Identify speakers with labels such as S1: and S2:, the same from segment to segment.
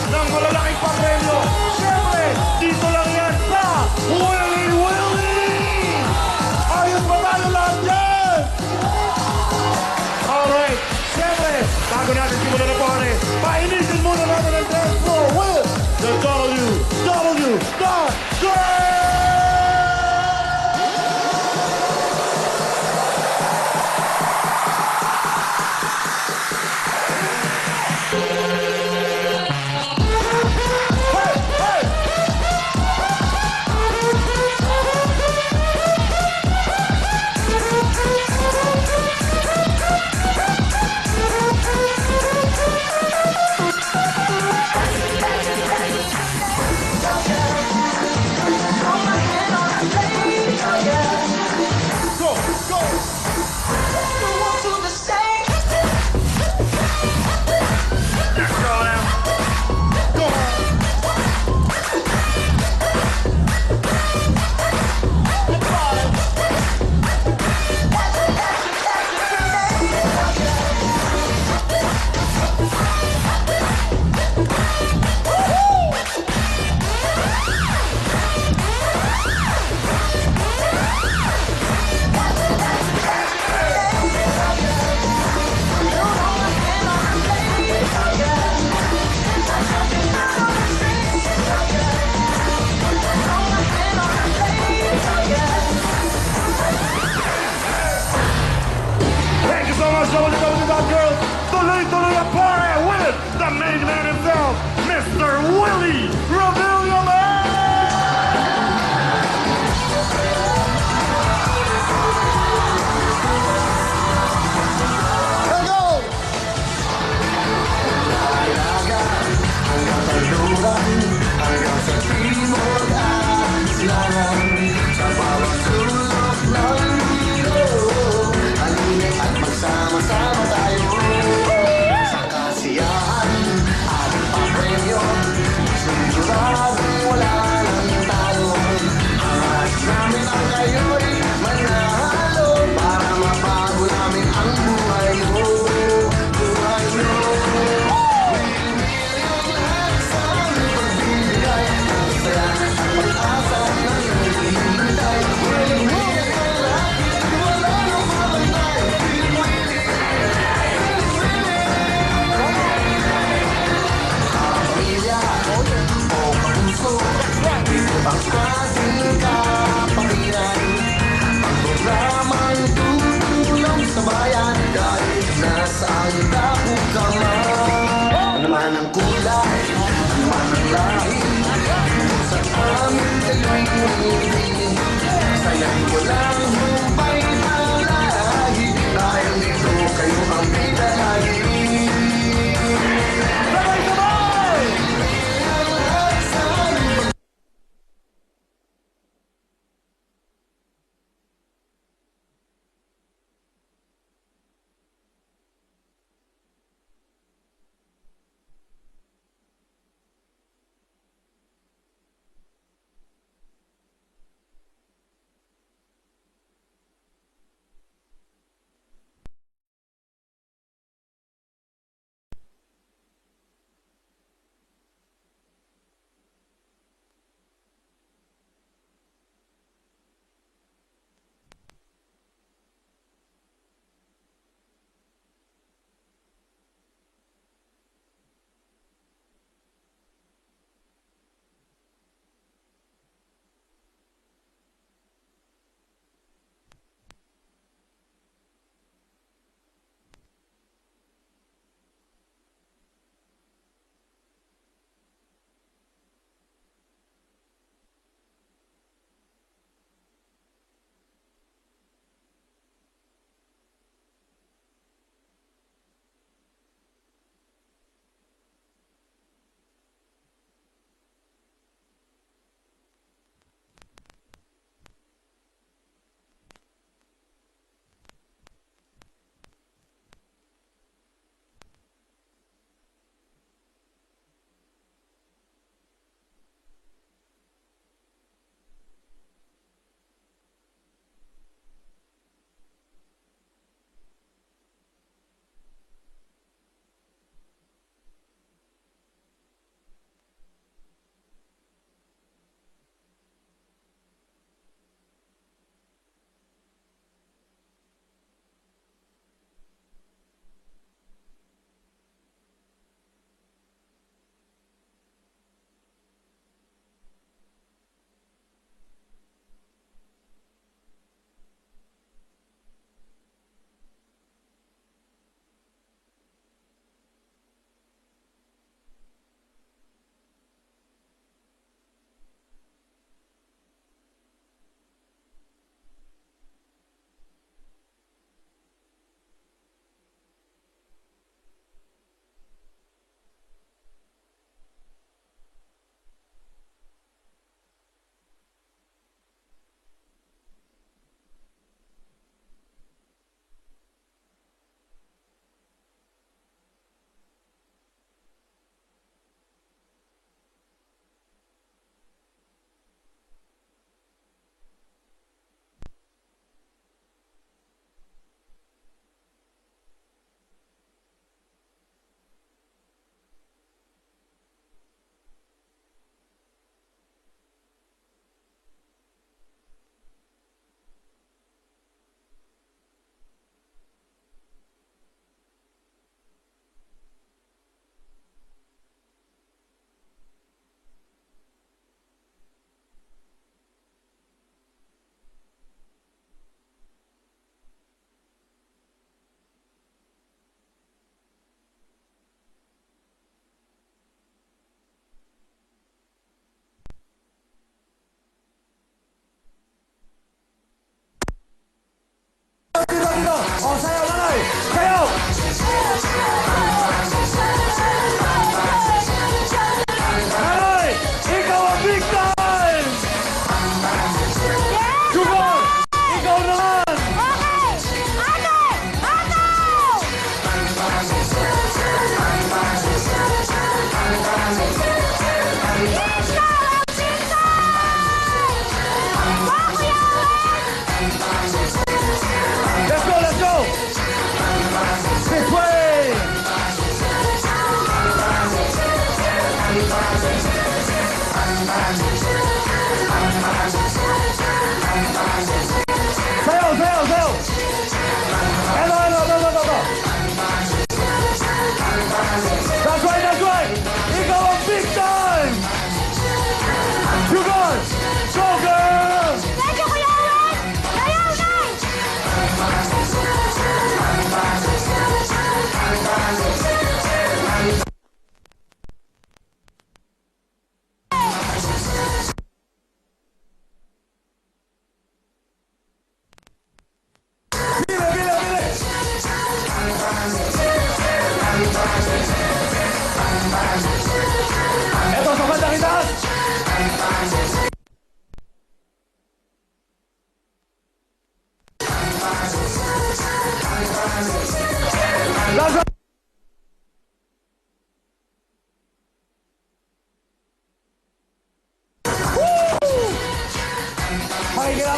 S1: ng malalaking pampremyo. Siyempre, dito lang yan sa Willy Willy! Ayos ba tayo lahat yan? Alright, siyempre, bago natin simulan na party, painisin muna natin ang dance floor with the WW.Dance! Girls, tuloy-tuloy ang party with the main man himself, Mr. Willy Revillame! Let's go! Hanggang sa lugan, hanggang sa timog at silangan, sa bawat sulok ng mundo, halina't at magsama-sama tayo. Sa kasiyahan at papremyo, siguradong wala nang talo. Ang alas namin ang kayo'y manalo para mabago namin ang buhay mo. Buhay mo. Willy ang lahat sa aming pagbibigay, ang saya at pag-asa na naghihintay. Willy ang lahat, wala nang mabantay. Pamilya o kapuso, dito ang ating kapangyarihan. Ang programang tutulong sa bayan, kahit nasaan dapog ka man. Ano man ang kulay, ano man ang lahi, sa amin kayo'y umibig. Sayang walang humpay ang lahi, dahil dito kayo ang bidalahi.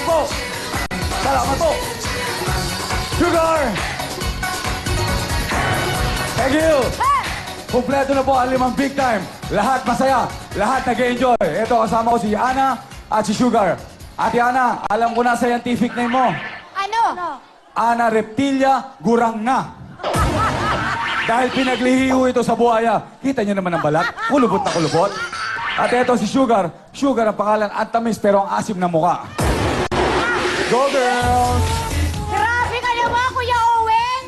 S2: po. Salamat po. Sugar! Thank you! Kumpleto na po ang 5 big time. Lahat masaya, lahat nag-enjoy. Ito, kasama ko si Ana at si Sugar. Ate Ana, alam ko na scientific name mo.
S3: Ano?
S2: Ana Reptilia Guranga. Dahil pinaglihiho ito sa buhaya. Kita niyo naman ang balat. Kulubot na kulubot. At ito si Sugar. Sugar ang pangalan, ang tamis pero ang asim na mukha. Go girls!
S3: Grabe ka naman, Kuya Owen!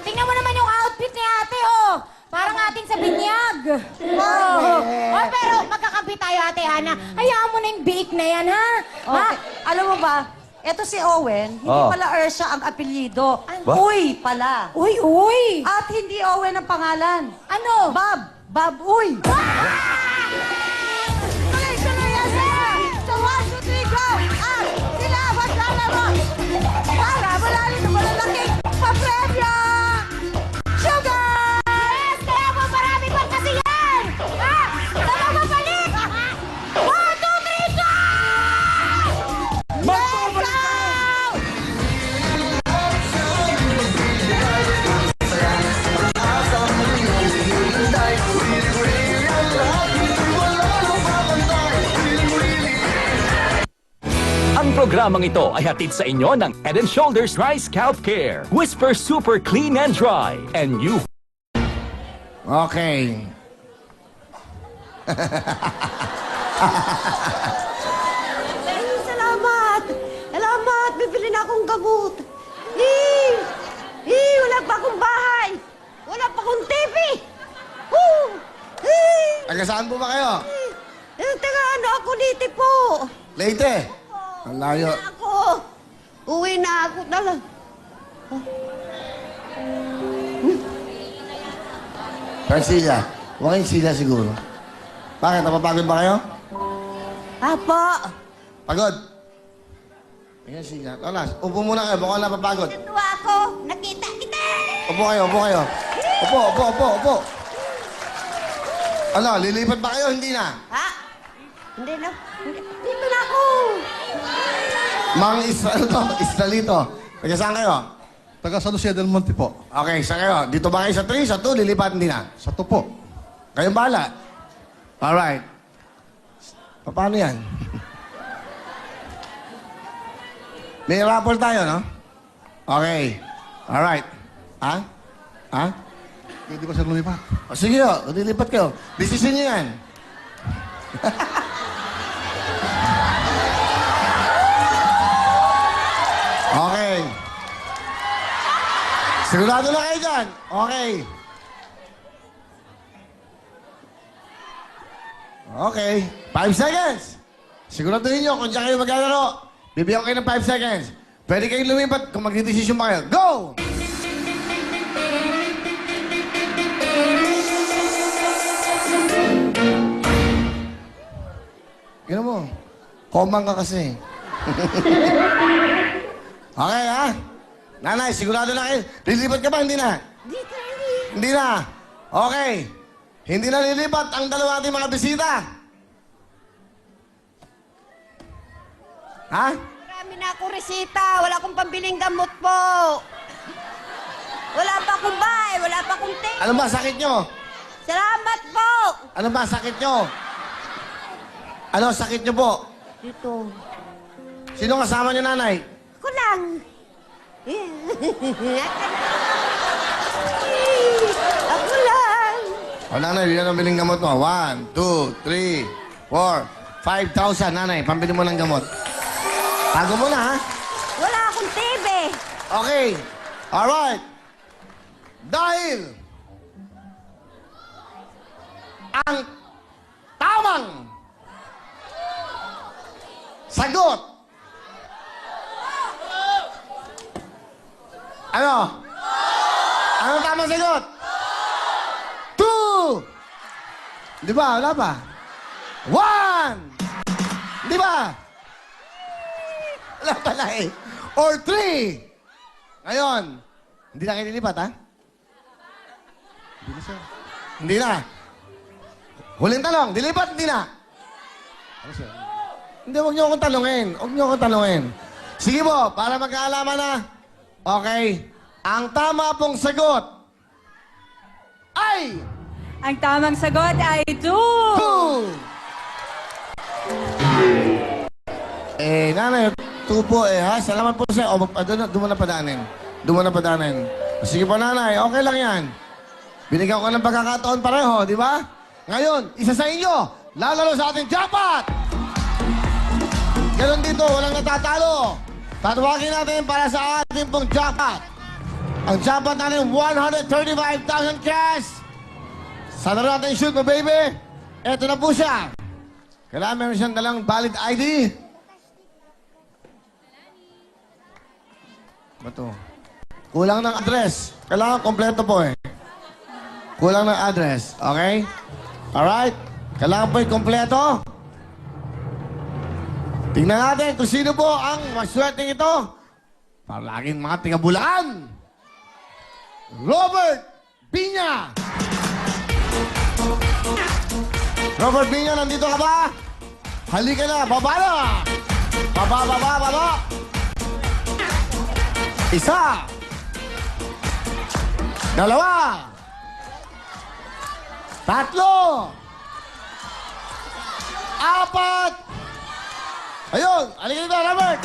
S3: Tingnan mo naman yung outfit ni ate, oh! Parang ating sa binyag. Oh. Oh, pero magkakampi tayo, Ate Ana. Hayaan mo na yung biik na yan, ha?
S4: Okay. Alam mo ba, eto si Owen, hindi
S2: Oh.
S4: pala Ersha ang apelyido.
S2: Ba?
S4: Uy pala.
S3: Uy, uy!
S4: At hindi Owen ang pangalan.
S3: Ano?
S4: Bob. Bob Uy. Tuloy-tuloy yan sila. So 1, 2, 3, go! At sila maglalaro. Para malalim na malalaking papremyo! Sugar!
S3: Yes! Kaya po marami pa kasi yan! Ha? Tama mabalik! 1, 2, 3, go!
S2: Magbabalik tayo!
S5: Ang programang ito ay hatid sa inyo ng Head & Shoulders Dry Scalp Care, Whisper Super Clean and Dry, and you.
S1: Okay.
S4: Salamat! Salamat! Bibili na akong gamot. Wala pa akong bahay. Wala pa akong TV.
S1: Taga saan po ba kayo?
S4: Taga ano ako dito po.
S1: Leyte. Ang layo.
S4: Ako. Uwi na ako talaga.
S1: Francilla. Huwag kayong sila siguro. Bakit? Napapagod ba kayo?
S4: Apo.
S1: Pagod. Ayan sila. Lolas, upo muna kayo. Baka napapagod.
S4: Tuwa ako. Nakita kita.
S1: Upo kayo, upo kayo. Upo. Ano, lilipat ba kayo? Hindi na.
S4: Ha? Hindi na. Dito na ako.
S1: Mang Israelito. Taga saan kayo?
S6: Taga San Jose del Monte po.
S1: Okay, saan kayo? Dito ba kayo sa 3? Sa 2? Lilipat hindi na.
S6: Sa to po.
S1: Kayong bahala. Alright. Paano yan? May rapport tayo, no? Okay. Alright. Ha? Ha?
S6: Pwede ba sir lumipat?
S1: O, sige o, lilipat kayo. Decision niyo yan. Okay. Sigurado na kayo dyan. Okay. Okay. 5 seconds. Siguraduhin nyo kung dyan kayo maglalaro. Bibigyan ko kayo ng 5 seconds. Pwede kayong lumipat kung magdidesisyon ba kayo. Go! Gano'n mo. Komang ka kasi. Okay, ha? Nanay, sigurado na kayo. Lilipat ka ba? Hindi na? Hindi na. Okay. Hindi na lilipat ang dalawa ating mga bisita. Ha?
S4: Marami na akong resita. Wala akong pambiling gamot po. Wala pa akong bahay. Wala pa akong TV.
S1: Ano ba sakit nyo?
S4: Salamat po.
S1: Ano ba sakit nyo? Ano sakit nyo po?
S4: Dito.
S1: Sino kasama nyo, nanay?
S4: Ako lang. Ako lang.
S1: O, nanay, yun ang biling gamot mo. 1, 2, 3, 4, 5,000, nanay. Pambili mo ng gamot. Tago mo na, ha?
S4: Wala akong TV.
S1: Okay. Alright. Dahil ang tamang sagot. Ano? Ano tamang sagot? 2. Di ba? Wala pa? 1. Di ba? Wala pala eh. Or 3. Ngayon, hindi na kayo lilipat, ha? Hindi na, sir. Hindi na. Huling tanong, dilipat, hindi na.
S6: Ano sir?
S1: Hindi, huwag niyo akong tanungin. Huwag niyo akong tanungin. Sige po, para magkaalaman na. Okay. Ang tama pong sagot ay...
S4: Ang tamang sagot ay 2.
S1: Nanay, 2 po ha. Salamat po sa'yo. Doon mo na padaanin. Sige po, nanay. Okay lang yan. Binigyan ko ng pagkakataon pareho, di ba? Ngayon, isa sa inyo, lalaro sa ating jackpot! Ganon dito, walang natatalo. Tatawagin natin para sa ating pong jackpot. Ang jackpot natin, 135,000 cash. Sana rin natin shoot mo, baby. Eto na po siya. Kailangan meron siyang dalang valid ID. Bato. Kulang ng address. Kailangan kompleto po eh. Kulang ng address. Okay? Alright? Kailangan po yung kompleto. Tingnan natin kung sino po ang maswerteng ito. Para laging mga tiga-Bulaan. Robert Piña. Robert Piña, nandito ka ba? Halika na, baba na. Baba. Isa. Dalawa. Tatlo. Apat. Ayun, halika dito, Robert.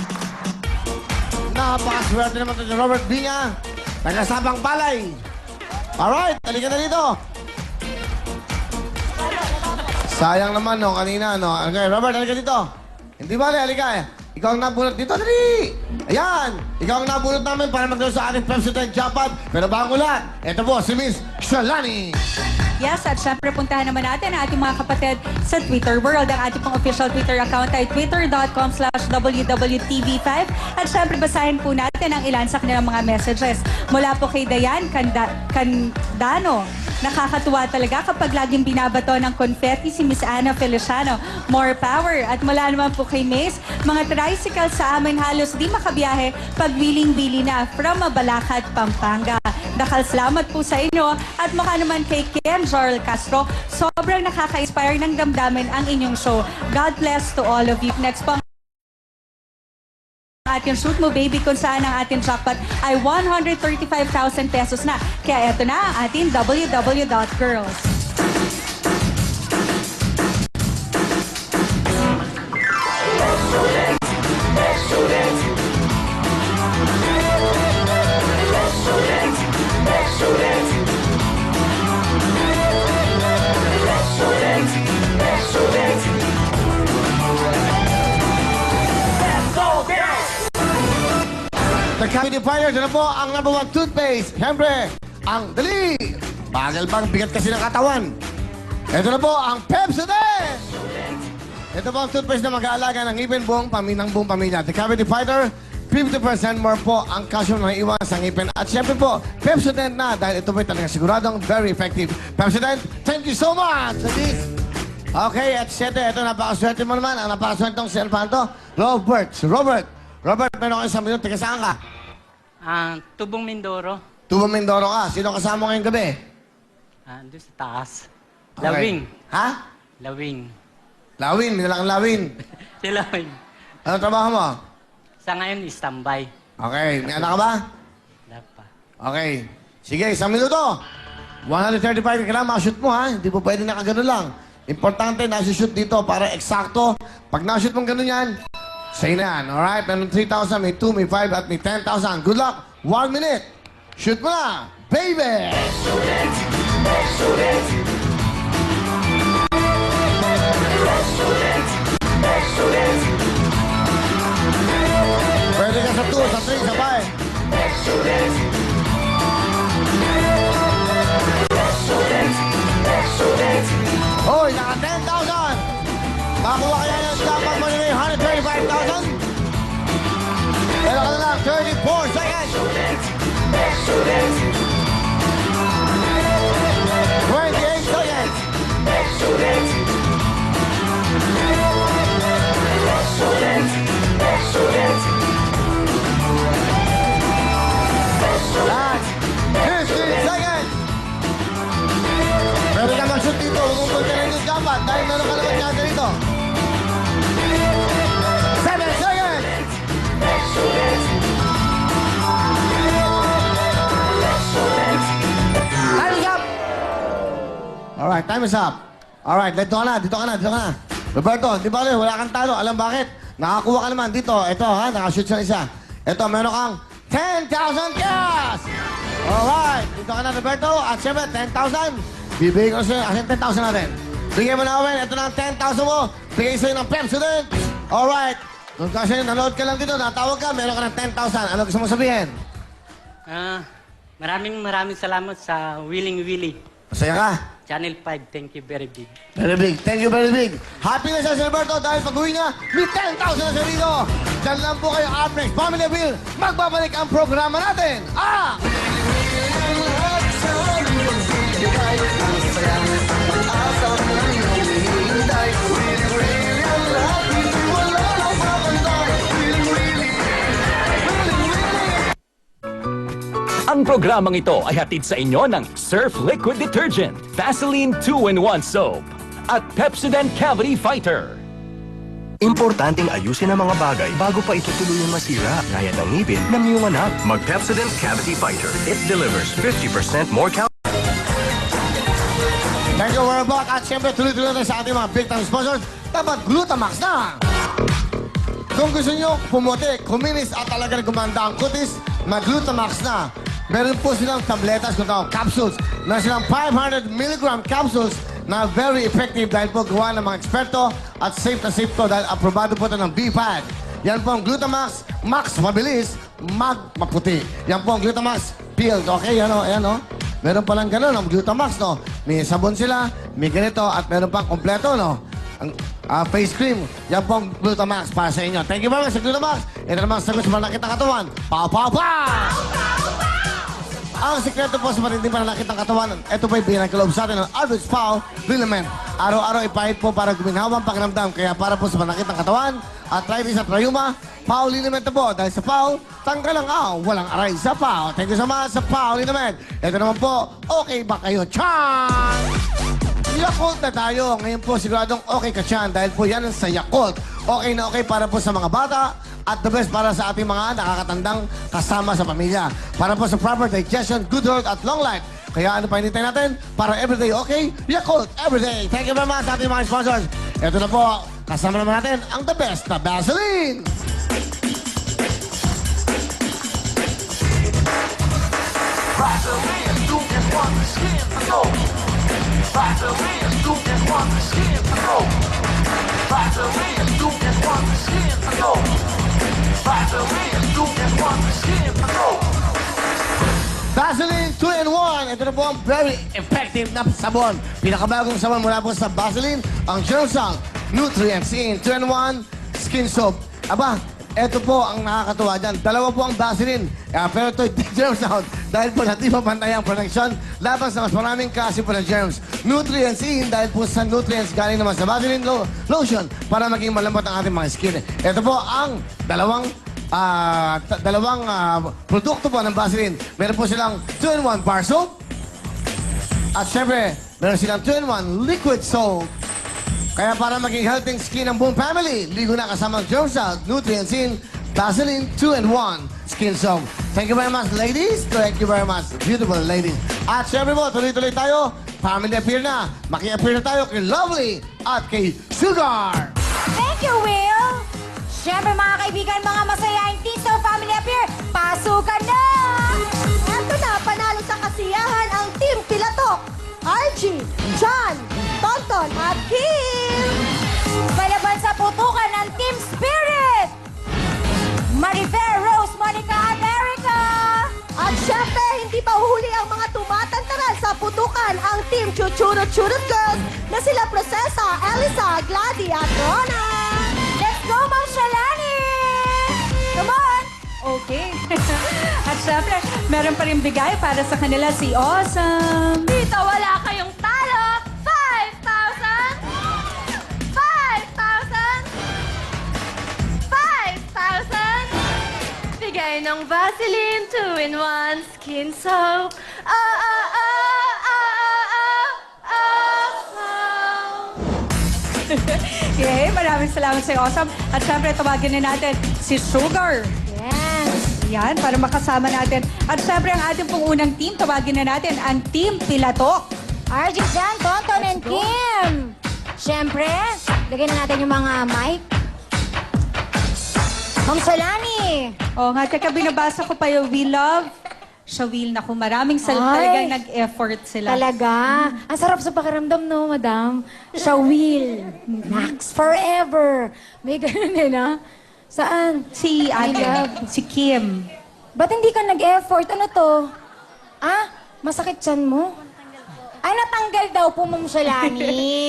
S1: Napakaswerte naman ito si Robert Binga. Taga-Sabang Palay. Alright, halika na dito. Sayang naman, no, kanina, no. Okay, Robert, halika dito. Hindi ba, halika eh. Ikaw ang nabunot dito, dali. Ayan, ikaw ang nabunot namin para magdalo sa ating Pepsi Jackpot. Pero bago lahat, ito po, si Miss Shalani.
S4: Yes, at syempre puntahan naman natin ang ating mga kapatid sa Twitter world. Ang ating pong official Twitter account ay twitter.com/wwtv5. At syempre basahin po natin ang ilan sa kanilang mga messages. Mula po kay Dayan Candano. Nakakatuwa talaga kapag laging binabato ng confetti si Miss Ana Feliciano. More power. At mula naman po kay Mace, mga tricycle sa amin halos di makabiyahe pag wiling-bili na from Mabalakad, Pampanga. Dakal salamat po sa inyo. At mukha naman kay Ken Joel Castro, sobrang nakaka-inspire ng damdamin ang inyong show. God bless to all of you. Next po, ating shoot mo baby kung saan ang ating jackpot ay 135,000 pesos na. Kaya eto na ang ating www.girls.
S1: The Cavity Fire, ito na po ang #1 toothpaste. Siyempre, ang dali. Bagal bang bigat kasi ng katawan. Ito na po ang Pepsodent. Ito po ang toothpaste na mag-aalaga ng ngipin buong pamilya. The Cavity Fighter, 50% more po ang calcium na iwan sa ngipin. At siyempre po, Pepsodent na dahil ito po talagang siguradong very effective. Pepsodent, thank you so much. Okay, at siyempre, ito napakaswerte mo naman. Ang napakaswerteng cellphone to, Robert, meron kayo 1 minuto. Taga saan ka?
S7: Tubong Mindoro.
S1: Tubong Mindoro ka. Sino kasama mo ngayong gabi?
S7: Doon sa taas.
S1: Okay.
S7: Lawing.
S1: Ha?
S7: Lawing.
S1: Lawin. May nilang Lawin.
S7: Si Lawing.
S1: Ano trabaho mo?
S7: Sa ngayon, standby.
S1: Okay. May anak ka ba?
S7: Wala pa.
S1: Okay. Sige, 1 minuto. 135 ka lang, makashoot mo ha. Hindi po pwede nakagano lang. Importante, nasa-shoot dito para eksakto. Pag na-shoot mong gano'n yan, sa'yo na yan. Alright? Meron 3,000, may 2, may 5, at may 10,000. Good luck. 1 minute. Shoot mo na, baby! Pwede ka sa 2, sa 3, sa 5. Hoy, naka 10,000! Makuha kaya ng dapat mo nila yung 135,000? Pero ka na lang, 34 seconds! 28 seconds! Last 15 seconds! Pwede ka mag-shoot dito, huwag mong pagkain yung dapat dahil meron ka naman niya dito. 7 seconds! Alright, time is up. Alright, dito ka na. Roberto, di ba wala kang talo? Alam bakit? Nakakuha ka naman dito. Ito ha, nakashoot siya isa. Ito, meron kang 10,000 cash! Alright, dito ka na Roberto. At syempre, 10,000. Bibigay ko sa'yo, kasi 10,000 natin. Bigay mo na Owen, ito na ang 10,000 mo. Bigay sa'yo ng Pepsodent. Alright, kung kasi nanood ka lang dito, natawag ka, meron ka ng 10,000. Ano gusto mo sabihin?
S7: Maraming salamat sa Willing Willy.
S1: Masaya ka?
S7: Channel 5, thank you very big.
S1: Very big. Thank you, very big. Happy na siya si Roberto dahil pag-uwi niya, may 10,000 na siya dito. Diyan lang po kayo, Afresh Family Appeal. Magbabalik ang programa natin.
S5: Ang programang ito ay hatid sa inyo ng Surf Liquid Detergent, Vaseline 2-in-1 Soap, at Pepsodent Cavity Fighter.
S8: Importanteng ayusin ang mga bagay bago pa ito tuluyang masira, gaya ng ngipin ng iyong anak. Mag-Pepsodent Cavity Fighter. It delivers 50% more calories.
S1: Thank you, we're back. At syempre, tuloy-tuloy tayo sa ating mga big-time sponsors. Dapat Glutamax na! Kung gusto nyo pumuti, kuminis at talagang gumanda ang kutis, mag-Glutamax na. Meron po silang tabletas, kung tawag, capsules. Meron silang 500 milligram capsules na very effective dahil po gawa ng mga eksperto at safe na safe to dahil aprobado po ito ng BPAD. Yan po ang Glutamax, max mabilis, maputi. Yan po ang Glutamax Pill. Okay, yan o, ayan o. Meron palang ganun ang Glutamax, no? May sabon sila, may ganito, at meron pang kompleto, no? Ang face cream, yan po ang Glutamax para sa inyo. Thank you very much sa Glutamax. Ito naman sagot sa pananakit ng katawan. Pow, pow, pow! Ang sikreto po sa matinding pananakit ng katawan, ito po yung pinagkaloob sa atin ng Average Pow Liniment. Araw-araw ipahit po para guminhawa ang pakiramdam. Kaya para po sa pananakit ng katawan, arthritis at rheuma, Pow Liniment na po. Dahil sa Pow, tanggal ang walang aray sa Pow. Thank you so much sa Pow Liniment. Ito naman po, okay ba kayo? Chan! Yakult na tayo. Ngayon po siguradong okay ka Chan dahil po yan sa Yakult. Okay na okay para po sa mga bata at the best para sa ating mga nakakatandang kasama sa pamilya. Para po sa proper digestion, good health at long life. Kaya ano pa hinintay natin? Para everyday okay? Yakult everyday. Thank you very much sa ating mga sponsors. Ito na po, kasama naman natin ang the best na Vaseline.
S9: Vaseline, you can want the skin to go. Vaseline, you can want the skin to go. Vaseline, you can want the skin to go. Vaseline, you can want the skin to go.
S1: Vaseline 2-in-1. Ito na po ang very effective na sabon. Pinakabagong sabon mula po sa Vaseline, ang Germ Salt Nutrients in 2-in-1 Skin Soap. Aba, ito po ang nakakatuwa dyan. Dalawa po ang Vaseline. Pero ito Germ Salt. Dahil po natin mapantay ang protection laban sa mas maraming klase po ng germs. Nutrients in dahil po sa nutrients galing naman sa Vaseline lotion para maging malambot ang ating mga skin. Ito po ang dalawang produkto po ng Vaseline. Meron po silang 2-in-1 bar soap. At syempre, meron silang 2-in-1 liquid soap. Kaya para maging healthy skin ng buong family, ligo na kasama ang Germ Salt, Nutrients in, Vaseline 2-in-1 Skin Soap. Thank you very much, ladies. Thank you very much, beautiful ladies. At syempre po, tuloy-tuloy tayo. Family appear na. Maki-appear na tayo kay Lovely at kay Sugar.
S3: Thank you, Will! Siyempre, mga kaibigan, mga masayaing team sa Family Appear, pasukan na!
S10: Eto na, panalo sa kasiyahan ang Team Pilatok, Archie, John, Tonton at Kim!
S3: Palaban sa putukan ng Team Spirit! Marifer, Rose, Monica at Erica!
S10: At syempre, hindi pa huli ang mga tumatantaran sa putukan ang Team Chuchurut-Churut Girls na sila Procesa, Elisa, Gladys at Rona!
S3: Let's go, Ma'am Shalani! Come on!
S4: Okay. At syempre, meron pa rin bigay para sa kanila si Awesome.
S3: Dito wala kayong talo! 5,000! 5,000! 5,000! Bigay ng Vaseline 2-in-1 Skin Soap.
S4: Okay, maraming salamat sa Awesome. At syempre, tawagin na natin si Sugar.
S3: Yes!
S4: Yan, para makasama natin. At syempre, ang ating pong unang team, tawagin na natin ang Team Pilatok.
S3: RJ Jan, Tonton, and Kim. Siyempre, lagyan na natin yung mga mic. Ma'am Solani.
S4: Oo nga, teka, binabasa ko pa yung We Love Shawil. Naku, maraming
S3: Ay.
S4: talagang nag-effort sila.
S3: Talaga. Ang sarap sa pakiramdam, no, madam? Shawil. Max forever. May ganun din, ha? Saan?
S4: Si
S3: I love.
S4: si Kim.
S3: Ba't hindi ka nag-effort? Ano to? Ah? Masakit tiyan mo? Ay, natanggal daw po, Ma'am Solani.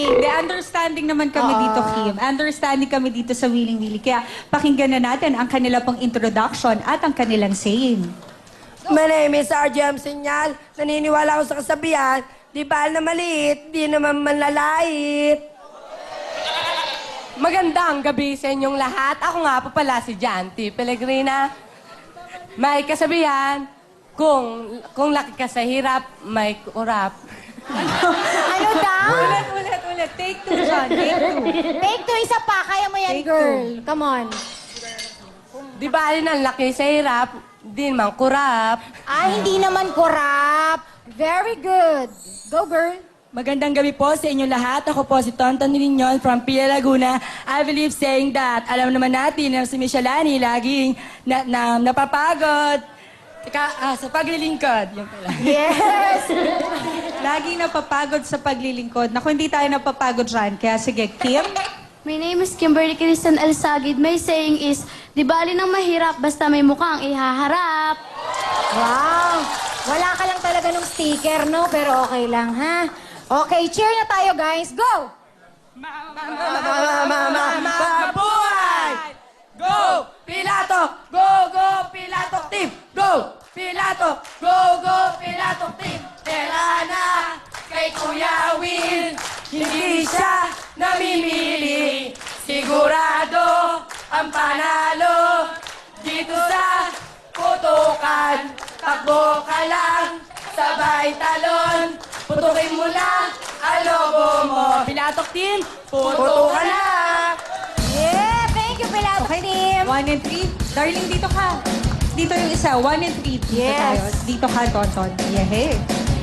S4: Hindi, understanding naman kami dito, Kim. Understanding kami dito sa Willing Willy. Kaya pakinggan na natin ang kanila pong introduction at ang kanilang saying.
S11: My name is RJM Sinyal. Naniniwala ako sa kasabihan, di ba na maliit, di naman manlalait.
S12: Magandang gabi sa inyong lahat. Ako nga po pala si Janty Pellegrina. May kasabihan, kung laki ka sa hirap, may kurap.
S3: Ano daw?
S4: Ulit. Take two, John. Take two.
S3: Take two, isa pa. Kaya mo yan,
S4: Take
S3: girl. Come on.
S12: Di ba alin ang laki sa hirap, di naman kurap.
S3: Ah, hindi naman korap. Very good. Go, girl.
S11: Magandang gabi po sa inyong lahat. Ako po si Tonton Nilinion from Pia Laguna. I believe saying that. Alam naman natin na si Michelani laging napapagod. Sa paglilingkod. Yung pala.
S3: Yes.
S4: Laging napapagod sa paglilingkod. Naku, hindi tayo napapagod dyan. Kaya sige, Kim.
S13: My name is Kimberly Kristen Elsagid. My saying is, di bali ng mahirap, basta may mukhang ihaharap.
S3: Wow. Wala ka lang talaga nung sticker, no? Pero okay lang, ha? Okay, cheer na tayo, guys. Go!
S11: Mabuhay! Go! Pilato! Go, go, Pilato team! Go! Pilato! Go, go, Pilato team! Tela na kay Kuya Will. Hindi siya namimili. Sigurado ang panalo. Dito sa putukan. Takbo ka lang, sabay talon. Putukin mo na ang lobo mo. Pilato team, putukan na!
S3: Yeah, thank you, Pilato Team.
S4: 1 and 3. Darling, dito ka. Dito yung isa. 1 and 3. Dito
S3: Yes.
S4: tayo. Dito ka, Tonton. Yeah.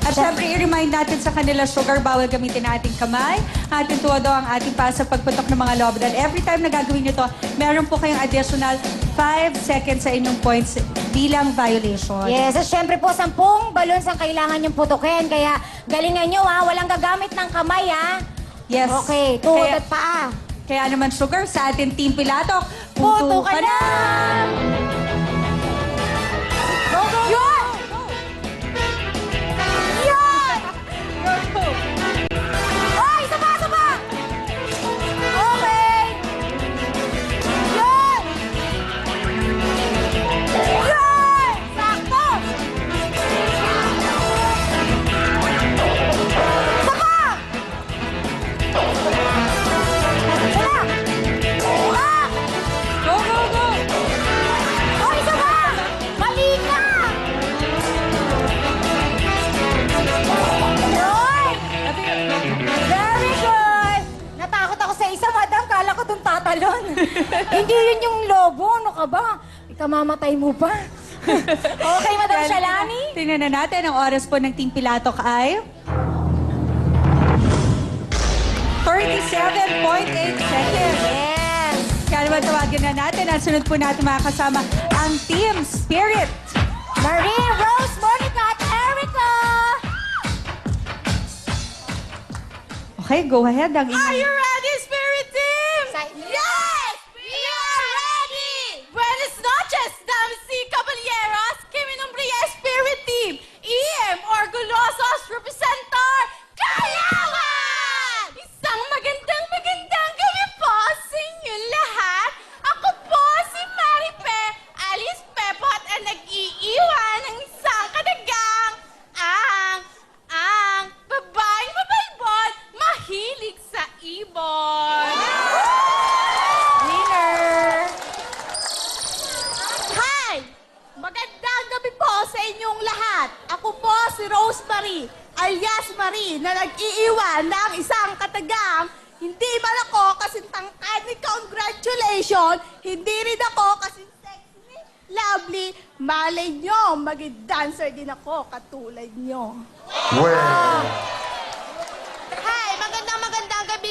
S4: At syempre, i-remind natin sa kanila, sugar, bawal gamitin ang ating kamay. Atin tuwado ang ating pa sa pagputok ng mga lobo. Dahil every time na gagawin nyo to, meron po kayong additional 5 seconds sa inyong points bilang violation.
S3: Yes, at syempre po, 10 balons ang kailangan yung putukin. Kaya galingan nyo, ha? Walang gagamit ng kamay, ha?
S4: Yes.
S3: Okay, tuhod at paa.
S4: Kaya naman, sugar, sa ating Team Pilatok,
S3: Puto ka na! Go, go, go! Yun! Ay, isa pa, isa pa! Okay! Yun! Yun! Sakto! Isa pa!
S4: Go, go, go!
S3: Oh, isa pa! Mali ka! Yun! Very good! Natakot ako sa isa, madam. Kala ko dun tatalon. Hindi yun yung lobo. Ano ka ba? Ikamamatay mo pa. Okay, Madam Shalani?
S4: Tingnan na natin, ang oras po ng Team Pilatok ay 37.8 seconds.
S3: Yes!
S4: Kaya naman tawagin na natin, ang sunod po natin mga kasama, ang Team Spirit.
S3: Marie, Rose, Monica, at Erica!
S4: Okay, go ahead. Ang
S11: ready, Spirit Team?
S3: Yes!
S11: We are ready! Buenas noches, damas y caballeros! Que mi nombre es Spirit Team. EM Orgullosos Representar Kalawan! Isang magandang gabi po sa inyo lahat. Ako po si Maripe, Alice Pepot, ang nag-iiwan ng isang kadagang ang babaeng mabalbon, mahilig sa ibon.
S3: Winner!
S11: Hi! Magandang gabi po sa inyong lahat. Ako po si Rosemary, alias Marie, na nag-iiwan ng isang katagang. Hindi man ako kasing tangkad ni congratulations, hindi rin ako kasing sexy ni lovely. Malay nyo, mag-dancer din ako katulad nyo.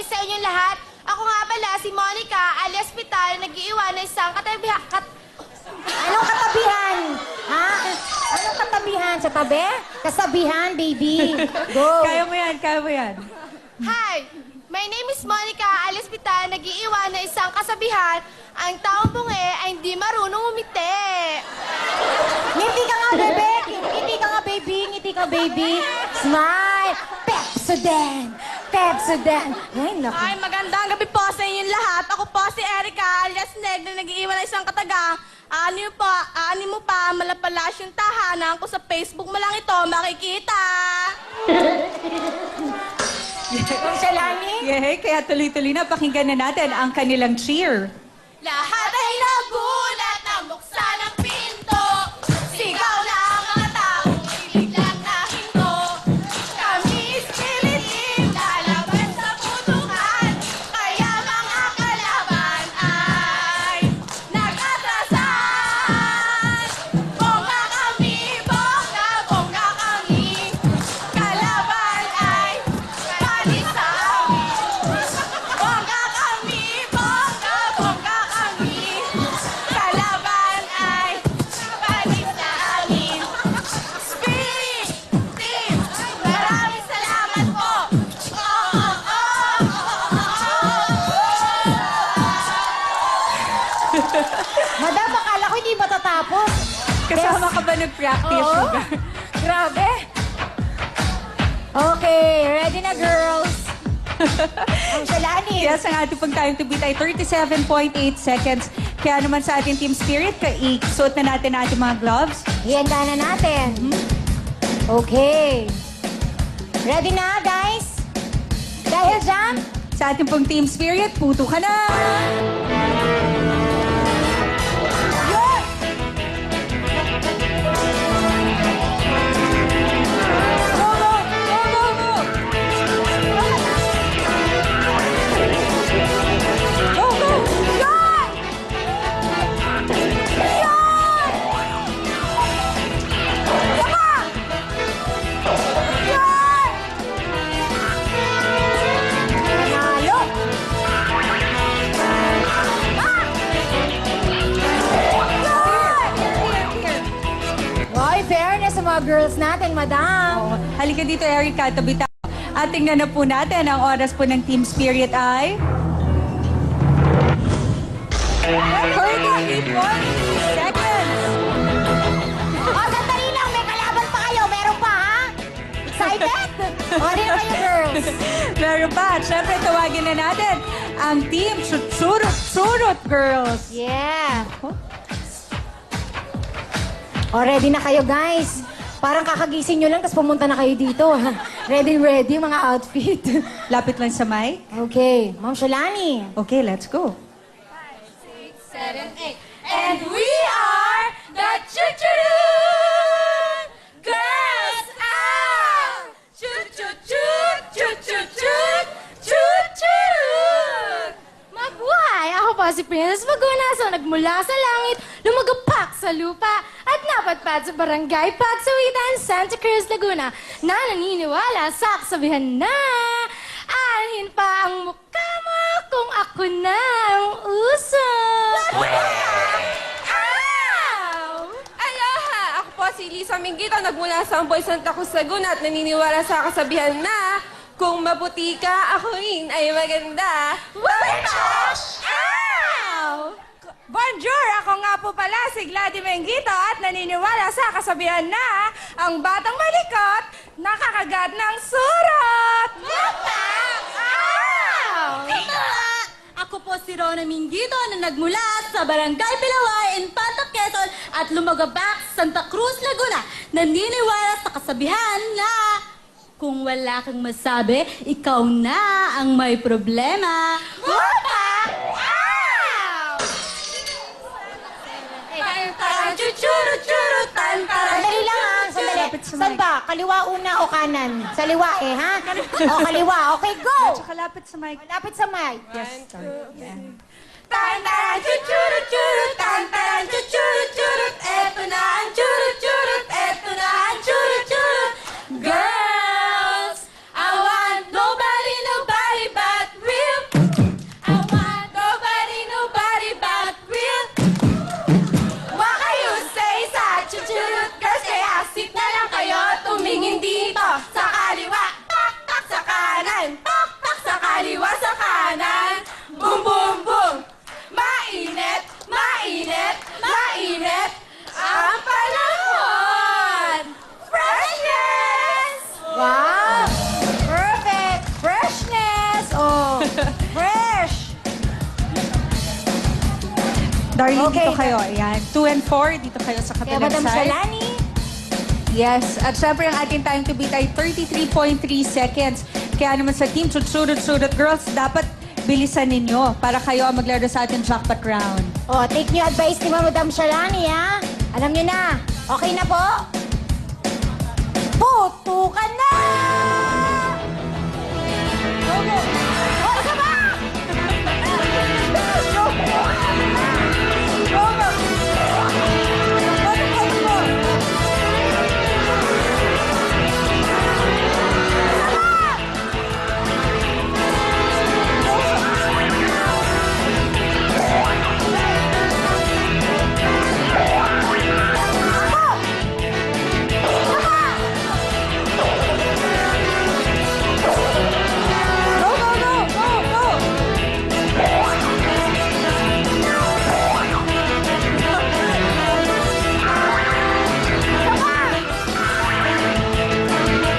S11: sa inyong lahat. Ako nga pala si Monica, alias Pital, nag-iiwan ng isang
S3: Anong katabihan? Ha? Anong katabihan? Sa tabi? Kasabihan, baby. Go.
S4: Kaya mo yan, kaya mo yan.
S11: Hi! My name is Monica, alias Pital, nag-iiwan ng isang kasabihan. Ang taong bungi ay hindi marunong umiti.
S3: Ngiti ka nga, bebe. Ngiti ka nga, baby. Ngiti ka, baby. Smile. Pepsodent. Pepsodent. Ay, naku.
S11: Ay, magandang gabi po sa inyong lahat. Ako po si Erica, alias Neg, na nag-iiwan ng isang katagang. Ani mo pa, malapalas yung tahanan ko sa Facebook mo lang ito makikita.
S3: Kung siya langit.
S4: Yay, kaya tuloy-tuloy na pakinggan na natin ang kanilang cheer.
S11: Lahat ay nagulat na buksan ang pinto. Sigaw na ang mga tao, biglang nahinto. Kami spiritin, lalaban sa putukan. Kaya mga kalaban ay nag-atrasan. Bongga kami, bongga, bongga kami. Kalaban ay palit sa amin. Bongga kami, bongga, bongga kami. Kalaban ay palit sa amin. Spirit Team, maraming salamat po.
S3: Madam, akala ko hindi matatapos.
S4: Kasama ka ba nag-practice?
S3: Oo.
S4: Sugar?
S3: Grabe. Okay, ready na, girls. Ang salani.
S4: Yes, ang ating pong time to beat ay 37.8 seconds. Kaya naman sa ating Team Spirit, isuot na natin ang ating mga gloves.
S3: Ihanda na natin. Okay. Ready na, guys? Dahil dyan,
S4: Sa ating pong Team Spirit, puto ka na! Go, go! Go, go, go! Go, go!
S3: Yan! Yan! Saka! Yan! Nanalo! Ay, fairness sa mga girls natin, madam.
S4: Halika dito, Erica. Tabi tayo. At tingnan na po natin, ang oras po ng Team Spirit ay... 38.1 seconds!
S3: Oh, sandali lang. May kalaban pa kayo. Meron pa, ha? Excited? O, rin kayo, girls.
S4: Meron pa. At syempre, tawagin na natin ang Team Surut Girls.
S3: Yeah. O, ready na kayo, guys. Parang kakagising nyo lang, tapos pumunta na kayo dito. Ready, ready, mga outfit.
S4: Lapit lang sa mic.
S3: Okay. Ma'am Shalani.
S4: Okay, let's go.
S11: 7, 8. And we are the Chuchurut Girls out! Chuchuchut, chuchuchut, chuchurut! Mabuhay! Ako po si Princess Magunaso, nagmula sa langit, lumagapak sa lupa, at napatpat sa barangay Pagsawitan, Santa Cruz, Laguna, na naniniwala sa kasabihan na anhin pa ang mukha mo kung ako na ang uso.
S12: Aloha! Ako po si Lisa Mingito, nagmula sa Amboy, Santa Cruz, Laguna at naniniwala sa kasabihan na kung maputi ka, ako rin ay maganda.
S11: Bonjour! Ako nga po pala si Gladys Mengito at naniniwala sa kasabihan na ang batang malikot nakakagat ng surot! Ako po si Rona Mingito na nagmula sa Barangay Pilaway, Infanta, Quezon at lumagabak Santa Cruz, Laguna. Naniniwala sa kasabihan na kung wala kang masabi, ikaw na ang may problema.
S3: Sandali lang, ha? Sandali. Saan ba? Kaliwa una o kanan? Sa liwa, ha? O, kaliwa. Okay, go!
S4: Tsaka lapit sa mic.
S3: Lapit sa mic.
S4: Yes, start. Yan.
S11: Tantaran, chuchurut, churut, tantaran, chuchurut, churut, eto na ang churut, churut, eto na ang churut, churut. Girls, I want nobody but
S4: Green,
S3: Okay.
S4: dito kayo. Ayan. 2 and 4, dito kayo sa
S3: Kaya
S4: kabilang
S3: Madam
S4: side.
S3: Shalani,
S4: Yes. At syempre, ang ating time to beat ay 33.3 seconds. Kaya naman sa Team Chuchurut Girls, dapat bilisan ninyo para kayo ang maglaro sa ating jackpot round.
S3: oh, take niyo advice ni Madam Shalani, ha? Alam niyo na. Okay na po? Putukan na! Go, go! Oh, isa pa! Go, go! Go, go!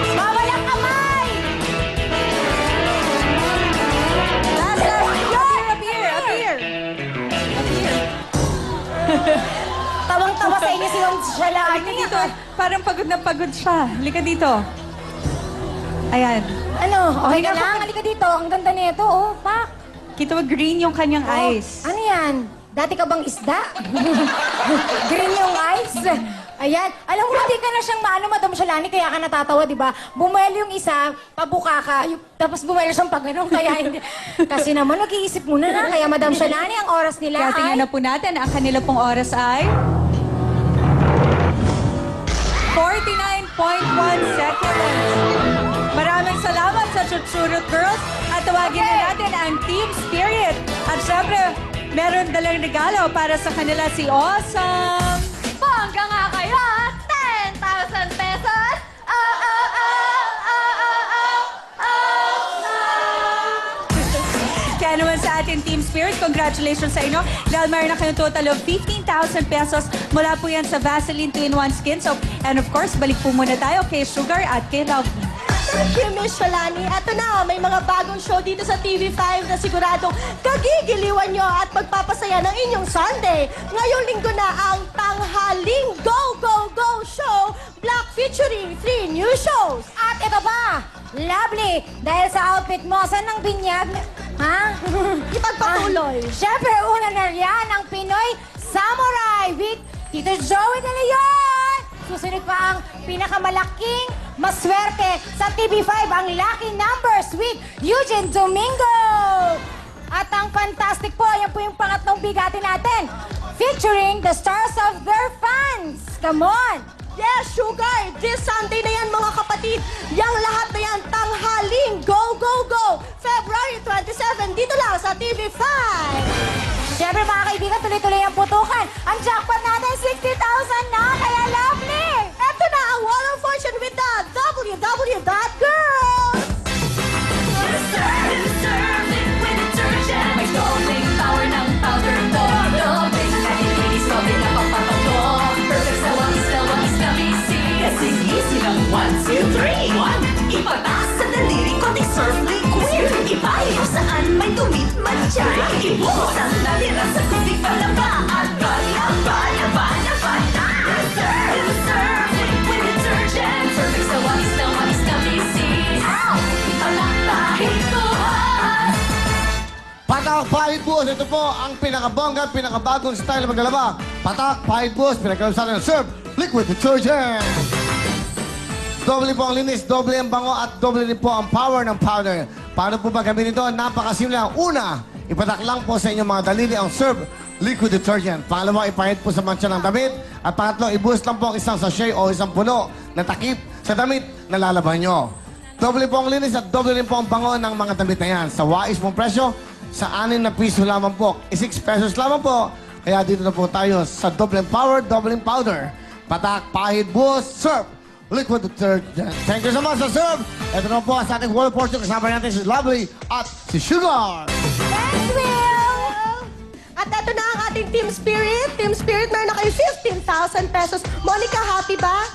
S3: Bawal ang kamay!
S4: Up here.
S3: Tawang-tawa sa inyo si Ma'am Shalani.
S4: Halika dito. Parang pagod na pagod siya. Halika dito. Ayan.
S3: Ano? Okay
S4: Okay
S3: na
S4: na
S3: lang. Halika dito. Ang ganda nito. Oh, pak.
S4: Kita mo green yung kanyang
S3: Oh,
S4: eyes.
S3: Ano yan? Dati ka bang isda? Green yung eyes. Ayan. Alam mo, hindi ka na siyang maano, Madam Shalani, kaya ka natatawa, di ba? Bumelo yung isa, pabuka ka, tapos bumelo siyang pag ganun, kaya hindi. Kasi naman, nag-iisip muna na. Kaya, Madam Shalani, ang oras nila
S4: Kaya tingnan
S3: ay...
S4: na po natin, ang kanila pong oras ay 49.1 seconds. Maraming salamat sa Chuchurut Girls at tawagin na natin ang Team Spirit. At syempre, meron dalang regalo para sa kanila si Awesome.
S11: Bongga nga kayo, ha? 10,000 pesos!
S4: Kaya naman sa ating Team Spirit, congratulations sa inyo. Dahil mayroon na kayong total of 15,000 pesos mula po yan sa Vaseline 2-in-1 Skin Soap. And of course, balik po muna tayo kay Sugar at kay Lovely.
S10: Thank you, Miss Shalani. Eto na, may mga bagong show dito sa TV5 na siguradong kagigiliwan nyo at magpapasaya ng inyong Sunday. Ngayong linggo na ang Tanghaling Go Go Go Show, Black featuring 3 new shows.
S3: At ito pa, Lovely, dahil sa outfit mo, saan ang binyag? Ha?
S10: Ipagpatuloy.
S3: Siyempre, una na riyan ang Pinoy Samurai with Tito Joey De Leon. Susunod pa ang pinakamalaking maswerte sa TV5, ang Lucky Numbers with Eugene Domingo. At ang fantastic po, yan po yung pangatlong bigati natin. Featuring the stars of their fans. Come on!
S10: Yes, Sugar! This Sunday na yan, mga kapatid. Yang lahat na yan, Tanghaling Go Go Go! February 27, dito lang sa TV5.
S3: Siyempre mga kaibigan, tuloy-tuloy ang putukan. Ang jackpot natin, 60,000 na! Kaya Lovely!
S10: Eto na ang Wall of Fortune with the www.girls!
S9: May dobling power ng powder mo. Dobling na nilinis ko, di na papapato. Perfect sa wangis na busy. Kasi easy lang 1, 2, 3, 1. Ipataas sa daliri ko, di surf liquid. Ipayo saan may tumit man dyan. Ibuhos ang natira sa tubig palaba. At bala. Reserve liquid detergent. Perfect sa wangis na busy. Ow! Palakpahin ko.
S1: Patak Pahit Bus, ito po ang pinakabongga, pinakabagong style na maglalaba. Patak Pahit Bus, pinagkalusan ng Surf Liquid Detergent. Doble po ang linis, doble ang bango at doble din po ang power ng powder. Paano po ba gamitin ito? Napakasimple lang. Una, ipatak lang po sa inyong mga daliri ang Surf Liquid Detergent. Pangalawa, ipahid po sa mancha ng damit. At pangatlo, i-boost lang po ang isang sachet o isang puno na takip sa damit na lalaban nyo. Doble po ang linis at doble rin po ang bango ng mga damit na yan. Sa wais pong presyo, sa 6 na piso lamang po. 6 pesos lamang po. Kaya dito na po tayo sa Doubling Power, Doubling Powder. Patak, Pahid, Boost, Surf, Liquid Detergent. Thank you so much sa Surf. Ito na po sa ating Wall of Fortune. Kasama natin si Lovely at si Sugar.
S10: Thanks, Will! At eto na ang ating Team Spirit. Team Spirit, meron na kayo 15,000 pesos. Monica, happy ba?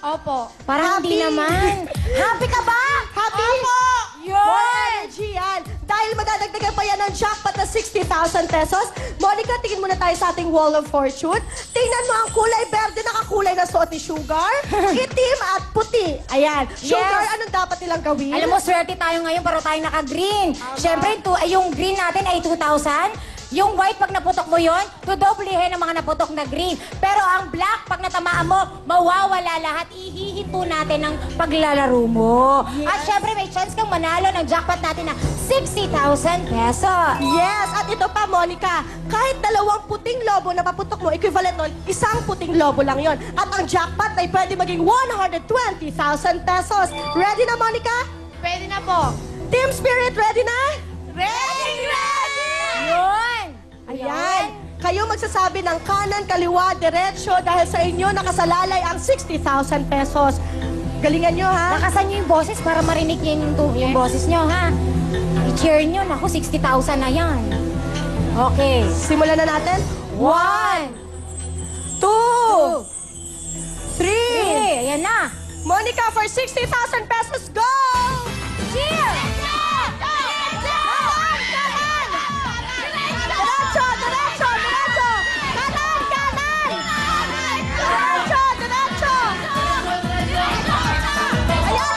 S3: Opo. Parang
S10: Happy.
S3: hindi naman. Happy ka ba?
S10: Happy?
S3: Opo! Yun!
S10: More energy yan. Dahil madadagdagan pa yan ng jackpot na 60,000 pesos. Monica, tingin muna tayo sa ating Wall of Fortune. Tingnan mo ang kulay berde na kakulay na suot ni Sugar. Itim at puti. Ayan. Sugar,
S3: Yes.
S10: anong dapat nilang gawin?
S3: Alam mo, swerte tayo ngayon para tayo naka-green. Siyempre, yung green natin ay 2,000. Yung white, pag naputok mo yon, tudoblehin ang mga naputok na green. Pero ang black, pag natamaan mo, mawawala lahat. Ihihinto natin ang paglalaro mo. At syempre, may chance kang manalo ng jackpot natin na 60,000 pesos.
S10: Yes, at ito pa, Monica, kahit 2 puting lobo na paputok mo, equivalent nun, 1 puting lobo lang yon. At ang jackpot ay pwede maging 120,000 pesos. Ready na, Monica?
S11: Pwede na po.
S10: Team Spirit, ready na?
S11: Ready, ready!
S3: Yun!
S10: Ayan. Kayo magsasabi ng kanan, kaliwa, diretsyo dahil sa inyo nakasalalay ang 60,000 pesos. Galingan nyo, ha?
S3: Lakasan nyo yung boses para marinig nyo yung boses nyo, ha? I-cheer nyo. Naku, 60,000 na yan. Okay.
S10: Simulan na natin. 1, 2, 3.
S3: Ayan na.
S10: Monica, for 60,000 pesos, go!
S3: Cheer!
S10: Diretso, diretso, diretso! Kanan, kanan! Diretso, diretso! Ayan,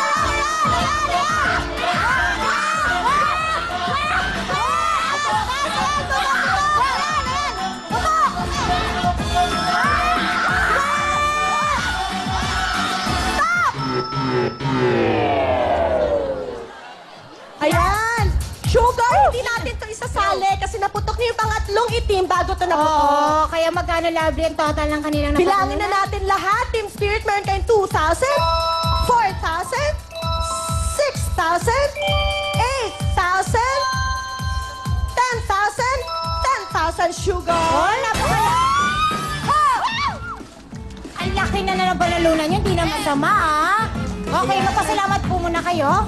S10: Ayan! Sugar, hindi natin ito isasali kasi naputok niyo yung pangatlong itim bago ito naputok.
S3: Oo, kaya magkano lovely ang total ng kanilang napatunan?
S10: Bilangin na natin lahat. Team Spirit, meron kayong 2,000, 4,000, 6,000, 8,000, 10,000, 10,000 sugar.
S3: Oh, napakalaki! Oh! Ang laki na ng panalunan nyo, hindi na masama, ah. Okay, magpasalamat po muna kayo.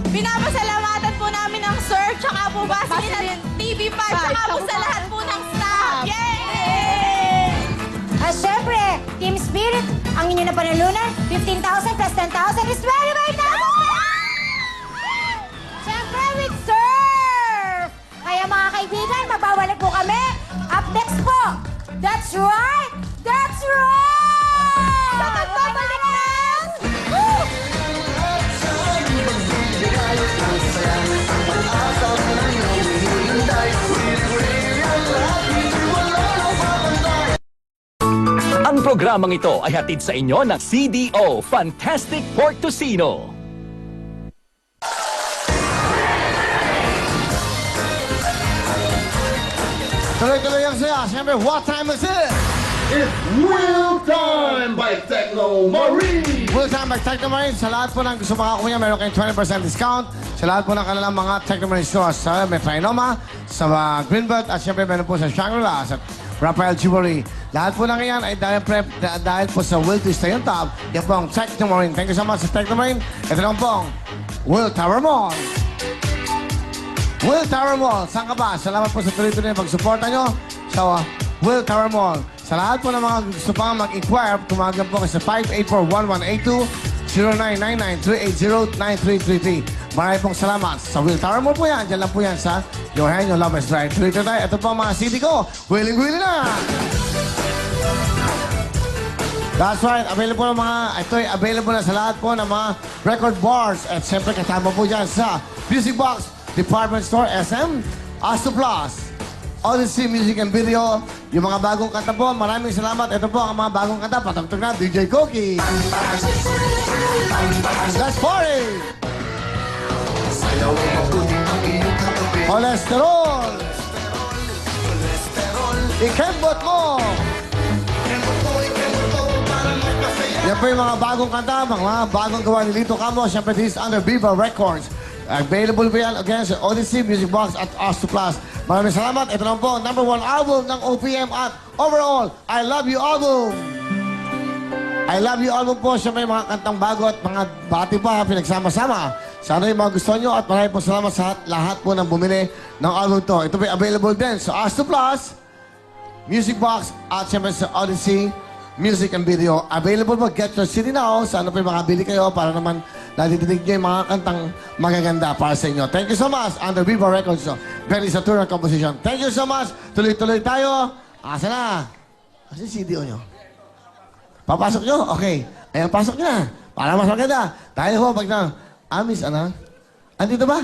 S11: Pinapasalamatan po namin ang Sir, tsaka po Basilin ng TV5, tsaka po sa lahat po ng staff. Yay!
S3: At syempre, Team Spirit, ang inyo na panalunan, 15,000 plus 10,000 is 25,000! Syempre, with Surf! Kaya mga kaibigan, mabawalik po kami. Up next po, that's right! That's right!
S10: Sa pagbabalik ng... Woo!
S5: Ang programang ito ay hatid sa inyo ng CDO Fantastic Pork Tocino.
S1: Tuloy-tuloy ang saya. Siyempre, what time is it?
S9: It's Wheel Time by Techno Marine!
S1: Full time by Techno Marine. Sa lahat po ng gusto makakuha niya, meron kayong 20% discount. Sa lahat po ng kanilang mga Techno Marine stores. Sa may Trinoma, sa Greenbelt, at siyempre meron po sa Shangri-La, sa Raphael Jewelry. Lahat po ng iyan ay dahil po sa Will to Stay on Top. Yan po ang Techno Marine. Thank you so much sa Techno Marine. Ito lang po ang Will Tower Mall. Will Tower Mall, saan ka ba? Salamat po sa tuloy-tuloy na pagsuporta nyo sa Will Tower Mall. Sa lahat po ng mga gusto pang mag-inquire, tumagan po kayo sa 584-1182, 0999-380-9333. Maraming pong salamat. Sa Will Tower Mall po yan. Diyan lang po yan sa Eugenio Lopez Drive. Tuloy-tuloy tayo. Ito po ang mga CD ko. Willing-willing na! That's right. Available ang mga, ito ay available na sa lahat po ng mga record bars. At siyempre kasama po dyan sa Music Box, Department Store, SM, Astro Plus, Odyssey Music and Video, yung mga bagong kanta po. Maraming salamat. Ito po ang mga bagong kanta. Patugtog na, DJ Cookie. Let's party! Cholesterol! Ikembot mo! Yan po yung mga bagong kanta, mga bagong gawa ni Lito Camo. Siyempre, this is under Viva Records. Available po yan again sa Odyssey, Music Box at Astro Plus. Maraming salamat. Ito lang po, #1 album ng OPM at overall, I Love You album. I Love You album po. Siyempre, mga kantang bago at mga bati pa pinagsama-sama. Sana yung mga gusto nyo at maraming po salamat sa lahat po ng bumili ng album to. Ito po available din sa Astro Plus, Music Box at siyempre sa Odyssey, Music and Video. Available po. Get your CD now. Sana po yung makabili kayo para naman nadidinig nyo yung mga kantang magaganda para sa inyo. Thank you so much. Under Viva Records, so, very Saturn composition. Thank you so much. Tuloy-tuloy tayo. Asa na? Asa yung CDO nyo? Papasok nyo? Okay. Ayan, pasok nyo na. Para mas maganda. Tayo ho, pag na... Miss, ano? Andito ba?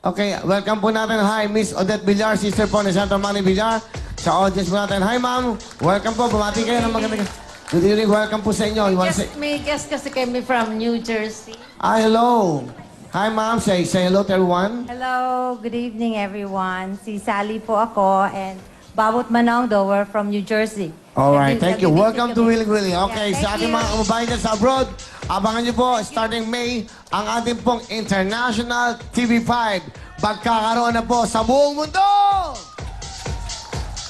S1: Okay, welcome po natin. Hi, Miss Odette Villar, sister po ni Santa Manny Villar. Sa audience po natin. Hi, ma'am. Welcome po. Bumati kayo ng maganda. Good evening. Welcome po sa inyo.
S14: May guest kasi kami from New Jersey.
S1: Hello. Hi, ma'am. Say hello to everyone.
S15: Hello, good evening everyone. Si Sally po ako and Babot Manongdo, we're from New Jersey.
S1: Alright, thank you. Welcome to Willing Willie. Okay,
S15: Yeah,
S1: sa
S15: thank
S1: ating
S15: you.
S1: mga kababayan dyan sa abroad, abangan niyo po, starting May, ang ating pong International TV5. Magkakaroon na po sa buong mundo!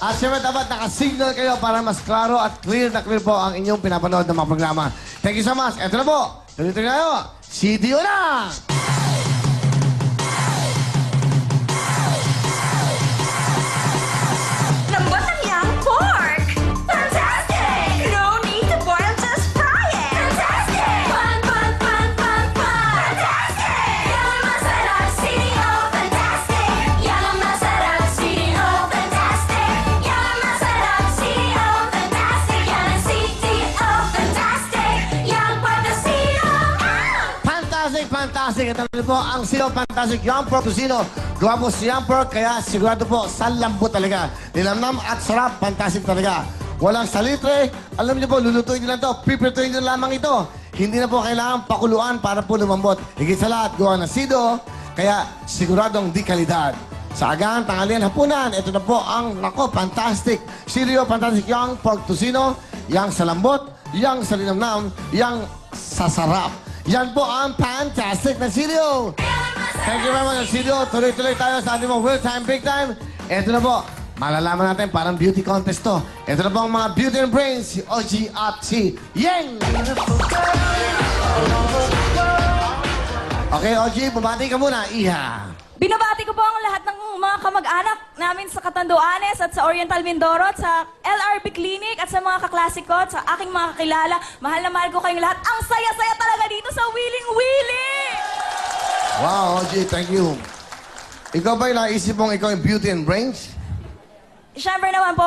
S1: At siyempre dapat nakasignal kayo para mas klaro at clear na clear po ang inyong pinapanood ng mga programa. Thank you so much. Ito na po. Tuloy-tuloy na tayo. CDO na!
S9: Lambot ang young pork! Fantastic! No need to boil, just fry it! Fantastic! Fun, fun, fun, fun, fun! Fantastic! Yan ang masarap, CDO! Fantastic! Yan ang masarap, CDO! Fantastic! Yan ang masarap, CDO! Fantastic! Yan ang CDO! Fantastic! Young pork na CDO!
S1: Fantastic, fantastic. Ito na po ang CDO Fantastic Young Pork Tocino. Gawa po si Young Pork, kaya sigurado po sa lambot talaga. Nilamnam at sarap, fantastic talaga. Walang salitre. Alam niyo po, lulutuin niyo lang to. Pipirtuin niyo lamang ito. Hindi na po kailangan pakuluan para po lumambot. Higit sa lahat, gawa ng CDO, kaya siguradong di kalidad. Sa agahan, tanghalian, hapunan, ito na po ang, fantastic. CDO Fantastic Young Pork Tocino. Yang sa lambot, yang sa linamnam, yang sa sarap. Yan po ang fantastic na CDO. Thank you very much, CDO. Tuloy-tuloy tayo sa ating mga Real Time, Big Time. Ito na po. Malalaman natin parang beauty contest to. Ito na po ang mga beauty and brains, si OG at si Yeng. Okay, OG, bumati ka muna. Iha.
S16: Binabati ko po ang lahat ng mga kamag-anak namin sa Catanduanes at sa Oriental Mindoro at sa LRB Clinic at sa mga kaklase ko at sa aking mga kakilala. Mahal na mahal ko kayong lahat. Ang saya-saya talaga dito sa Willing Willie!
S1: Wow, OG, thank you. Ikaw ba yung naisip mong ikaw yung beauty and brains?
S16: Siyempre naman po,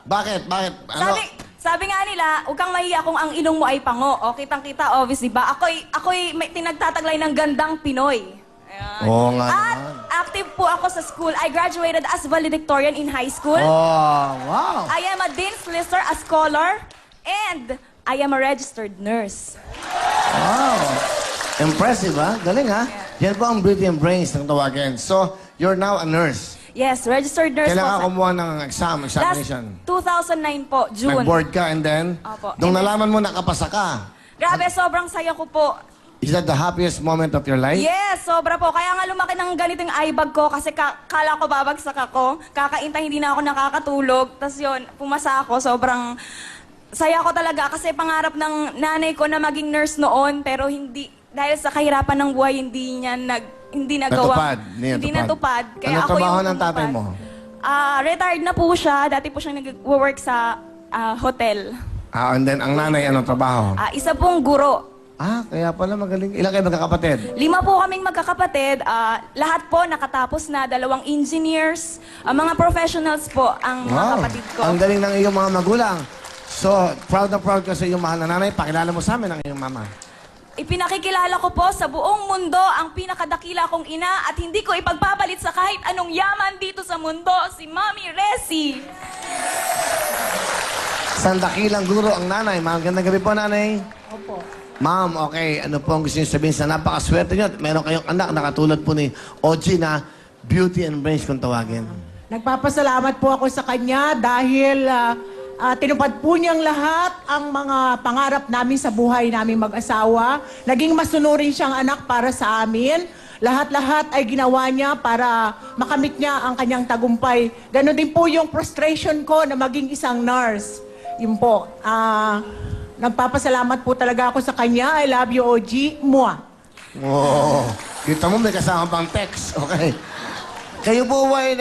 S1: Bakit? Bakit? Ano?
S16: sabi nga nila, huwag kang mahiya kung ang ilong mo ay pango. O, kitang-kita, obviously ba? Ako'y may tinagtataglay ng gandang Pinoy.
S1: Oo nga
S16: At
S1: naman.
S16: active po ako sa school. I graduated as valedictorian in high school.
S1: Oh, wow.
S16: I am a Dean's Lister, a scholar, and I am a registered nurse.
S1: Wow. Impressive, ha? Galing, ha? Yan po ang beauty and brains ng tawagin. So, you're now a nurse.
S16: Yes, registered nurse
S1: Kailan ka
S16: po.
S1: kumuha ng examination?
S16: Last 2009 po, June.
S1: Nag-board ka and then,
S16: Opo.
S1: nung
S16: And then-
S1: nalaman mo nakapasa ka,
S16: Grabe, sobrang saya ko po.
S1: is that the happiest moment of your life?
S16: Yes, sobra po. Kaya nga lumaki ng ganito yung eye bag ko kasi kala ko babagsak ako. Kakainta, hindi na ako nakakatulog. Tapos yun, pumasa ako. Sobrang saya ko talaga kasi pangarap ng nanay ko na maging nurse noon pero hindi, dahil sa kahirapan ng buhay, hindi nagawa. Hindi natupad.
S1: Ano
S16: ako
S1: trabaho
S16: yung
S1: ng tatay mo?
S16: Retired na po siya. Dati po siyang nag-work sa hotel.
S1: And then, ang nanay, anong trabaho?
S16: Isa pong guro.
S1: Kaya pala magaling. Ilan kayo magkakapatid?
S16: 5 po kaming magkakapatid. Lahat po nakatapos na, 2 engineers. Mga professionals po ang mga kapatid ko.
S1: Ang galing ng iyong mga magulang. So, proud na proud ka sa iyong mahal na nanay. Pakilala mo sa amin ang iyong mama.
S16: Ipinakikilala ko po sa buong mundo ang pinakadakila kong ina at hindi ko ipagpapalit sa kahit anong yaman dito sa mundo, si Mami Resi.
S1: Sandakilang guro ang nanay. Magandang gabi po, nanay.
S14: Opo.
S1: Ma'am, okay, ano po ang gusto niyo sabihin sa napakaswerte niyo? Meron kayong anak na katulad po ni OG na beauty and brains kung tawagin.
S17: Nagpapasalamat po ako sa kanya dahil tinupad po niyang lahat ang mga pangarap namin sa buhay namin mag-asawa. Naging masunurin siyang anak para sa amin. Lahat-lahat ay ginawa niya para makamit niya ang kanyang tagumpay. Ganon din po yung frustration ko na maging isang nurse. Yun po. Nagpapasalamat po talaga ako sa kanya. I love you, OG. Mua.
S1: Oo. Kita mo may kasama pang text. Okay. Kayo po ba ay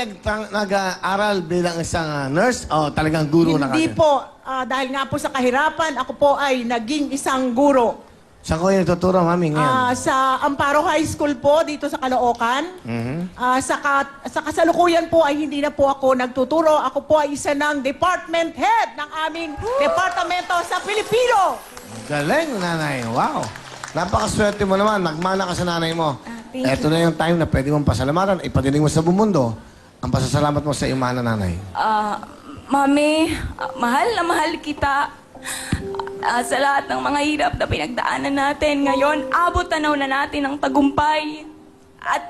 S1: nag-aaral bilang isang nurse o talagang guro na kayo?
S17: Hindi po. Dahil nga po sa kahirapan, ako po ay naging isang guro.
S1: Saan ko yung tuturo, mami, ngayon?
S17: Sa Amparo High School po, dito sa Caloocan.
S1: Mhm.
S17: Sa kasalukuyan po ay hindi na po ako nagtuturo. Ako po ay isa ng department head ng aming departamento sa Pilipino.
S1: Galing, nanay. Wow. Napakaswerte mo naman. Nagmana ka sa nanay mo.
S16: thank you.
S1: Ito na yung time na pwede mong pasalamatan. Ipadinig mo sa buong mundo ang pasasalamat mo sa iyong mahal na nanay.
S16: Mami, mahal na mahal kita. Sa lahat ng mga hirap na pinagdaanan natin ngayon, abot tanaw na natin ang tagumpay. At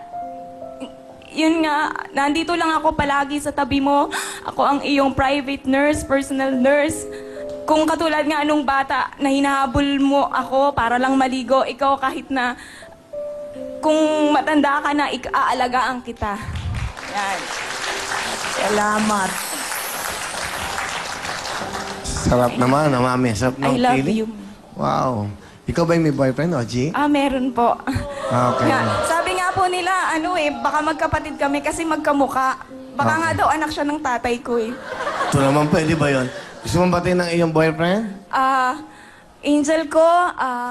S16: yun nga, nandito lang ako palagi sa tabi mo. Ako ang iyong private nurse, personal nurse. Kung katulad nga nung bata na hinahabol mo ako para lang maligo, ikaw kahit na kung matanda ka na, aalagaan kita. Yan.
S17: Salamat.
S1: Sarap naman, mami. Sarap ng
S16: I love
S1: feeling.
S16: you.
S1: Wow. Ikaw ba yung may boyfriend, Oji?
S16: Meron po.
S1: Okay.
S16: Nga, sabi nga po nila, baka magkapatid kami kasi magkamuka. Baka nga daw anak siya ng tatay ko eh.
S1: Ito naman, pwede ba yun? Gusto mong batiin ng iyong boyfriend?
S16: Angel ko,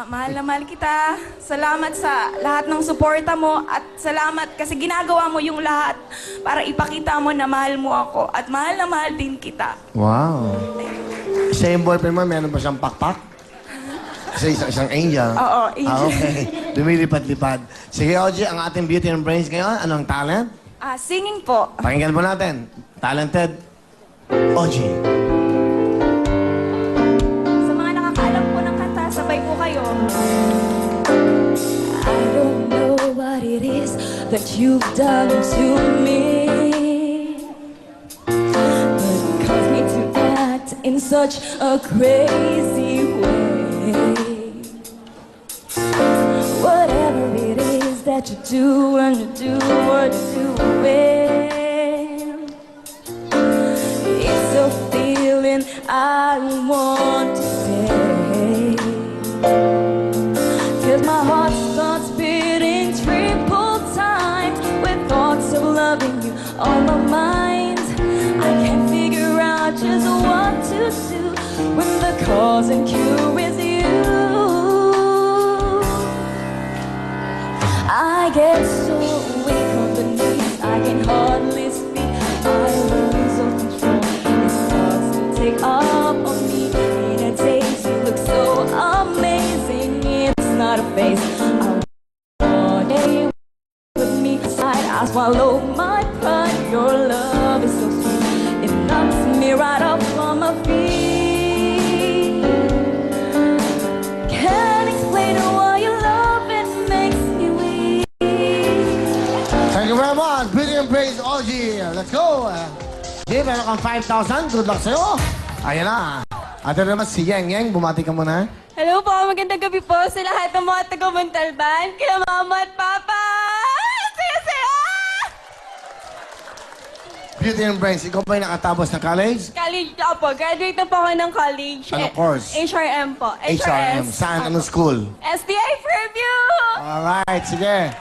S16: mahal na mahal kita. Salamat sa lahat ng suporta mo at salamat kasi ginagawa mo yung lahat para ipakita mo na mahal mo ako at mahal na mahal din kita.
S1: Wow. Siya yung boyfriend mo, meron ba siyang pakpak? Kasi isang angel?
S16: Oo, angel.
S1: Okay. Lumilipad-lipad. Sige, Oji, ang ating beauty and brains ngayon, anong talent?
S16: Singing po.
S1: Pakinggan po natin. Talented, Oji.
S16: Sa mga nakakaalam po ng kanta, sabay po kayo. I don't know what it is that you've done to me, but it caused me to act in such a crazy way. Whatever it is that you do and you do what you do it, it's a feeling I want to say. 'Cause my heart starts beating triple time with thoughts of loving you on my mind. I can't figure out just what to do when the cause and cure is you. I get so weak on the knees, I can hardly speak. I lose all control. It starts to take up on me. In a daze, you look so amazing. It's not a face. I want you with me. I swallow my pride. Your love is so sweet. It knocks me right off on my feet. Can't explain why your love it makes me weak.
S1: Thank you very much. Beauty and praise, Oji. Let's go. Jay, meron kang 5,000. Good luck sa'yo. Ayan na. At ito naman si Yeng. Yeng, bumati ka muna.
S16: Hello po, magandang gabi po sa lahat ng mga taga-Montalban, kila Mama at Papa! Saya-saya!
S1: Beauty and brains, ikaw ba yung nakatapos ng college?
S16: College na po, graduate na po ako ng college.
S1: Anong course?
S16: HRM po.
S1: HRM. Saan? Anong school?
S16: STI Fairview!
S1: Alright, sige.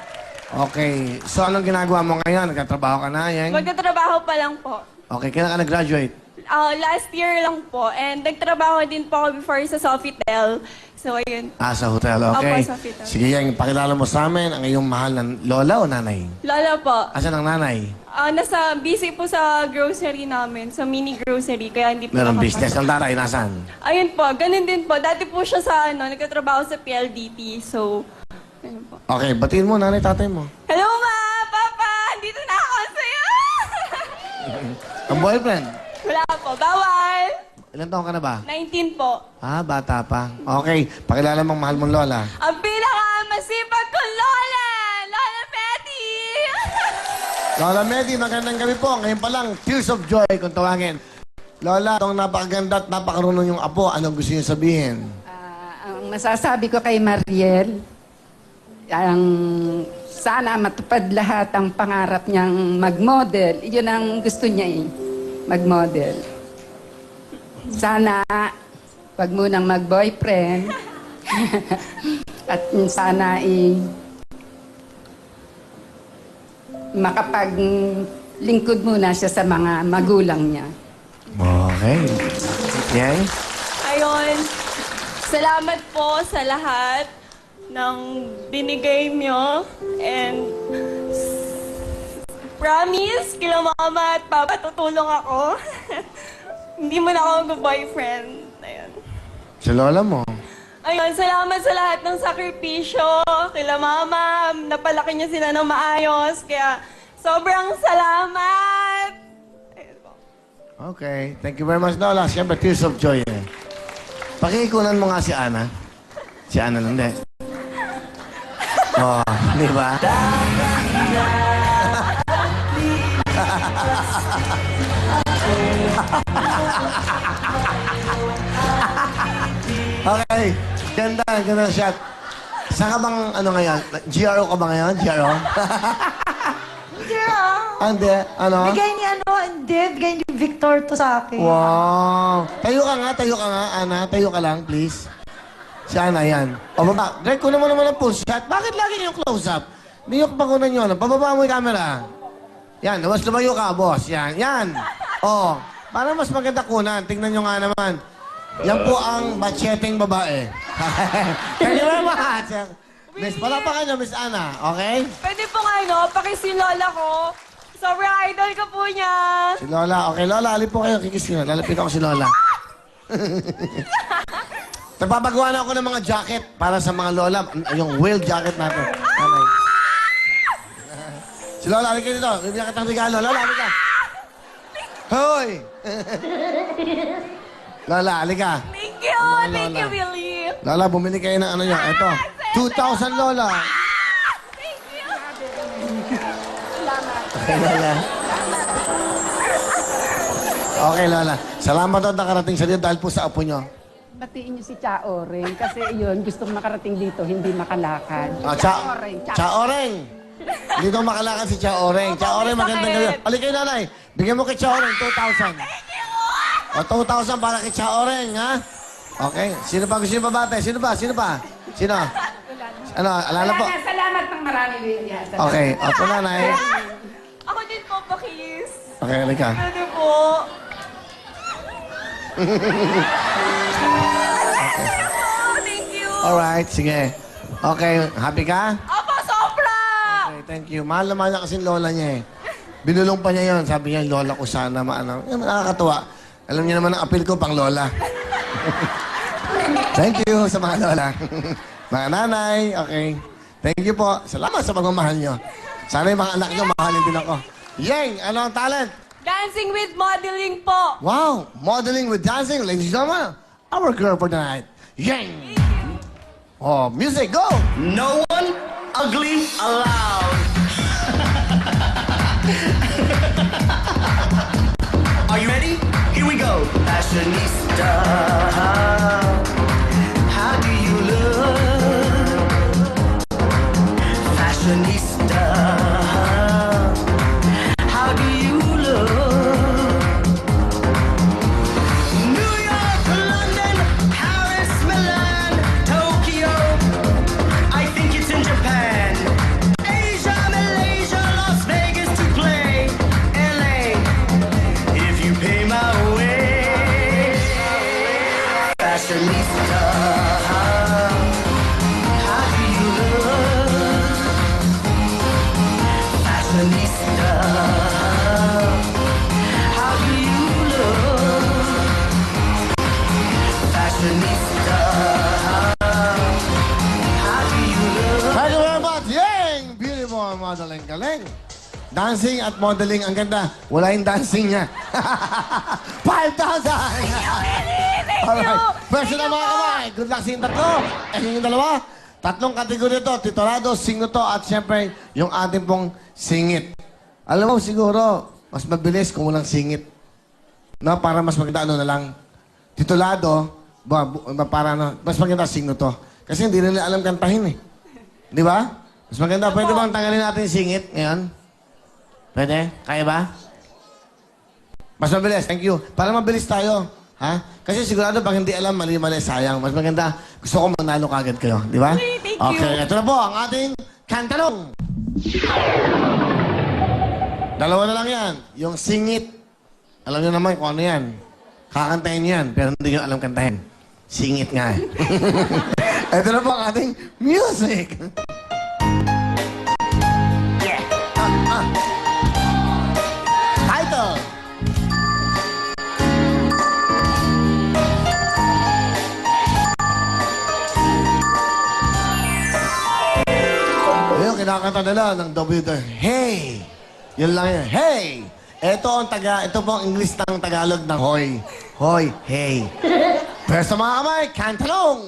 S1: Okay. So, anong ginagawa mo ngayon? Nagtatrabaho ka na, Yeng?
S16: Magtatrabaho pa lang po.
S1: Okay, kailan ka nag-graduate?
S16: Last year lang po. And nagtrabaho din po ako before sa Sofitel. So, ayun.
S1: Sa hotel. Okay.
S16: Opo, sa hotel.
S1: Sige, Yeng, pakilala mo sa amin ang iyong mahal na lola o nanay?
S16: Lola po.
S1: Asan ang nanay?
S16: Nasa busy po sa grocery namin, sa mini grocery, kaya hindi po
S1: Meron
S16: nakapasok.
S1: business. Ang tatay, nasan?
S16: Ayun po, ganun din po. Dati po siya sa, nagtatrabaho sa PLDT. So, ayun po.
S1: Okay, batiin mo, nanay, tatay mo.
S16: Hello, Ma! Papa! Dito na ako sa'yo!
S1: Ang boyfriend?
S16: Wala po. Bawal!
S1: Ilan taon ka na ba?
S16: 19 po.
S1: Bata pa. Okay, pakilala mong mahal mong lola.
S16: Ang pinakamasipag kong lola! Lola Betty!
S1: Lola Medi, magandang gabi po. Ngayon pa lang, Tears of Joy kung tawagin. Lola, itong napakaganda at napakarunong yung apo. Anong gusto niyo sabihin?
S18: Ang masasabi ko kay Mariel, ang sana matupad lahat ang pangarap niyang mag-model. Yun ang gusto niya mag-model. Sana wag munang mag-boyfriend. At sana makapaglingkod muna siya sa mga magulang niya.
S1: Okay. Yang?
S16: Ayun. Salamat po sa lahat. ng binigay nyo. And promise, kila mama at papa, tutulong ako. Hindi mo na ako mag-boyfriend. Ayun.
S1: Si lola mo.
S16: Ayun, salamat sa lahat ng sakripisyo. Kila mama, napalaki niya sila ng maayos. Kaya sobrang salamat.
S1: Okay. Thank you very much, Lola. Siyempre, tears of joy eh. Pakikunan mo nga si Ana. Si Ana lang, hindi. Oh, di ba? Okay. Ganda shot. Saan ka bang, ano ngayon? GRO ka ba ngayon? GRO?
S15: Hindi ah.
S1: Hindi. Ano?
S15: Bigay ni Victor to sa akin.
S1: Wow. Tayo ka nga, Ana. Tayo ka lang, please. Si Ana, yan. O, baba. Greg, kunan mo naman ang full shot. Bakit lagi yung close-up? Niyok pa kunan nyo. Pababa mo yung camera. Yan. Mas lumayo ka, boss. Yan. O. Para mas maganda kunan. Tingnan nyo nga naman. Yan po ang macheteng babae. Thank you very much. Miss, palapakan nyo, Miss Ana. Okay?
S16: Pwede po pakisilola ko. Sobrang idol ko po niya.
S1: Si Lola. Okay, Lola. Alin po kayo. Kikis nyo. Lalapit ako si Lola. Nagpapagawa na ako ng mga jacket para sa mga lola. Yung whale jacket natin. Nanay. Si Lola, halika dito. Bibigyan ka ng regalo. Lola, halika. Hoy! Lola, halika.
S16: Thank you. Thank you, Willie.
S1: Lola, bumili kayo ng ano nyo. Ito. 2,000, Lola.
S16: Thank you.
S1: Okay, Lola. Okay, Lola. Salamat at nakarating sa dito dahil po sa apo nyo.
S18: Batiin niyo si Cha Oreng kasi yun, gustong makarating dito, hindi makalakad.
S1: Cha Oreng. Hindi daw makalakad si Cha Oreng. Cha Oreng, magandang gabi. Halika kayo, nanay. Bigyan mo kay Cha Oreng, 2,000. O, 2,000 para kay Cha Oreng, ha? Okay. Sino pa gusto yung babate? Sino pa? Sino? Ano, alala po?
S18: Salamat ng marami, William.
S1: Okay. Opo, nanay.
S16: Ako din po, pakis.
S1: Okay, halika.
S16: Pwede po. Thank you.
S1: Alright, sige. Okay, happy ka?
S16: Apo, sobra!
S1: Okay, thank you. Mahal naman niya kasi lola niya eh. Binulong pa niya yon. Sabi niya, lola ko sana maano. Yan, nakakatuwa. Alam niya naman ang apel ko pang lola. Thank you sa mga lola. Mga nanay, okay. Thank you po. Salamat sa pagmamahal niyo. Sana yung mga anak niyo, mahalin din ako. Yeng, ano ang talent?
S16: Dancing with modeling po.
S1: Wow, modeling with dancing. Ladies and gentlemen, our girl for tonight, Yeng. Oh, music, go!
S9: No one ugly allowed. Are you ready? Here we go. Fashionista, how do you look? Fashionista, how do you look? New York, London, Paris, Milan, Tokyo, I think it's in Japan. Asia, Malaysia, Las Vegas to play, LA, if you pay my way. Fashionista, how do you look? Fashionista, how do you look? Fashionista, how do you look?
S1: Thank you very much, Yeng! Beautiful modeling, galing. Dancing at modeling, ang ganda. Wala yung dancing niya. 5,000! Alright. Pwede na mga kamay. Good luck sa inyong tatlo. Yung dalawa. Tatlong kategorya to. Titolado, singnoto, at syempre, yung ating pong singit. Alam mo, siguro, mas mabilis kung walang singit. No? Para mas maganda ano na lang. Titolado, para ano, mas maganda singnoto. Kasi hindi nila alam kantahin eh. Di ba? Mas maganda. Pwede bang tanggalin natin yung singit ngayon? Pwede? Kaya ba? Mas mabilis. Thank you. Para mabilis tayo. Ha? Kasi sigurado pag hindi alam, mali-mali, sayang. Mas maganda. Gusto ko manalo kagad kayo. Di ba?
S16: Thank you.
S1: Okay. Ito na po ang ating kantanong. Dalawa na lang yan. Yung singit. Alam niyo naman kung ano yan. Kakantahin yan. Pero hindi nyo alam kantahin. Singit nga. Ito na po ang ating music. Yeah. Title. Ayun, kinakanta nila ng WD. Hey! Yun lang yun. Hey! Ito po ang English ng Tagalog ng hoy. Hoy, hey. Pero sa mga kamay, kantalong!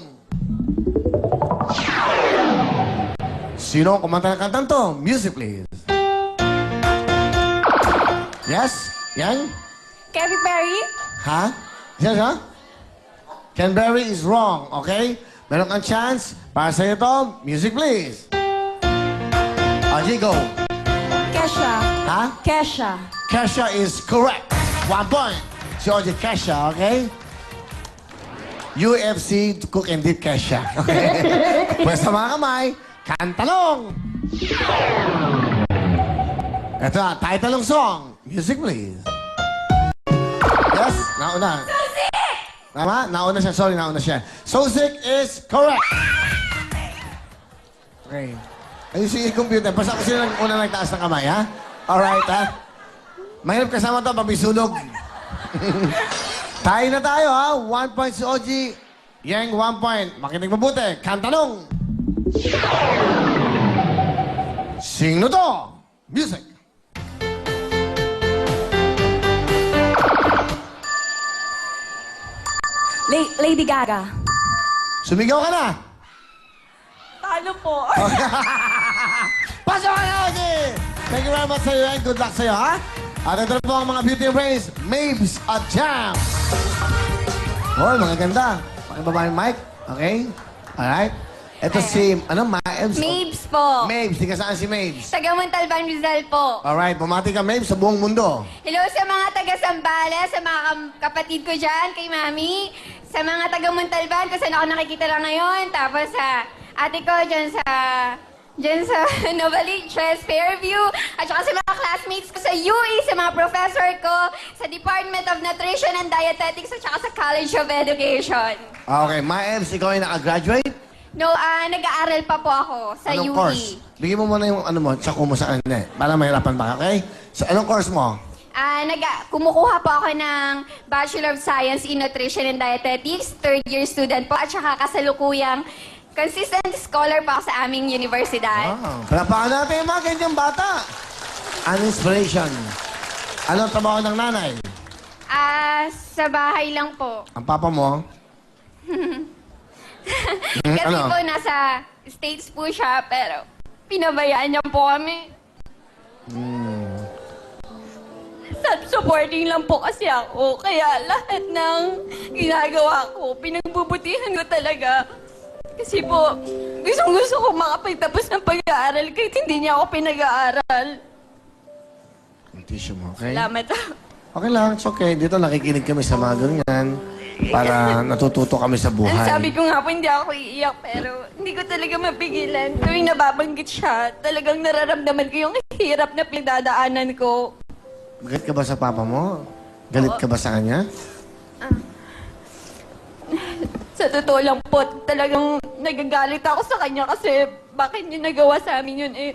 S1: Sino ang kumanta ng kantang to? Music, please. Yes? Yan?
S16: Katy Perry?
S1: Ha? Yes, ha? Canberry is wrong, okay? Meron kang chance para sa ito. Music, please. Aji, go.
S16: Kesha.
S1: Ha?
S16: Kesha.
S1: Kesha is correct. 1 point. Si Oji Kesha, okay? UFC Cook and Dip Kesha. Okay? Pwes sa mga kamay, kantalong! Ito na, title ng song. Music, please. Yes, nauna. Tama? Nauna siya. Sorry, nauna siya. So sick is correct. Okay. Ayusin yung computer. Basta kasi lang una nagtaas ng kamay, ha? Alright, ha? Mahirap kasama to, pabisunog. Tayo na tayo, ha? 1 point si Oji. Yang 1 point. Makinig mabuti. Kantanong. Sino to? Music.
S16: Lady Gaga.
S1: Sumigaw ka na.
S16: Talo po.
S1: Pasok ka na, Oji! Thank you very much sa'yo and good luck sa'yo, ha? At ito na po ang mga beauty and brains, Mabes at Jam. Oh, mga ganda. Pakibaba yung mic. Okay? Alright. Ito si, Mabes?
S19: Mabes po.
S1: Mabes. Di ka saan si Mabes?
S19: Taga Montalban, Rizal po.
S1: Alright. Bumati ka, Mabes, sa buong mundo.
S19: Hello sa mga taga Sambales, sa mga kapatid ko dyan, kay Mami. Sa mga taga Montalban, kung saan ako nakikita lang ngayon. Tapos sa ate ko dyan sa Novaliches, Fairview. At saka sa mga classmates ko sa UE, sa mga professor ko, sa Department of Nutrition and Dietetics, at saka sa College of Education.
S1: Okay. Mabes, ikaw ay nakagraduate?
S19: No, nag-aaral pa po ako sa
S1: Anong
S19: UE.
S1: course? Bigyan mo muna yung tsako mo sa kanila. Para mahirapan pa, okay? So, anong course mo?
S19: Kumukuha po ako ng Bachelor of Science in Nutrition and Dietetics, third-year student po, at saka kasalukuyang consistent scholar pa ako sa aming universidad.
S1: Wow. Palapakan natin yung mga ganyang bata. An inspiration. Anong trabaho ng nanay?
S19: Sa bahay lang po.
S1: Ang papa mo?
S19: Kasi
S1: Ano?
S19: po, nasa States po siya, pero pinabayaan niya po kami. Self-supporting lang po kasi ako. Kaya lahat ng ginagawa ko, pinagbubutihan ko talaga. Kasi po, gusto ko makapagtapos ng pag-aaral kahit hindi niya ako pinag-aaral.
S1: Ang tissue mo, okay?
S19: Salamat.
S1: Okay lang, it's okay. Dito nakikinig kami sa mga ganyan para natututo kami sa
S19: Ang
S1: buhay.
S19: sabi ko nga po, hindi ako iiyak, pero hindi ko talaga mapigilan. Tuwing nababanggit siya, talagang nararamdaman ko yung hirap na pinagdadaanan ko.
S1: Galit ka ba sa papa mo? Galit ka ba sa kanya?
S19: Sa totoo lang po, talagang nagagalit ako sa kanya kasi bakit niya nagawa sa amin yun eh.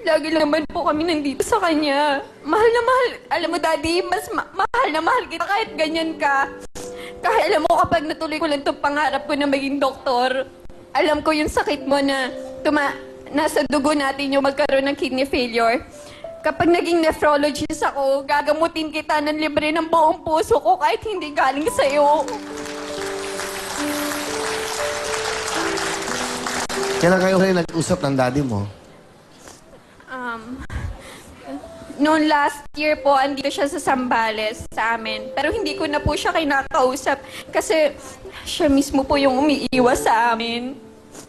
S19: Lagi naman po kami nandito sa kanya. Mahal na mahal. Alam mo, Daddy, mas mahal na mahal kita kahit ganyan ka. Kahit alam mo, kapag natuloy ko lang itong pangarap ko na maging doktor, alam ko yung sakit mo na nasa dugo natin yung magkaroon ng kidney failure. Kapag naging nephrologist ako, gagamutin kita ng libre ng buong puso ko kahit hindi galing sa'yo.
S1: Kailan kayo rin nag-usap ng daddy mo?
S19: Noong last year po, andito siya sa Sambales sa amin. Pero hindi ko na po siya kinakausap kasi siya mismo po yung umiiwas sa amin.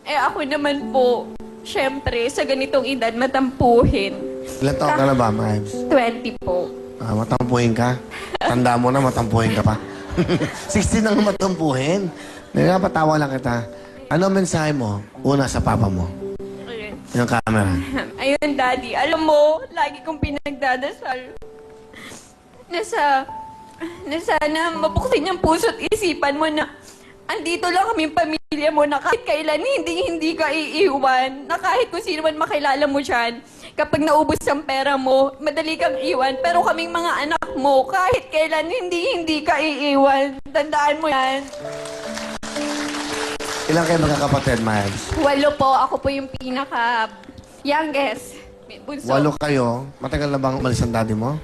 S19: Eh ako naman po, syempre, sa ganitong edad, matampuhin.
S1: Ilan taon ka na ba, Mabes?
S19: 20 po.
S1: Matampuhin ka? Tanda mo na, matampuhin ka pa. 16 nang matampuhin. Napatawa lang kita. Ano mensahe mo? Una sa papa mo. Yung camera.
S19: Ayun, Daddy. Alam mo, lagi kong pinagdadasal na sana mabuksin yung puso at isipan mo na andito lang kaming pamilya mo na kahit kailan hindi ka iiwan. Na kahit kung sino man makilala mo dyan, kapag naubos ang pera mo, madali kang iwan. Pero kaming mga anak mo, kahit kailan hindi ka iiwan. Tandaan mo yan.
S1: Ilan kayo magkakapatid, Miles?
S19: 8 po. Ako po yung pinaka-youngest. Bunso.
S1: 8 kayo. Matagal na bang umalis ang daddy mo?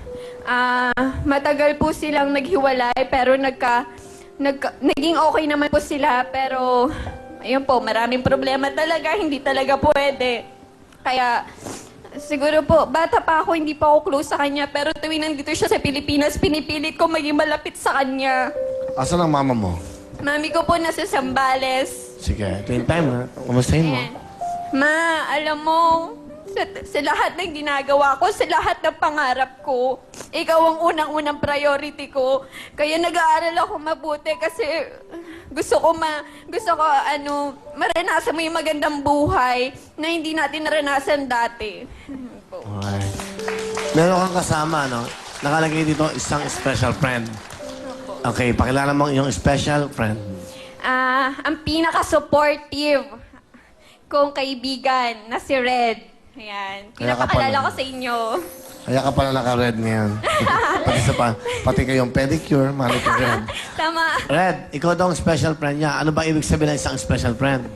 S19: Matagal po silang naghiwalay pero naging okay naman po sila pero ayun po, maraming problema talaga, hindi talaga pwede. Kaya siguro po, bata pa ako, hindi pa ako close sa kanya pero tuwing nandito siya sa Pilipinas, pinipilit ko maging malapit sa kanya.
S1: Asan ang mama mo?
S19: Mami ko po nasa Zambales.
S1: Sige, ito yung time ha. Kumustahin mo?
S19: Ma, alam mo, sa lahat ng ginagawa ko, sa lahat ng pangarap ko, ikaw ang unang-unang priority ko. Kaya nag-aaral ako mabuti kasi gusto ko maranasan mo yung magandang buhay na hindi natin naranasan dati.
S1: Okay. Meron kang kasama, no? Nakalagay dito isang special friend. Okay, pakilala mo yung special friend.
S19: Ang pinaka-supportive kong kaibigan na si Red. Ayan.
S1: Kaya ka
S19: Pinapakilala
S1: pala.
S19: ko sa inyo.
S1: Kaya ka pala naka-red ngayon. pati kayong pedicure, manicure red.
S19: Tama.
S1: Red, ikaw daw ang special friend niya. Ano ba ibig sabihin ng isang special friend?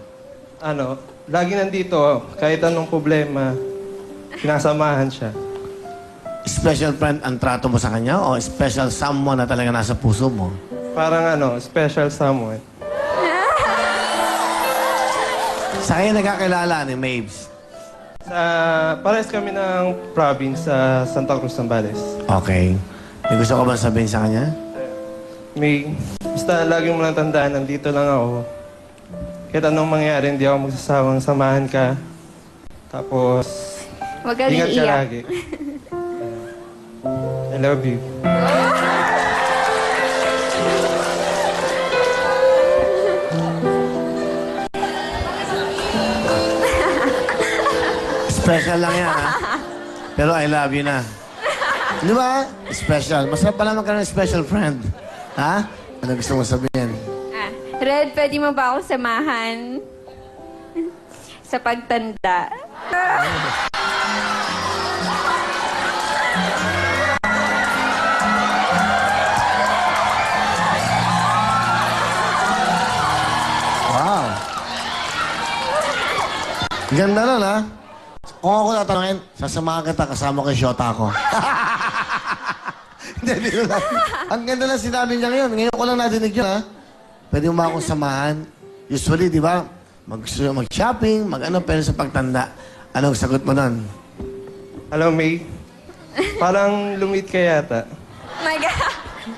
S20: Lagi nandito, kahit anong problema, sinasamahan siya.
S1: Special friend ang trato mo sa kanya o special someone na talaga nasa puso mo?
S20: Parang special someone.
S1: Sa kayo nagkakilala ni Mabes?
S20: Parehas kami ng province sa Santa Cruz, Zambales.
S1: Okay. May gusto ka ba sabihin sa kanya?
S20: Basta lagi mo lang tandaan, nandito lang ako. Kahit anong mangyari, hindi ako magsasawang samahan ka. Tapos,
S19: Huwag ka
S20: ingat ka
S19: iiyak.
S20: lagi. I love you.
S1: Special lang yan, ha? Pero I love you na. Di ba? Special. Masarap pala magkaroon ng special friend. Ha? Ano gusto mo sabihin?
S19: Red, pwede mo ba akong samahan sa pagtanda?
S1: Wow. Ganda nun, ha? Kung ako tatanungin, sasamahan kita kasama ko yung shota ko. Hindi, biro lang. Ang ganda lang sinabi niya ngayon. Ngayon ko lang nadinig yun, ha? Pwede mo ba akong samahan? Usually, di ba? Mag-shopping, mag-ano, pero sa pagtanda. Anong sagot mo nun?
S20: Hello, May. Parang lumit ka yata.
S19: My God.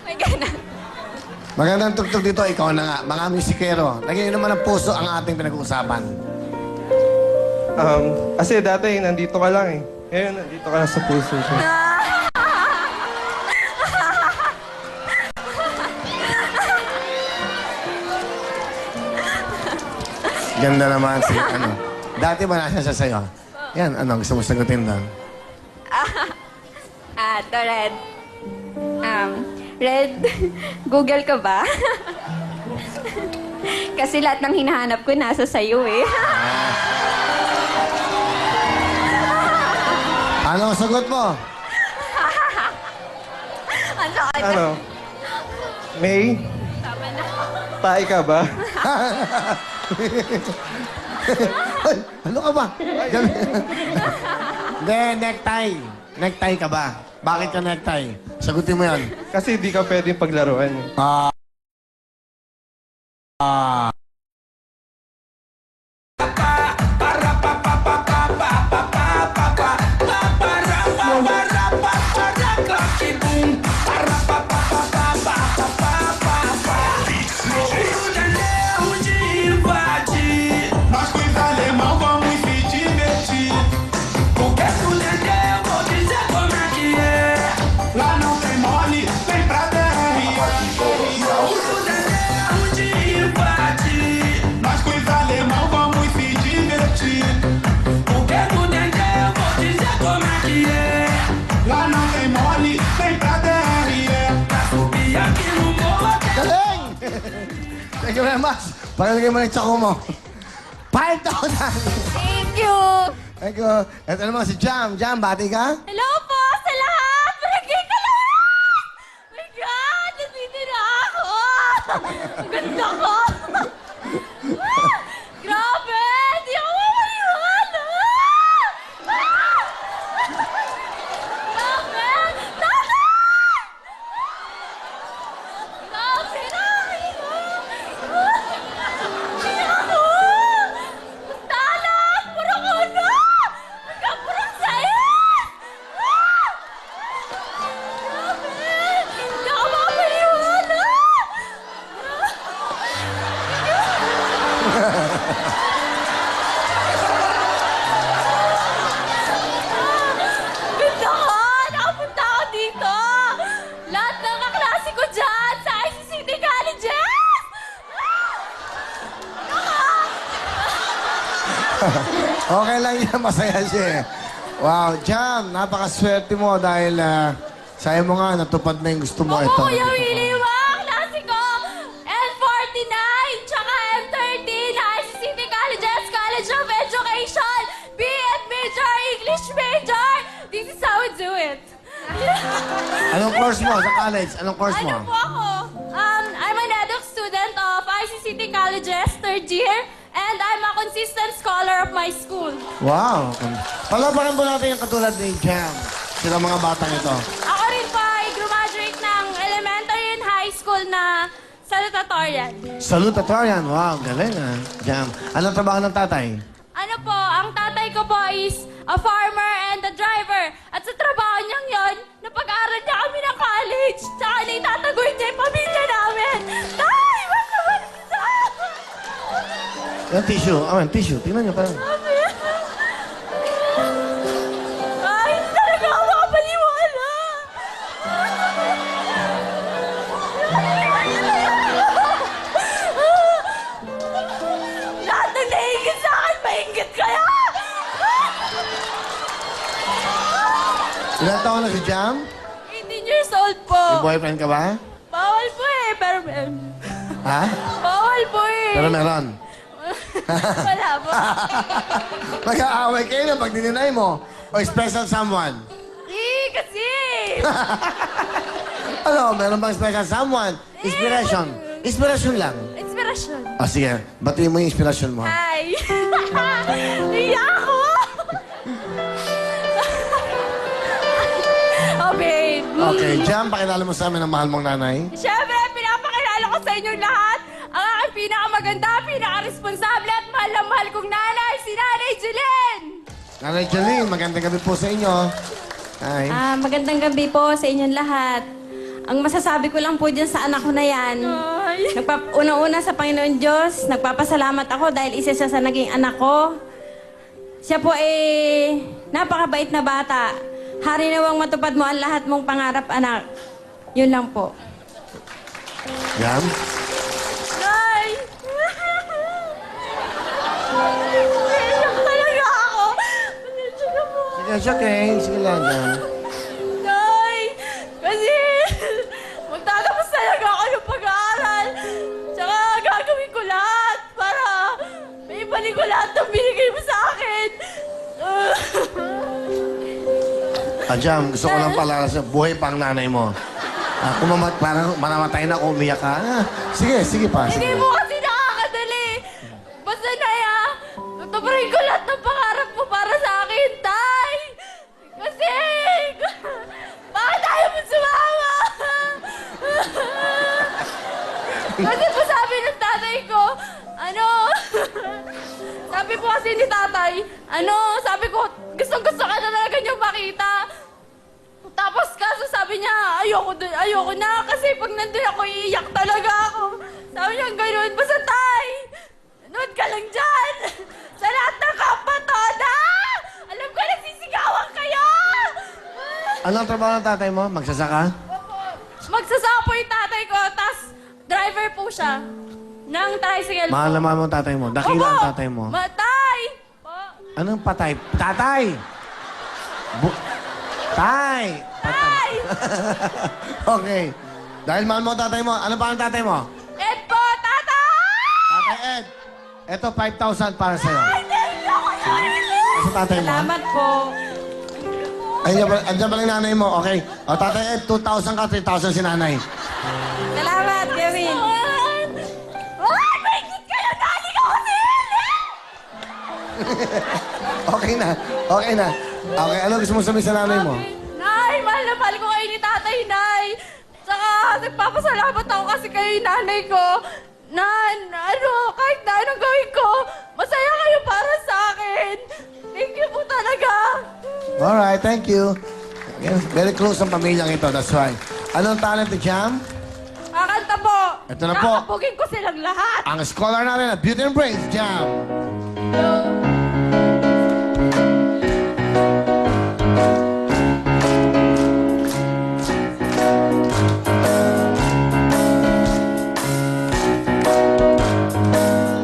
S19: My God.
S1: Magandang tugtog dito, ikaw na nga. Mga musikero, lagyan naman ng puso ang ating pinag-uusapan.
S20: Kasi dati, nandito ka lang eh. Ngayon, nandito ka na sa puso ko.
S1: Ganda naman si, Dati ba nasa siya sa'yo? Yan, gusto mo sagutin doon?
S19: To Red. Red, Google ka ba? Kasi lahat ng hinahanap ko nasa sayo eh.
S1: Ano ang sagot mo?
S20: May? Tayo ka ba?
S1: Ay, ano ka ba? Hindi, necktie. Necktie ka ba? Bakit ka necktie? Sagutin mo yan.
S20: Kasi di ka pwedeng paglaruan.
S9: Nós com os alemão vamos se divertir. Porque se o Dedé eu vou dizer como é que é. Lá não tem mole, vem pra terra. O Dedé é o de invade.
S1: you very much. Pakilagay mo na yung tsako mo. 5,000!
S16: Thank you!
S1: Thank you. Ito naman si Jam. Jam, bati ka?
S16: Hello po sa lahat! Palagay ka lahat! Oh my God! Nandito na ako! Ang ganda ko! Grabe! Hindi ako mamaniwala! Grabe! Tatay! Grabe! Hindi ako! Talas! Puro ko na! Magkapurang sa'yo! Grabe! Hindi ako mamaniwala! Ganda ka! Nakapunta ako dito! Lahat ng kaklase ko dyan sa ICCT Colleges!
S1: Okay lang yan. Masaya siya eh. Wow, Jam, napakaswerte mo dahil sayo mo nga, natupad na yung gusto mo. Ito.
S16: Kuya Willie, mga klase ko! L49, tsaka M13, ICCT Colleges, College of Education, B.Ed Major, English Major! This is how we do it.
S1: Anong course mo sa college? Anong course mo?
S16: Ano po ako? I'm an eduk student of ICCT Colleges, third year, and I'm a consistent scholar of my school.
S1: Wow. Palabakan po natin yung katulad ni Jam. Sila mga batang ito.
S16: Ako rin po ay graduate ng elementary and high school na salutatorian.
S1: Salutatorian. Wow, galing ah. Jam. Anong trabaho ng tatay?
S16: Ano po, ang tatay ko po is a farmer and a driver. At sa trabaho niyang yon, napag-aaral niya kami ng college. Tsaka naitatagoy niya yung pamilya namin. Tay! Wag naman kita!
S1: Yung tissue. Yung tissue. Tingnan niyo parang.
S16: Ay, hindi talaga ako makapaniwala. Lahat ng naingit sa akin, maingit kaya!
S1: Ilan taon na si Jam?
S16: 18 years old po.
S1: May boyfriend ka ba?
S16: Bawal po eh, pero...
S1: Ha?
S16: Bawal po eh.
S1: Pero meron.
S16: Wala po.
S1: Mag-aaway kayo na pag dininay mo. O special someone.
S16: Kasi...
S1: Ano, meron bang special someone? Inspiration. Inspiration lang.
S16: Inspirasyon.
S1: Sige, batiin mo yung inspiration mo.
S16: Hi! Iya ako! Oh, babe.
S1: Okay, Jam, pakilala mo sa amin ang mahal mong nanay.
S16: Siyempre, pinapakilala ko sa inyong lahat ang aking pinakamaganda, pinakaresponsable at mahal na mahal kong nanay, si Nanay Jeline!
S1: Nanay Jolene, magandang gabi po sa inyo. Hi.
S21: Magandang gabi po sa inyong lahat. Ang masasabi ko lang po dyan sa anak ko na yan, una-una sa Panginoon Diyos, nagpapasalamat ako dahil isa siya sa naging anak ko. Siya po napakabait na bata. Hari nawang matupad mo ang lahat mong pangarap, anak. Yun lang po.
S1: Jam?
S16: Nay! Naiyak talaga ako. Pasensya na po.
S1: Sige, it's okay. Sige lang, Jam.
S16: Nay! Kasi magtatapos talaga ako ng pag-aaral. Tsaka gagawin ko lahat para may ibalik ko lahat ng binigay mo sa akin.
S1: Jam, gusto ko lang pala sa buhay pa ang nanay mo. Kung parang manamatay na kung umiyak ka. Sige pa.
S16: Hindi
S1: Sige.
S16: mo kasi nakakadali. Basta Naya, tutuparin ko lahat ng pangarap mo para sa akin, Tay! Kasi, bakit ayaw mo sumama? Kasi po sabi ng tatay ko, sabi po kasi ni tatay, sabi ko, gustong-gusto ka na talaga niyong makita. Tapos kaso sabi niya, ayoko na kasi pag nandun ako, iiyak talaga ako. Sabi niya, gano'n, basta Tay, nanood ka lang dyan. Sa lahat ng kapatoda! Alam ko, nagsisigawan kayo!
S1: Anong trabaho ng tatay mo? Magsasaka?
S16: Magsasaka po yung tatay ko, tas driver po siya. Ng tricycle
S1: Mahal
S16: po.
S1: na mahal mo ang tatay mo. Dakila ang tatay mo.
S16: Matay!
S1: Anong patay? Tatay! Tay!
S16: Tay!
S1: Okay. Dahil mahal mo ang tatay mo, ano pa ang tatay mo?
S16: Ed po, tatay!
S1: Tatay Ed, ito 5,000 para sa'yo.
S11: Ay, thank you, Kuya Willie!
S1: Sa tatay mo?
S4: Salamat po.
S1: Andiyan ba lang nanay mo? Okay. O, Tatay Ed, 2,000 ka, 3,000 si nanay.
S4: Salamat, Kevin.
S11: Ay, may kit kayo! Nali ko si Willie!
S1: Okay na. Okay na. Okay, ano gusto mo sabihin sa nanay mo?
S19: Nay, mahal na mahal ko kayo ni tatay, Nay. Tsaka, nagpapasalamat ako kasi kayo yung nanay ko. Kahit na anong gawin ko, masaya kayo para sa akin. Thank you po talaga.
S1: Alright, thank you. Yes, very close ang pamilyang ito, that's right. Anong talent ni Jam?
S19: Kakanta po.
S1: Ito na po.
S19: Kakabugin ko silang lahat.
S1: Ang scholar natin at Beauty and Brains, Jam.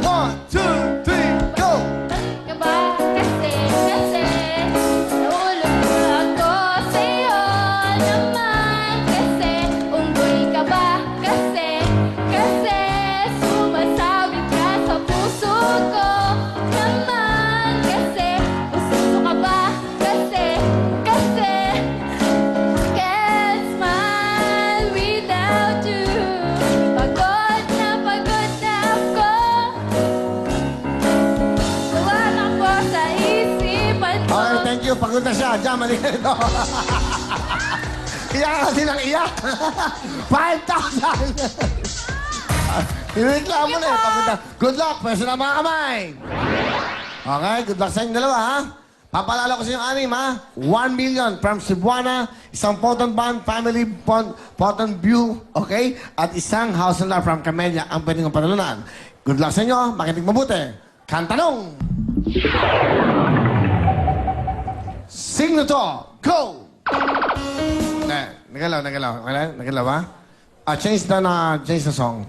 S1: One, two, three, go!
S19: Ka ba? Kasi, naulog ako sa'yo naman. Kasi, unggoy ka ba? Kasi, sumasabit ka sa puso ko naman. Kasi, puso ka ba? Kasi, can't smile without you. Pagod na ako. Tuwan ako sa isipan ko.
S1: Okay, thank you. Pagod na siya. Jam, halika rito. Iyak kasi ng iyak. 5,000! Nireklamo na eh. Pagod na. Good luck. Pwede na mga kamay. Okay, good luck sa inyong dalawa, ha? Papalala ko sa inyong anim, ha? 1 million from Cebuana, isang Photon Band, family Photon View, okay? At isang house and lot from Camellia ang pwedeng panalunan. Good luck sa inyo. Makinig mabuti. Kantanong! Sing na to! Go! Nagalaw ba? Change the song.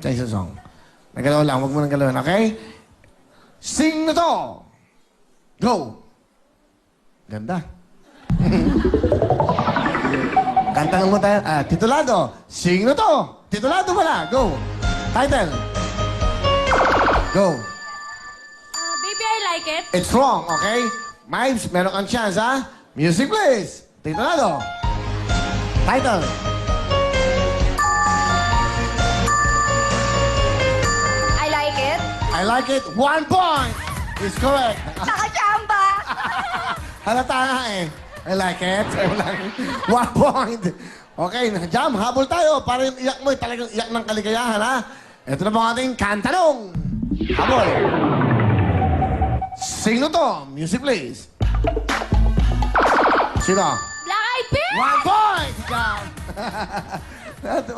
S1: Nagalaw lang, huwag mo nang galawin, okay? Sing na to! Go! Ganda. Kantanong mo tayo. Titulado. Sing na to! Titulado pala. Go! Title. Go.
S19: Baby, I like it.
S1: It's wrong, okay? Miles, meron kang chance, ha? Music, please. Titulado. Title.
S19: I like it.
S1: I like it. 1 point. Is correct.
S19: Nakachamba.
S1: Halata nga eh. I like it. 1 point. Okay, Jam, habol tayo. Para yung iyak mo, talagang iyak ng kaligayahan, ha? Ito na po ang ating kantanong. Habol. Sing na to. Music, please. Sino?
S19: Black Eyed Peas.
S1: 1 point! Jam.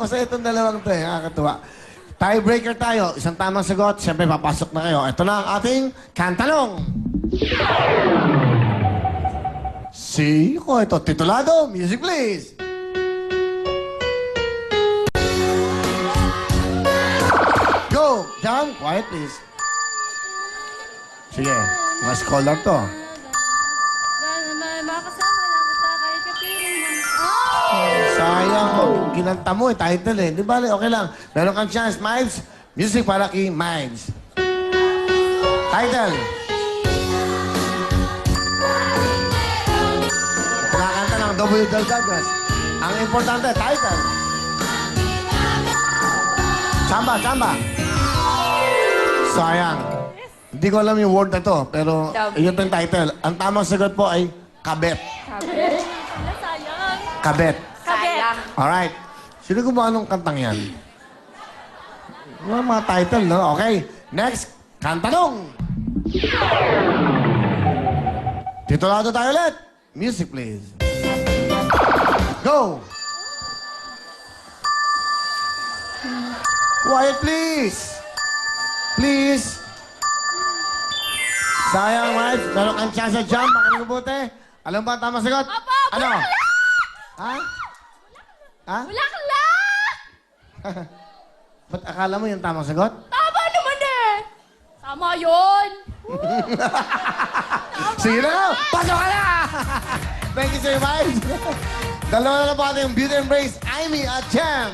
S1: Masaya itong dalawang to eh. Nakakatuwa. Tiebreaker tayo. Isang tamang sagot. Siyempre, papasok na kayo. Ito na ang ating kantanong. Sino ito? Titulado. Music, please. Go! Jam, quiet, please. Sige. Mas scholar to.
S19: Makasama lang kita kahit kapiling mo.
S1: Sayang. Kinanta mo eh. Title eh. Di ba? Okay lang. Meron kang chance. Miles. Music para kay Miles. Title. Kinakanta ng W. Del Douglas. Ang importante, title. Samba. Sayang. Hindi ko alam yung word na to, pero yun yung title. Ang tamang sagot po ay kabet.
S19: Sayang.
S1: Kabet.
S19: Sayang.
S1: Alright. Sino gumawa nung kantang yan? Mga title, no? Okay. Next, kantanong. Titulado tayo ulit. Music, please. Go! Quiet, please. Please. Sayang, Mike. Meron kang chance sa jump. Makinig mabuti. Alam ba ang tamang sagot?
S19: Opo,
S1: ano?
S19: bulaklak!
S1: Ha? Ha?
S19: Bulaklak!
S1: Ba't akala mo yung tamang sagot?
S19: Tama naman eh! Tama yun!
S1: Sige na nga! Pasok ka na! Thank you, Sir Mike. Dalawa na po ating Beauty and Brains, Amy at Jam.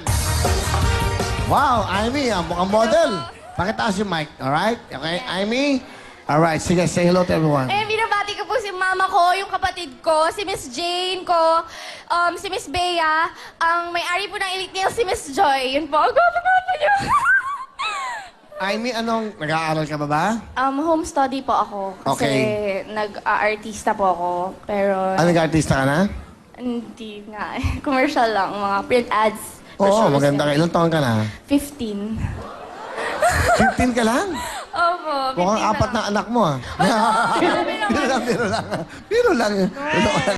S1: Wow, Amy, ang mukhang model. Pakitaas yung mic, alright? Okay, Amy? Alright, sige, say hello to everyone.
S19: Eh, binabati ko po si mama ko, yung kapatid ko, si Miss Jane ko, si Miss Bea, ang may-ari po ng Elite Nails, si Miss Joy. Yun po, ang gwapo niyo.
S1: Amy, nag-aaral ka ba?
S19: Home study po ako. Kasi nag-artista po ako. Pero...
S1: nag-artista ka na?
S19: Hindi nga eh. Commercial lang, mga print ads.
S1: Oo, maganda ka. Ilang taon ka na?
S19: 15.
S1: 15 ka lang?
S19: Opo, 15
S1: Mukhang
S19: na
S1: apat
S19: lang.
S1: na anak mo, ah. Biro lang. Biro lang.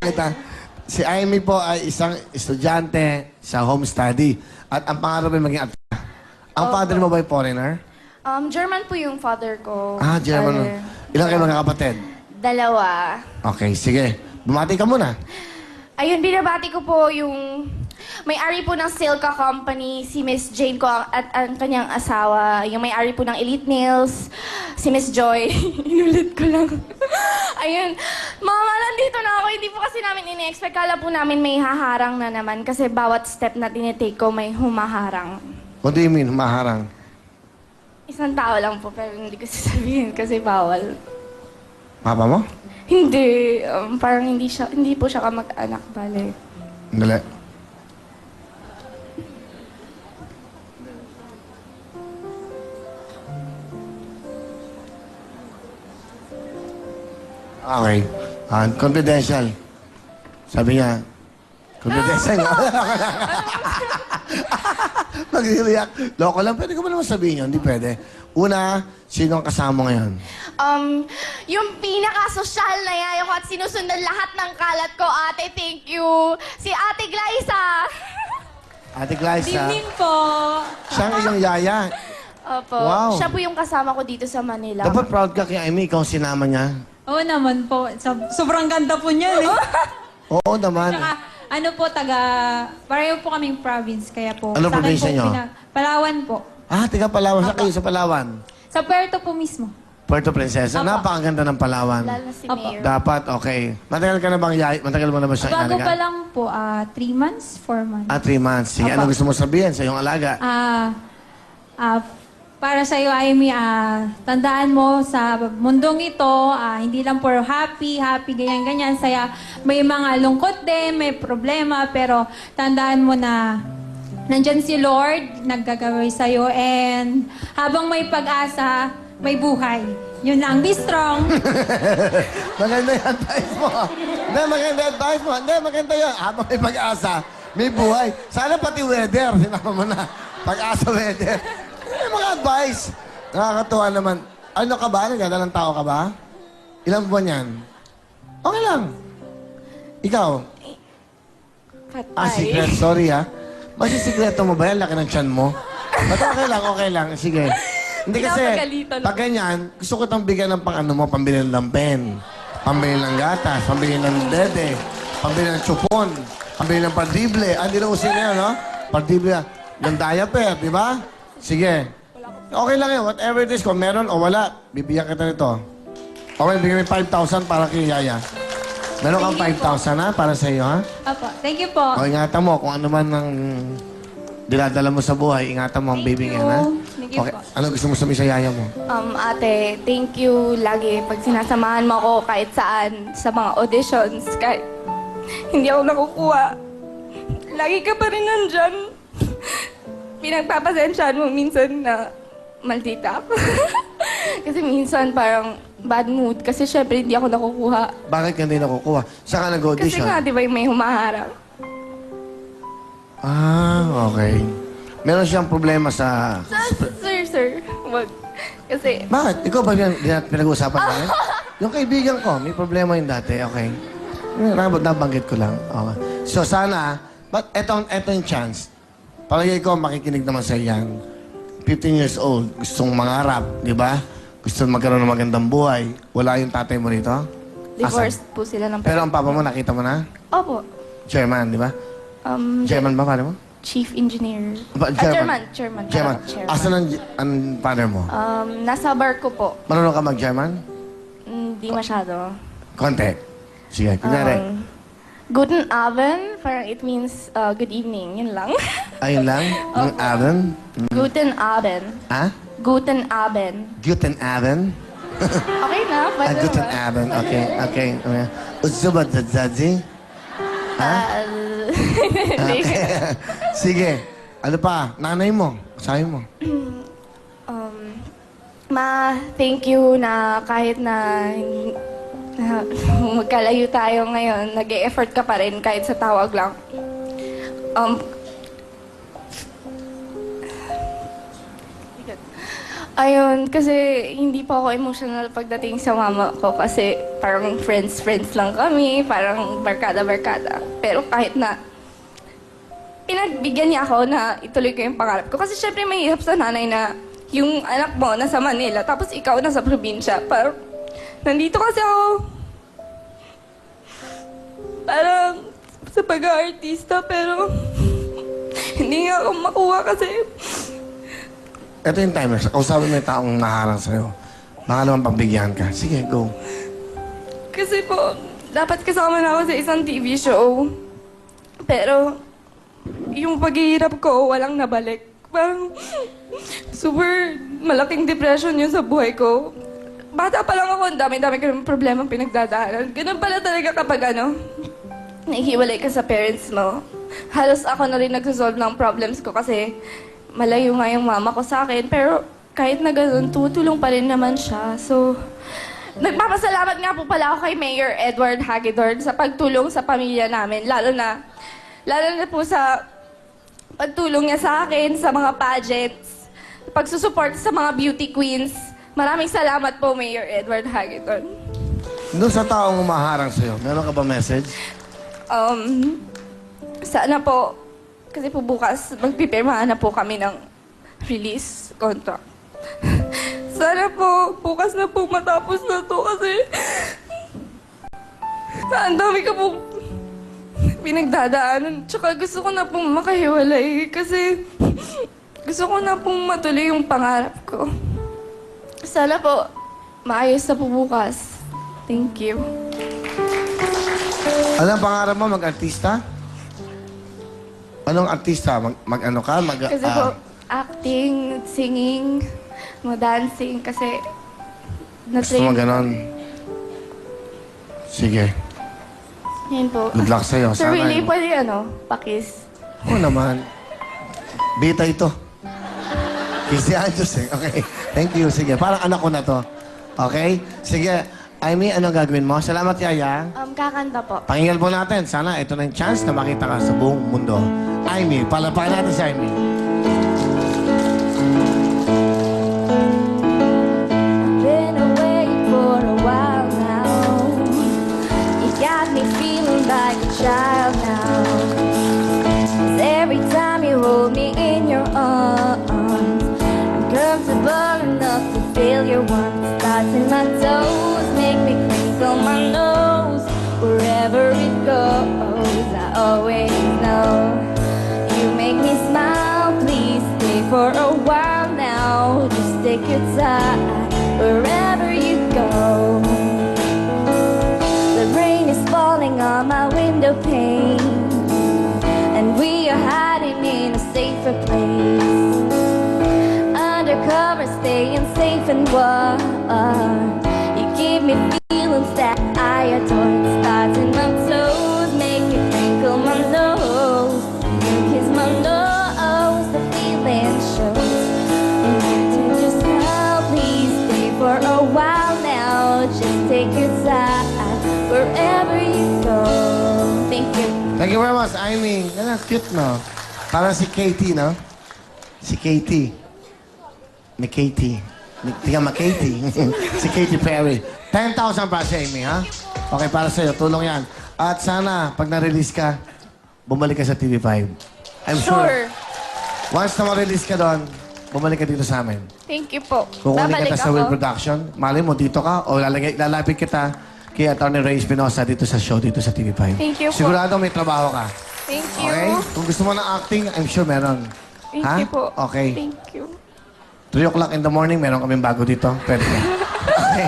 S1: Kita. Si Amy po ay isang estudyante sa home study. At ang pangarap ay maging artista. Ang father mo ba ay foreigner?
S19: German po yung father ko.
S1: German.
S19: Father.
S1: Ilang kayo mga kapatid?
S19: 2.
S1: Okay, sige. Bumati ka muna.
S19: Ayun, binabati ko po yung may-ari po ng Silka Company, si Miss Jane ko at ang kanyang asawa. Yung may-ari po ng Elite Nails, si Miss Joy. Inulit ko lang. Ayun. Mama, nandito na ako. Hindi po kasi namin ini-expect. Kala po namin may haharang na naman kasi bawat step na tinitake ko may humaharang.
S1: What do you mean, maharang?
S19: Isang tao lang po, pero hindi ko sasabihin kasi bawal.
S1: Papa mo?
S19: Hindi. Parang hindi po siya kamag-anak, bale.
S1: Dali. Okay. Confidential. Sabi niya, confidential nga. Mag-react. Loko lang. Pwede ko ba naman sabihin yun? Hindi pwede. Una, sino ang kasama ngayon?
S19: Yung pinaka-social na yaya ko at sinusundan lahat ng kalat ko, ate, thank you. Si Ate Glyza.
S1: Ate Glyza.
S4: Dinin po.
S1: Siya ang iyong yaya.
S19: Opo.
S1: Wow.
S19: Siya po yung kasama ko dito sa Manila.
S1: Dapat proud ka kay Amy, ikaw ang sinama niya.
S4: Oo naman po. Sobrang ganda po niyan eh.
S1: Oo naman.
S4: Tsaka, ano po, pareho po kaming province, kaya po.
S1: Ano
S4: sa akin
S1: probinsya
S4: po,
S1: niyo?
S4: Palawan po.
S1: Tiga Palawan. Sa kayo sa Palawan?
S4: Sa Puerto po mismo.
S1: Puerto Princesa.
S4: Opo.
S1: Napakaganda ng Palawan.
S19: Lalo si
S4: Opo.
S19: Mayor.
S1: Dapat, okay. Matagal ka na bang Matagal mo na ba siyang
S4: Bago
S1: inalagaan?
S4: pa lang po, 3 months, 4 months.
S1: 3 months. Sige,
S4: Opo.
S1: ano gusto mo sabihin sa iyong alaga?
S4: Para sa iyo, Amy, tandaan mo sa mundong ito, hindi lang puro happy, ganyan-ganyan. Saya, may mga lungkot din, may problema, pero tandaan mo na nandyan si Lord, naggagawin sa iyo, and habang may pag-asa, may buhay. Yun lang, be strong.
S1: Maganda yung advice mo. Hindi, maganda yung advice mo. Hindi, maganda yun. Habang may pag-asa, may buhay. Sana pati weather. Sinama mo na. Pag-asa weather. Yung mga advice. Nakakatuwa naman. Ano ka ba? Nagdadalang tao ka ba? Ilang buwan yan? Okay lang. Ikaw? Secret. Sorry, Masisikreto mo ba yan? Laki ng tiyan mo? Ba't okay lang. Sige. Hindi kasi,
S19: Pinapagalitan lang.
S1: pag ganyan, gusto ko itong bigyan ng pambili ng pen, pambili ng gatas, pambili ng dede, pambili ng chupon, pambili ng pardible. Hindi na usin na yun, no? Pardible, ng diaper, di ba? Sige. Okay lang yun. Whatever it is, kung meron o wala, bibigyan kita nito. Okay, bigyan mo 5,000 para kay Yaya. Meron kang 5,000, para sa iyo, ha?
S4: Opo, thank you po.
S1: O, ingatan mo kung ano man ang dinadala mo sa buhay, ingatan mo ang baby ngayon, ha?
S19: Thank you
S1: Okay.
S19: po.
S1: Ano gusto mo sabihin sa Yaya mo?
S19: Ate, thank you lagi pag sinasamahan mo ako kahit saan sa mga auditions. Kahit hindi ako nakukuha. Lagi ka pa rin nandyan. Pinagpapasensyahan mo minsan na maldita ako. Kasi minsan parang bad mood. Kasi syempre hindi ako nakukuha.
S1: Bakit ka hindi nakukuha? Saan ka
S19: Kasi
S1: nag-audition?
S19: nga, di ba yung may humaharang?
S1: Okay. Meron siyang problema sa...
S19: Sir, wag. Kasi...
S1: Bakit? Ikaw ba pinag-uusapan namin? Yung kaibigan ko, may problema yung dati. Okay. Nabanggit ko lang. Okay. So sana, but eto yung chance. Palagay ko, makikinig naman sa yan. 15 years old, gustong mangarap, di ba? Gusto magkaroon ng magandang buhay. Wala yung tatay mo rito?
S19: Divorced po sila ng
S1: Pero ang papa mo, nakita mo na?
S19: Opo.
S1: Chairman, di ba? Chairman ba, paano mo?
S19: Chief Engineer. Chairman.
S1: Chairman. Asan ang father mo?
S19: Nasa barko po.
S1: Marunong ka mag-Chairman?
S19: Hindi masyado.
S1: Konti. Sige, kunyari.
S19: Guten Abend, parang it means good evening. Yun lang.
S1: Ayun lang? Ng Aaron?
S19: Guten Abend.
S1: Ha?
S19: Guten Abend.
S1: Guten Abend.
S19: Okay na? Pwede
S1: Guten
S19: ba?
S1: Abend. Okay, okay. Usuba dadadi? Ha?
S19: Hindi.
S1: Sige. Ano pa? Nanay mo. Sabi mo.
S19: Ma, thank you na kahit na magkalayo tayo ngayon, nag-e-effort ka pa rin kahit sa tawag lang. Ayun, kasi hindi po ako emotional pagdating sa mama ko kasi parang friends lang kami, parang barkada-barkada. Pero kahit na pinagbigyan niya ako na ituloy ko yung pangarap ko. Kasi syempre mahirap sa nanay na yung anak mo nasa Manila, tapos ikaw nasa probinsya. Parang nandito kasi ako parang sa pag-aartista, pero hindi nga ako makuha kasi
S1: Ito yung timer. Kausapin mo yung taong naharang sa'yo. Baka naman pagbigyan ka. Sige, go.
S19: Kasi po, dapat kasama na ako sa isang TV show. Pero, yung paghihirap ko, walang nabalik. Parang, super malaking depression yun sa buhay ko. Bata pa lang ako, ang dami-dami ko ng problema pinagdadaanan. Ganun pala talaga kapag nahihiwalay ka sa parents mo. Halos ako na rin nagsosolve ng problems ko kasi malayo nga yung mama ko sa akin, pero kahit na ganun, tutulong pa rin naman siya. So, nagpapasalamat nga po pala ako kay Mayor Edward Hagedorn sa pagtulong sa pamilya namin, lalo na po sa pagtulong niya sa akin, sa mga pageants, pagsusupport sa mga beauty queens. Maraming salamat po, Mayor Edward Hagedorn.
S1: Doon sa taong umaharang sa'yo, meron ka ba message?
S19: Sana po, kasi po bukas, magpipirmahan na po kami ng release contract. Sana po, bukas na po matapos na to kasi ang dami ko po pinagdadaanan. Tsaka gusto ko na pong makahiwalay kasi gusto ko na pong matuloy yung pangarap ko. Sana po, maayos na po bukas. Thank you.
S1: Ano ang pangarap mo? Mag-artista? Anong artista? Mag-ano ka?
S19: Kasi po, acting, singing, dancing, kasi
S1: gusto mo ganon? Sige.
S19: Yun po.
S1: Good luck sa'yo.
S19: Sir
S1: Sana
S19: Willie,
S1: yun.
S19: pwede pakis.
S1: Oo naman. Bita ito. Kisi Anjos eh. Okay. Thank you. Sige. Parang anak ko na to. Okay? Sige. Amy, anong gagawin mo? Salamat, Yaya.
S19: Kakanta po.
S1: Pakinggan po natin. Sana ito na yung chance na makita ka sa buong mundo. Amy, palapakan natin si Amy.
S19: Been away for a while now. You got me feeling like a child now. 'Cause every time you hold me in your arms, I'm comfortable enough to feel your warmth. Touching my toes, make me crinkle my nose. Wherever it goes, I always know. You make me smile, please stay for a while now. Just take your time, wherever you go. The rain is falling on my window pane, and we are hiding in a safer place. Undercover, staying safe and warm. You give me feelings that I adore. It starts in my toes, make me crinkle my nose. You kiss my nose, the feeling shows. Take your smile, please stay for a while now. Just take your time, wherever you go. Thank you.
S1: Thank you very much, Amy. Cute, no? Parang si Katie, no? Si Katie. Ni Katie. Tingnan mo, Katie. Si Katy Perry. 10,000 para si Amy, ha? Okay, para sa'yo. Tulong yan. At sana, pag na-release ka, bumalik ka sa TV5. I'm sure. Once na ma-release ka doon, bumalik ka dito sa amin.
S19: Thank you po.
S1: Kukunin
S19: Babalik
S1: kita sa
S19: ako.
S1: Will Production. Mali mo, dito ka. O lalapit kita kay Atty. Ray Espinosa dito sa show, dito sa TV5.
S19: Thank you po.
S1: Sigurado may trabaho ka.
S19: Thank you.
S1: Okay? Kung gusto mo ng acting, I'm sure meron.
S19: Thank
S1: ha?
S19: you po.
S1: Okay.
S19: Thank you.
S1: 3 o'clock in the morning, meron kaming bago dito. Pwede ka. Okay.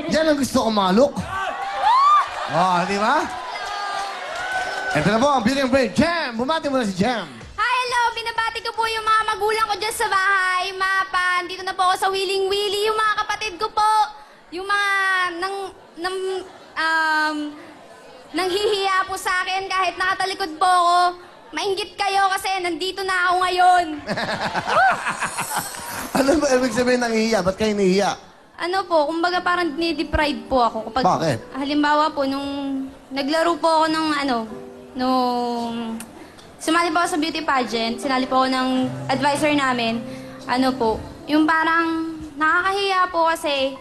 S1: Yan ang gusto ko mga look. Oh, di ba? Ito na po, ang Beauty and Brain. Jam! Bumati mo na si Jam.
S2: Hi, hello! Binabati ko
S21: ko po yung mga magulang ko dyan sa bahay. Mapa, dito na po ako sa Willing Willy. Yung mga kapatid ko po. Yung mga nanghihiya po sa akin kahit nakatalikod po ako. Mainggit kayo kasi nandito na ako ngayon.
S1: Ano ba ibig sabihin ng hihiya? Ba't kayo nahihiya?
S21: Ano po, kumbaga parang dinidepride po ako. Kapag,
S1: Bakit?
S21: Halimbawa po, nung naglaro po ako ng nung sumali po ako sa beauty pageant, sinali po ako ng advisor namin, yung parang nakakahiya po kasi,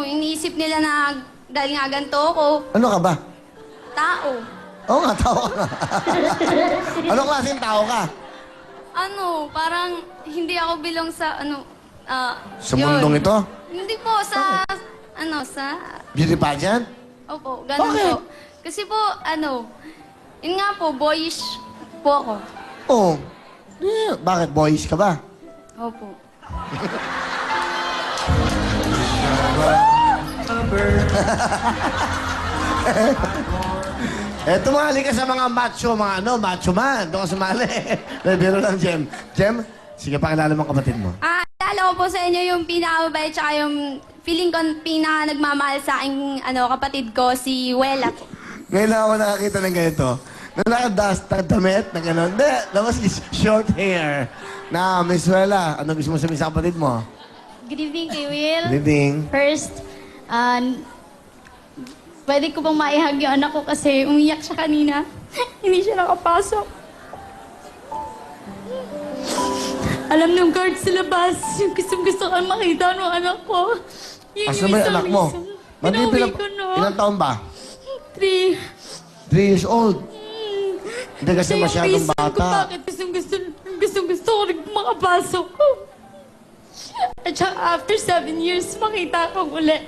S21: iniisip nila na dahil nga ganito ako,
S1: Ano ka ba?
S21: tao.
S1: Oo nga, tao ka. Anong klaseng tao ka?
S21: Parang hindi ako bilong sa,
S1: Sa mundong ito?
S21: Hindi po, sa, sa...
S1: Beauty pageant?
S21: Opo, ganun
S1: Bakit?
S21: po. Kasi po, yun nga po, boyish po ako.
S1: Oo. Bakit? Boyish ka ba?
S21: Opo.
S1: Tumali ka sa mga macho, macho man. Doon ka sumali. Biro lang, Jem. Jem, sige, pakilala mo ang kapatid mo.
S21: Alala ko po sa inyo yung pinakamabait tsaka yung feeling ko pinaka nagmamahal sa aking kapatid ko, si Wela po.
S1: Ngayon lang ako nakakita ng ganito. Na nakadasta, damit, na gano'n. Hindi, that was short hair. Na, Miss Wela, ano gusto mo sabihin sa kapatid mo?
S21: Good evening kay Will.
S1: Good evening.
S21: First, pwede ko bang maihag yung anak ko kasi umiyak siya kanina. Hindi siya nakapasok. Alam ng guard sa labas, yung gusto ko makita ng anak ko. Yun
S1: Asa ba yung anak mo?
S21: Pinauwi ko na.
S1: Ilang taon ba?
S21: 3.
S1: 3 years old. Hindi kasi
S21: Siya yung
S1: masyadong
S21: reason kung
S1: bata.
S21: bakit gusto ko rin makapasok. At saka after 7 years, makita kang ulit.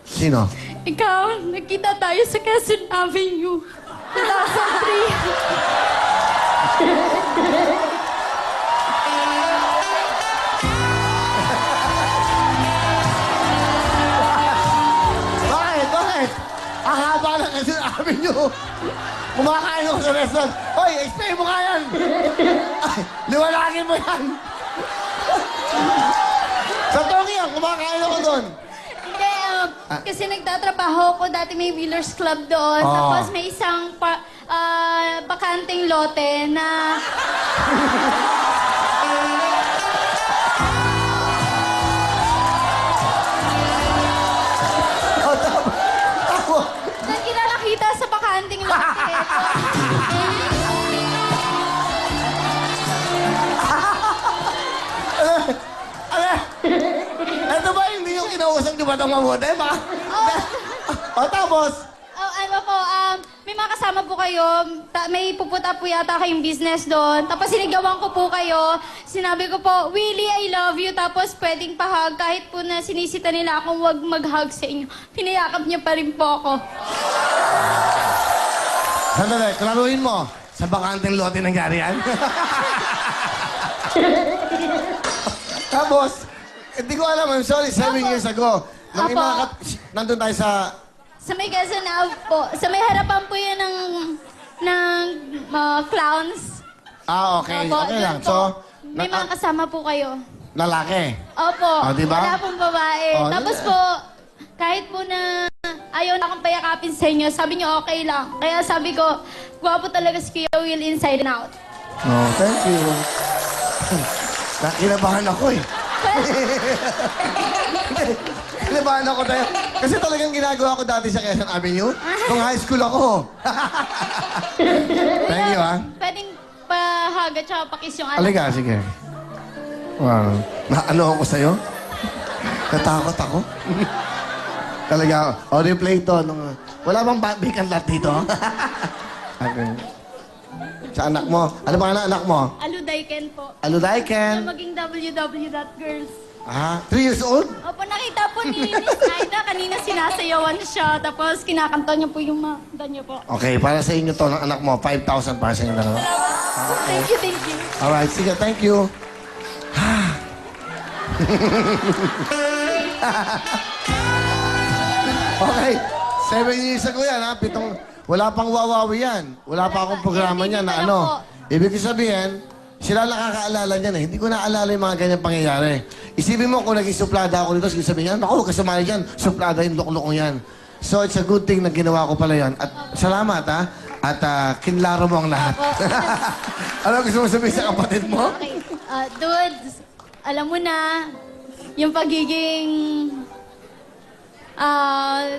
S1: Sino?
S21: Ikaw, nagkita tayo sa Quezon Avenue. 2003.
S1: Bakit? Ang haba lang kasi amin nyo. Kumakain ako sa restaurant. Hoy, explain mo nga yan. Ay, liwanagin mo yan. Sa Tongi yan, kumakain ako doon.
S21: Hindi, kasi nagtatrabaho ko dati may Wheelers Club doon.
S1: Oh.
S21: Tapos may isang bakanteng lote na... Nang kinakita sa bakanteng lote.
S1: Ito ba hindi yung kinausap niyo ba itong mabuti? Tapos?
S21: May mga kasama po kayo. May puputa po yata kayong business doon. Tapos sinigawan ko po kayo. Sinabi ko po, Willie, I love you. Tapos pwedeng pahag. Kahit po na sinisita nila akong wag mag-hug sa inyo. Pinayakap niya pa rin po ako.
S1: Sandali, klaruhin mo. Sa bakanteng lote nangyari yan? Tapos, hindi ko alam, I'm sorry, 7 years ago. Nandun tayo sa...
S21: Sa may Quezon Ave po. Sa may harapan po yan ng clowns.
S1: Okay.
S21: Opo,
S1: Okay
S21: doon
S1: lang.
S21: po.
S1: So,
S21: May mga kasama po kayo.
S1: lalaki.
S21: Opo.
S1: Diba?
S21: Wala pong babae.
S1: Oh,
S21: Tapos po, kahit po na ayaw na akong payakapin sa inyo, sabi niyo okay lang. Kaya sabi ko, gwapo talaga si Kuya Will inside and out.
S1: Oh, thank you. Kinabahan ako eh. Kinabahan ako tayo. Kasi talagang ginagawa ko dati sa Quezon Avenue. Nung high school ako. Thank you, ha?
S21: Pwedeng pahaga tsaka pakis yung anak.
S1: Alika, sige. Wow. Ano ako sa'yo? Natakot ako. Talaga, replay to. Wala bang vacant lot dito? Okay. Sa anak mo. Ano ba anak mo?
S21: Aludayken po.
S1: Aludayken.
S21: Na maging www.girls.
S1: 3 years old?
S21: Opo, nakita po ni Miss Aida. Kanina sinasayawan siya. Tapos kinakanta niya po yung manda niyo po.
S1: Okay, para sa inyo to ng anak mo. 5,000 para sa inyo dalawa.
S21: Thank you, thank you.
S1: Alright, sige, thank you. Okay, 7 years ago yan, ha? Wala pang wawawi yan. Wala pa akong programa niyan na ano. Ibig sabihin, Sila nakakaalala niyan eh. Hindi ko naaalala yung mga ganyang pangyayari. Isipin mo kung naging suplada ako dito, sabihin niya, naku, huwag ka sumali dyan. Suplada yung luk-luk yan. So, it's a good thing na ginawa ko pala yan. At salamat, ha? At kinlaro mo ang lahat. Ano gusto mo sabihin sa kapatid mo?
S13: Okay. Dude, alam mo na, yung pagiging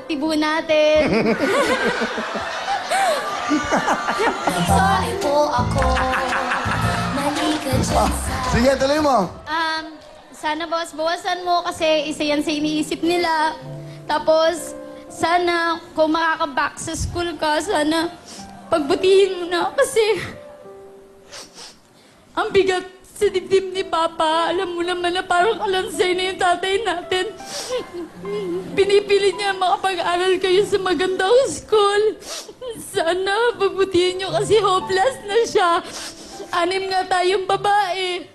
S13: tibo natin.
S9: Sorry po ako. Mali ka dyan
S1: Sige, tuloy mo.
S13: Sana bawas-bawasan mo kasi isa yan sa iniisip nila. Tapos, sana kung makaka-back sa school ka, sana pagbutihin mo na kasi ang bigat sa dibdib ni Papa. Alam mo naman na parang kalansay na yung tatay natin. Pinipilit niya makapag-aral kayo sa magandang school. Sana pagbutihin niyo kasi hopeless na siya. 6 nga tayong babae.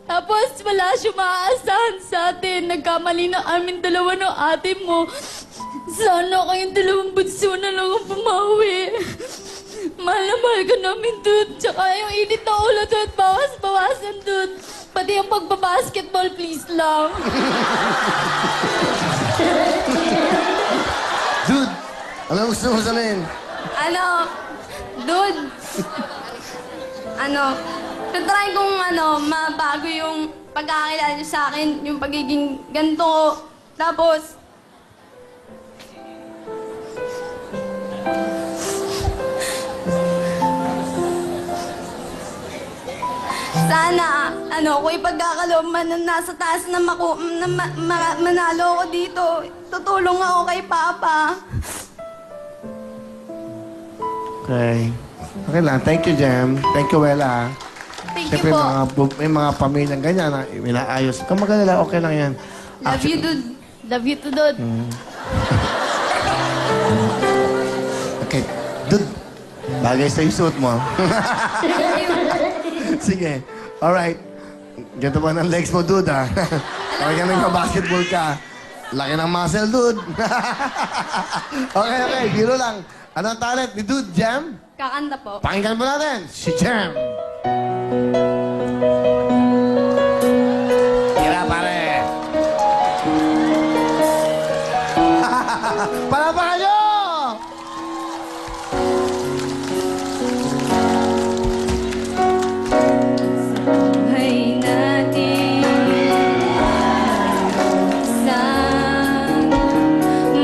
S13: Tapos wala siya maaasahan sa atin. Nagkamali na amin dalawa ng ate mo. Sana kayong dalawang bunso na lang ang pumawi. Mahal na mahal ka namin, dude. Tsaka yung init na ulo, dude. Bawas-bawasan, dude. Pati yung pagbabasketball, please lang.
S1: Dude, ano gusto mo sabihin?
S21: Dude, tatry kong mabago yung pagkakilala niyo sa akin, yung pagiging ganito ko. Tapos, sana, kung ipagkakaloob man na nasa taas na, manalo ako dito, tutulong ako kay Papa.
S1: Okay. Okay lang. Thank you, Jem. Thank you, Wela.
S21: Thank
S1: Siyempre,
S21: you po.
S1: may mga pamilyang ganyan na inaayos. Kung magalala, okay lang yan.
S21: Love you, dude. Love you too, dude.
S1: Okay. Dude, bagay sa suit mo. Sige. Alright. Ganito ba ng legs mo, dude, ha? Okay ka nagpa-basketball ka. Laki ng muscle, dude. Okay. Biro lang. Ano ang talent ni Dude, Jam?
S21: Kakanta po.
S1: Pakinggan mo natin, si Jam. Tira, pare. Palapakan nyo!
S21: Buhay natin isang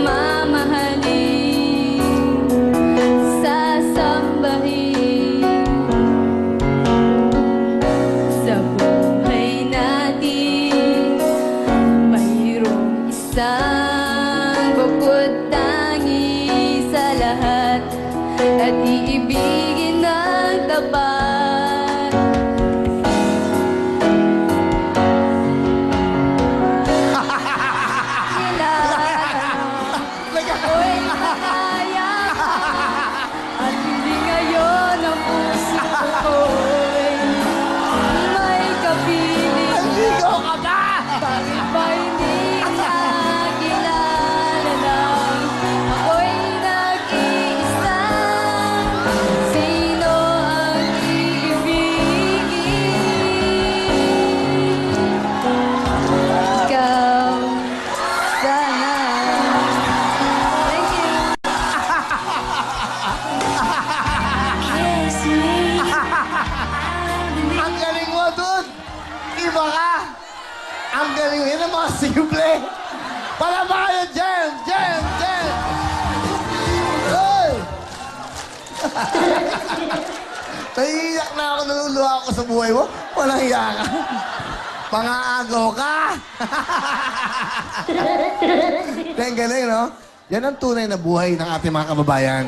S21: mamahalin, sasambahin. Sa buhay natin mayroong isang bukod tangi sa lahat at iibigin ng tapat. Ako'y nakaya at hindi ngayon ang puso ko'y may kapiling.
S1: Naligo ka ba?
S21: Bakit ba hindi nakilala lang? Ako'y nag-iisa. Sino ang iibigin? Ikaw sana. Thank you.
S1: Ang galing mo, Dude! Iba ka! Ang galing mo. Yan ang mga simple. Palapakan nyo, Jam! Jam! Hey! Naiiyak na ako, naluluha ako sa buhay mo. Walang hiya ka. Pangaagaw ka! Ang galing, no? Yan ang tunay na buhay ng ating mga kababayan.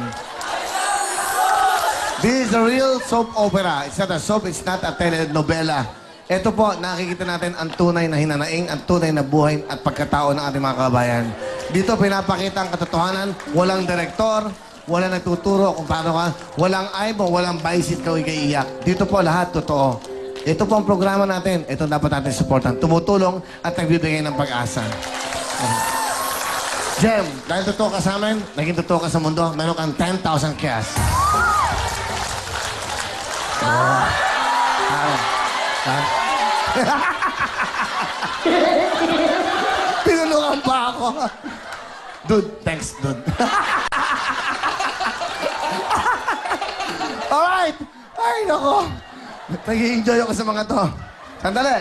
S1: This is a real soap opera. It's not a soap, it's not a telenovela. Ito po, nakikita natin ang tunay na hinanaing, ang tunay na buhay at pagkatao ng ating mga kababayan. Dito pinapakita ang katotohanan, walang direktor, walang nagtuturo kung paano ka, walang aibo, walang baisit ka iiyak. Dito po lahat totoo. Ito po ang programa natin. Ito dapat natin supportan. Tumutulong at nagbibigay ng pag-asa. Jem, dahil totoo ka sa amin, naging totoo ka sa mundo, meron kang 10,000 cash. Ha? Tinulungan pa ako. Dude, thanks, dude. Alright! Ay, nako. Nag-i-enjoy ako sa mga to. Sandali.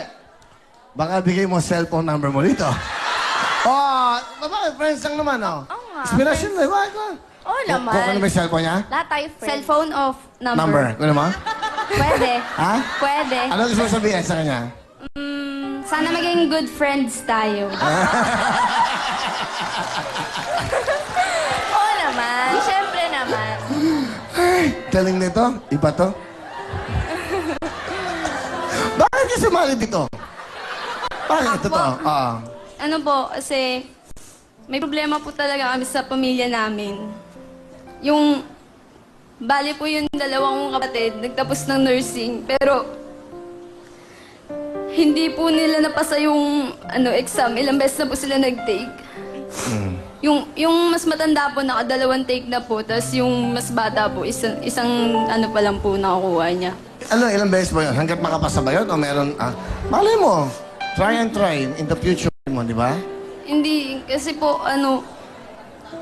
S1: Baka bigay mo cellphone number mo dito. Oh, bakit? Friends lang naman, oh.
S21: Oo nga.
S1: Inspiration na, bakit?
S21: Oo naman.
S1: Kung ano ba yung cellphone niya?
S21: Lahat tayo friends. Cellphone of number.
S1: Number. Ano mo?
S21: Pwede.
S1: Ha?
S21: Pwede.
S1: Ano gusto mo sabihin sa kanya?
S21: Sana maging good friends tayo. Oo naman. Siyempre naman.
S1: Ay, galing nito. Iba to. Bakit ka sumali dito? Bakit ito to? Oo.
S21: Ano po, kasi may problema po talaga kami sa pamilya namin. Yung, bali po yung dalawang kapatid, nagtapos ng nursing, pero hindi po nila napasa yung exam. Ilang beses na po sila nag-take. Yung mas matanda po, nakadalawang take na po, tapos yung mas bata po, isang ano pa lang po nakukuha niya.
S1: Ano, ilang beses ba yun? Hanggat makapasa ba yun? O meron, malay mo. Try and try in the future mo, di ba?
S21: Hindi, kasi po,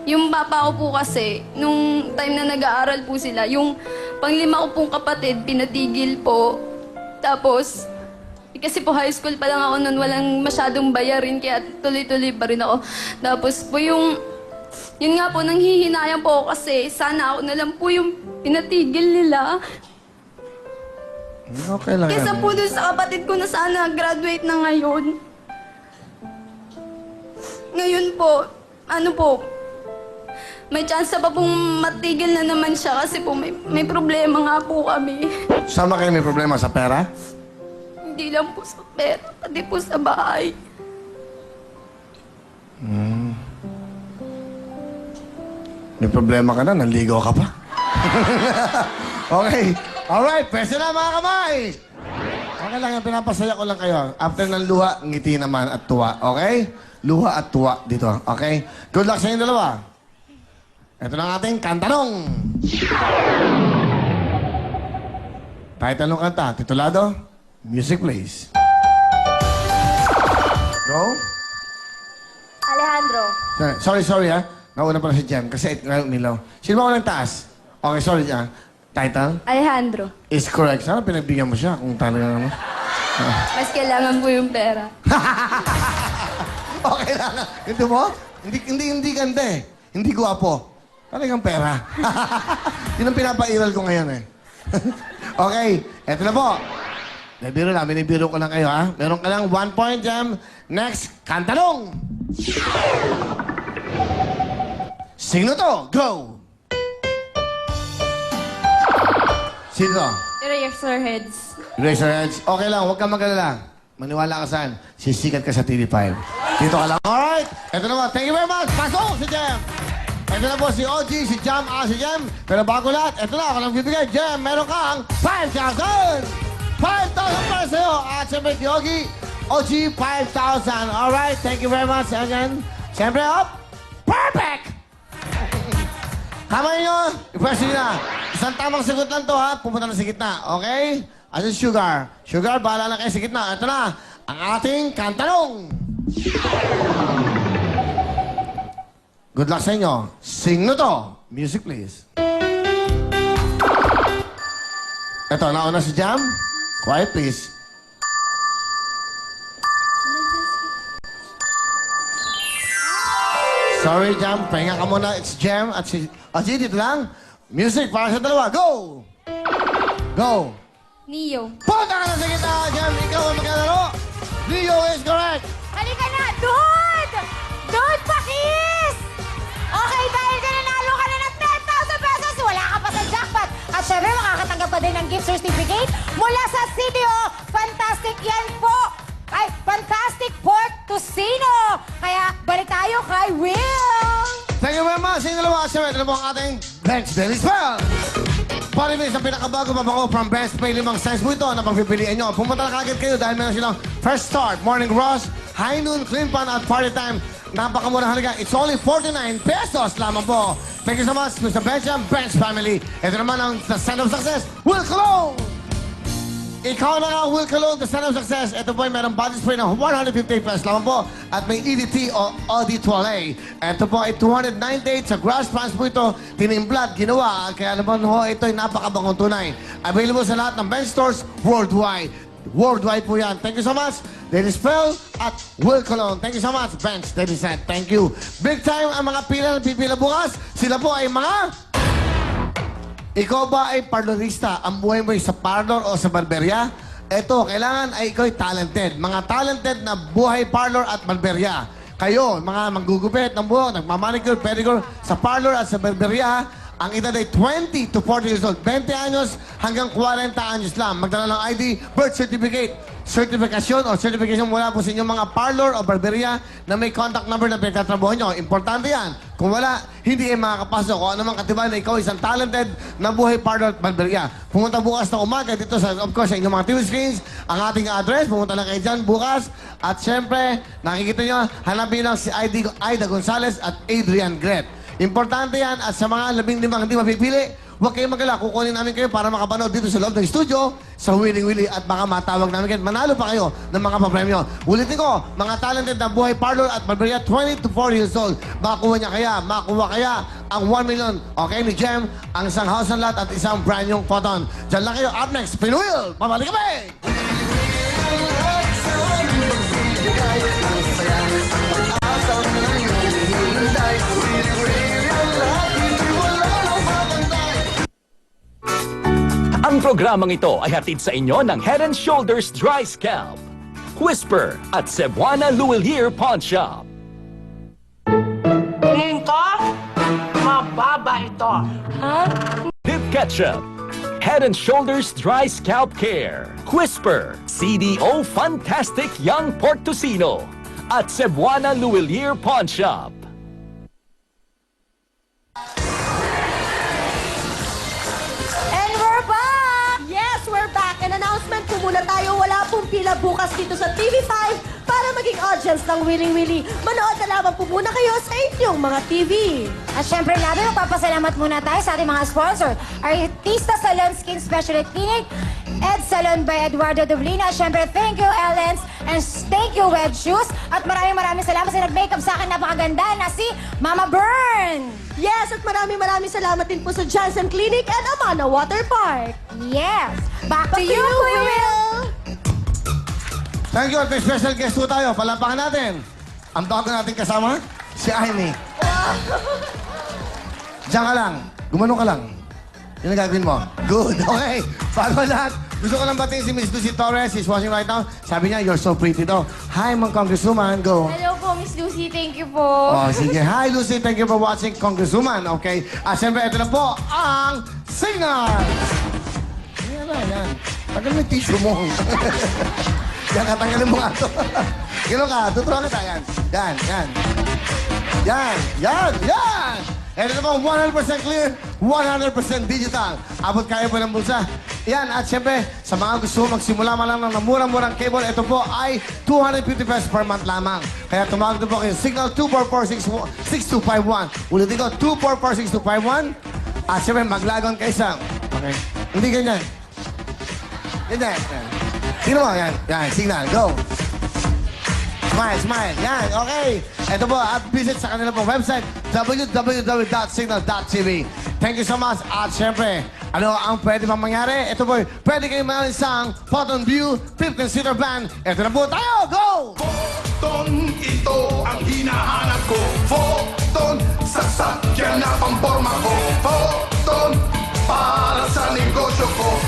S21: yung papa ko po kasi, nung time na nag-aaral po sila, yung panglima ko pong kapatid, pinatigil po. Tapos, kasi po high school pa lang ako noon, walang masyadong bayarin, kaya tuloy-tuloy pa rin ako. Tapos po yun nga po, nanghihinayang po ako kasi sana ako na lang po yung pinatigil nila.
S1: Okay lang
S21: Kesa
S1: yan.
S21: po dun sa kapatid ko na sana graduate na ngayon. Ngayon po, may chance pa pong matigil na naman siya kasi po may problema nga po kami.
S1: Sama kayo may problema sa pera?
S21: Hindi lang po sa pera, pati po sa bahay.
S1: May problema ka na, nanligaw ka pa. Okay. Alright, pwede na mga kamay. Okay lang yan, pinapasaya ko lang kayo. After ng luha, ngiti naman at tuwa. Okay? Luha at tuwa dito. Okay? Good luck sa inyong dalawa. Ito na ang ating kantanong. Title ng kanta, titulado, music please. Go.
S21: Alejandro.
S1: Sorry ha. Nauna pala si Jem kasi ngayon nilaw. Sino ba unang taas? Okay, sorry Jem. Title?
S21: Alejandro.
S1: Is correct. Sana pinagbigyan mo siya kung talaga naman.
S21: Mas kailangan po yung pera.
S1: Okay lang. Ito mo? Hindi ganda eh. Hindi guwapo. Talagang pera. Yun ang pinapairal ko ngayon eh. Okay, eto na po. Binibiro ko lang kayo ha. Meron ka lang 1 point, Jem. Next, kantanong. Sino to? Go! Sino?
S21: Eraser heads.
S1: Razorheads. Okay lang, huwag kang mag-alala. Maniwala ka saan. Sisikat ka sa TV5. Dito ka lang. Alright! Ito na po. Thank you very much. Pasok si Jem. Ito na po si OG, si Jam, si Jem. Pero bago lahat, ito na. Ako lang bibigay. Jem, meron kang 5,000! 5,000 para sa'yo. At siyempre si OG, 5,000. Alright, thank you very much. Again, siyempre, up. Perfect! Kamay nyo, i-press nyo na. Isang tamang sagot lang to ha. Pumunta na sa gitna, okay? As in Sugar. Sugar, bahala na kayo sa gitna. Ito na, ang ating kantanong. Good luck sa inyo. Sing no to. Music, please. Ito, nauna si Jam. Quiet, please. Sorry, Jam. Pahinga ka muna. It's Jam at si... Oji, dito lang. Music para sa dalawa. Go! Go!
S21: Neo.
S1: Punta ka na sa gitna, Jam. Ikaw ang maglalaro. Leo is correct.
S3: Halika na, dude! Dude, pakis! Okay, dahil ka nanalo ka na ng 10,000 pesos, wala ka pa sa jackpot. At syempre, makakatanggap ka din ng gift certificate mula sa CDO. Fantastic yan po! Ay, Fantastic Pork Tocino! Kaya, balik tayo kay Will!
S1: Thank you very much. Sa inyo dalawa, sir. Ito na po ang ating Bench Daily Spell. Parimis ang pinakabago pabango from Best Pay 5 cents po ito na pagpipilian nyo. Pumunta na kagad kayo dahil meron silang Fresh Start, Morning Rush, High Noon, Clean Pan at Party Time. Napakamura halaga. It's only 49 pesos lamang po. Thank you so much, Mr. Bench and Bench family. Ito naman ang The Sign of Success will close! Ikaw na nga, Will Colon, the son of success. Ito po ay merong body spray na 150 pesos lamang po. At may EDT o Eau de Toilette. Ito po ay 298 sa grass plants po ito. Tinimblat, ginawa. Kaya naman ho, ito ay napakabangong tunay. Available sa lahat ng bench stores worldwide. Worldwide po yan. Thank you so much, Dennis Spell at Will Colon. Thank you so much, Bench Dennis Set. Thank you. Big time ang mga pila na pipila bukas. Sila po ay mga... Ikaw ba ay parlorista? Ang buhay mo ay sa parlor o sa barberya? Ito, kailangan ay ikaw ay talented. Mga talented na buhay parlor at barberya. Kayo, mga manggugupit ng buhok, nagmamanicure, pedicure, sa parlor at sa barberya, ang edad ay 20 to 40 years old. 20 anyos hanggang 40 anyos lang. Magdala ng ID, birth certificate, certification o certification mula po sa inyong mga parlor o barberia na may contact number na pinagtatrabaho nyo. Importante yan. Kung wala, hindi kayo makakapasok. O anumang katibayan na ikaw isang talented na buhay parlor at barberia. Pumunta bukas na umaga dito sa, of course, sa inyong mga TV screens, ang ating address. Pumunta lang kayo dyan bukas. At syempre, nakikita nyo, hanapin lang si Aida Gonzalez at Adrian Gret. Importante yan at sa mga 15 hindi mapipili, huwag kayong magala. Kukunin namin kayo para makapanood dito sa loob ng studio sa Willing Willy at baka matawag namin kayo. Manalo pa kayo ng mga papremyo. Ulitin ko, mga talented na buhay parlor at barberia 20 to 40 years old. Makakuha kaya ang 1 million, okay, ni Jem, ang isang house and lot at isang brand new photon. Diyan lang kayo. Up next, Pinuil! Pabalik kami!
S5: Ang programang ito ay hatid sa inyo ng Head & Shoulders Dry Scalp, Whisper at Cebuana Luwilier Pawn Shop.
S2: Tingin ko, mababa ito. Ha?
S5: Dip Ketchup, Head & Shoulders Dry Scalp Care, Whisper, CDO Fantastic Young Pork Tocino, at Cebuana Luwilier Pawn Shop.
S10: Announcement po muna tayo. Wala pong pila bukas dito sa TV5 para maging audience ng Willing Willy. Manood na lamang po muna kayo sa inyong mga TV.
S3: At syempre natin, magpapasalamat muna tayo sa ating mga sponsor. Artista Salon Skin Specialty Clinic, Ed Salon by Eduardo Dublina. At syempre, thank you, Ellens. And thank you, Wed Shoes. At maraming salamat sa nag-makeup sa akin. Napakaganda na si Mama Bern.
S10: Yes, at maraming salamat din po sa Johnson Clinic and Amana Water Park.
S3: Yes. Back to you, Will.
S1: Thank you. At may special guest po tayo. Palampakan natin. Ang bago natin kasama, si Amy. Diyan ka lang. Gumano ka lang. Yun ang gagawin mo. Good. Okay. Bago lahat, gusto ko lang batiin si Miss Lucy Torres. She's watching right now. Sabi niya, you're so pretty daw. Hi, mga Congresswoman. Go.
S19: Hello po, Miss Lucy. Thank you po.
S1: Oh, sige. Hi, Lucy. Thank you for watching Congresswoman. Okay. At siyempre, ito na po ang signal. Yan. Tagal mo yung tissue mo. Yan, katanggalin mo nga ito. Gino ka, tuturuan kita. Yan. Ito na po, 100% clear, 100% digital. Abot kaya po ng bulsa. Yan, at syempre, sa mga gusto magsimula man lang ng murang-murang cable, ito po ay 250 pesos per month lamang. Kaya tumawag na po kayo, Signal 244-6251. Ulitin ko, 244-6251. At syempre, maglagon kayo sa... Okay. Hindi ganyan. Ganyan. Sino mo? Yan. Signal. Go. Smile. Yan. Okay. Ito po. At visit sa kanila pong website, www.signal.tv. Thank you so much. At syempre, ano ang pwede pang mangyari? Ito po, pwede kayo mangyari isang Photon View 15-seater van. Ito na po tayo. Go!
S9: Photon, ito ang hinahanap ko. Photon, sasakyan na pamporma ko. Photon, para sa negosyo ko.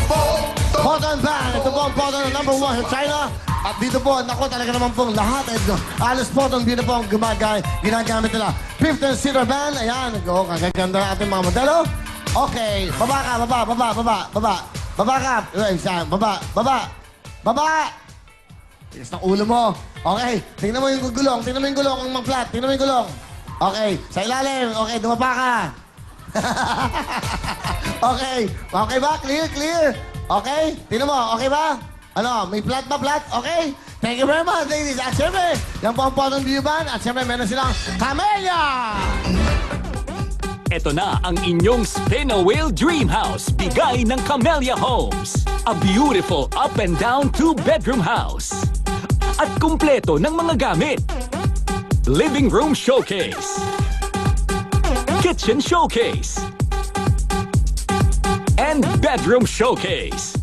S1: Photon van. Ito po ang Photon number 1 sa China. At dito po, naku, talaga naman pong lahat. Alos Photon View na po ang ginagamit nila. 15-seater van. Ayan. Go, kagaganda na ating mga modelo. Okay. Baba ka. Baba ka. Baba. Tigas ng ulo mo. Okay. Tingnan mo yung gulong. Ang mga flat. Tingnan mo yung gulong. Okay. Sa ilalim. Okay. Dumapa ka. Okay. Okay ba? Clear. Okay. Tingnan mo. Okay ba? Ano? May flat ba? Okay. Thank you very much, ladies. At syempre, yan po ang Photon View Van. At syempre, meron silang Camellia!
S5: Ito na ang inyong Spin-A-Wheel Dream House, bigay ng Camellia Homes. A beautiful up and down 2-bedroom house. At kumpleto ng mga gamit. Living room showcase. Kitchen showcase. And bedroom showcase.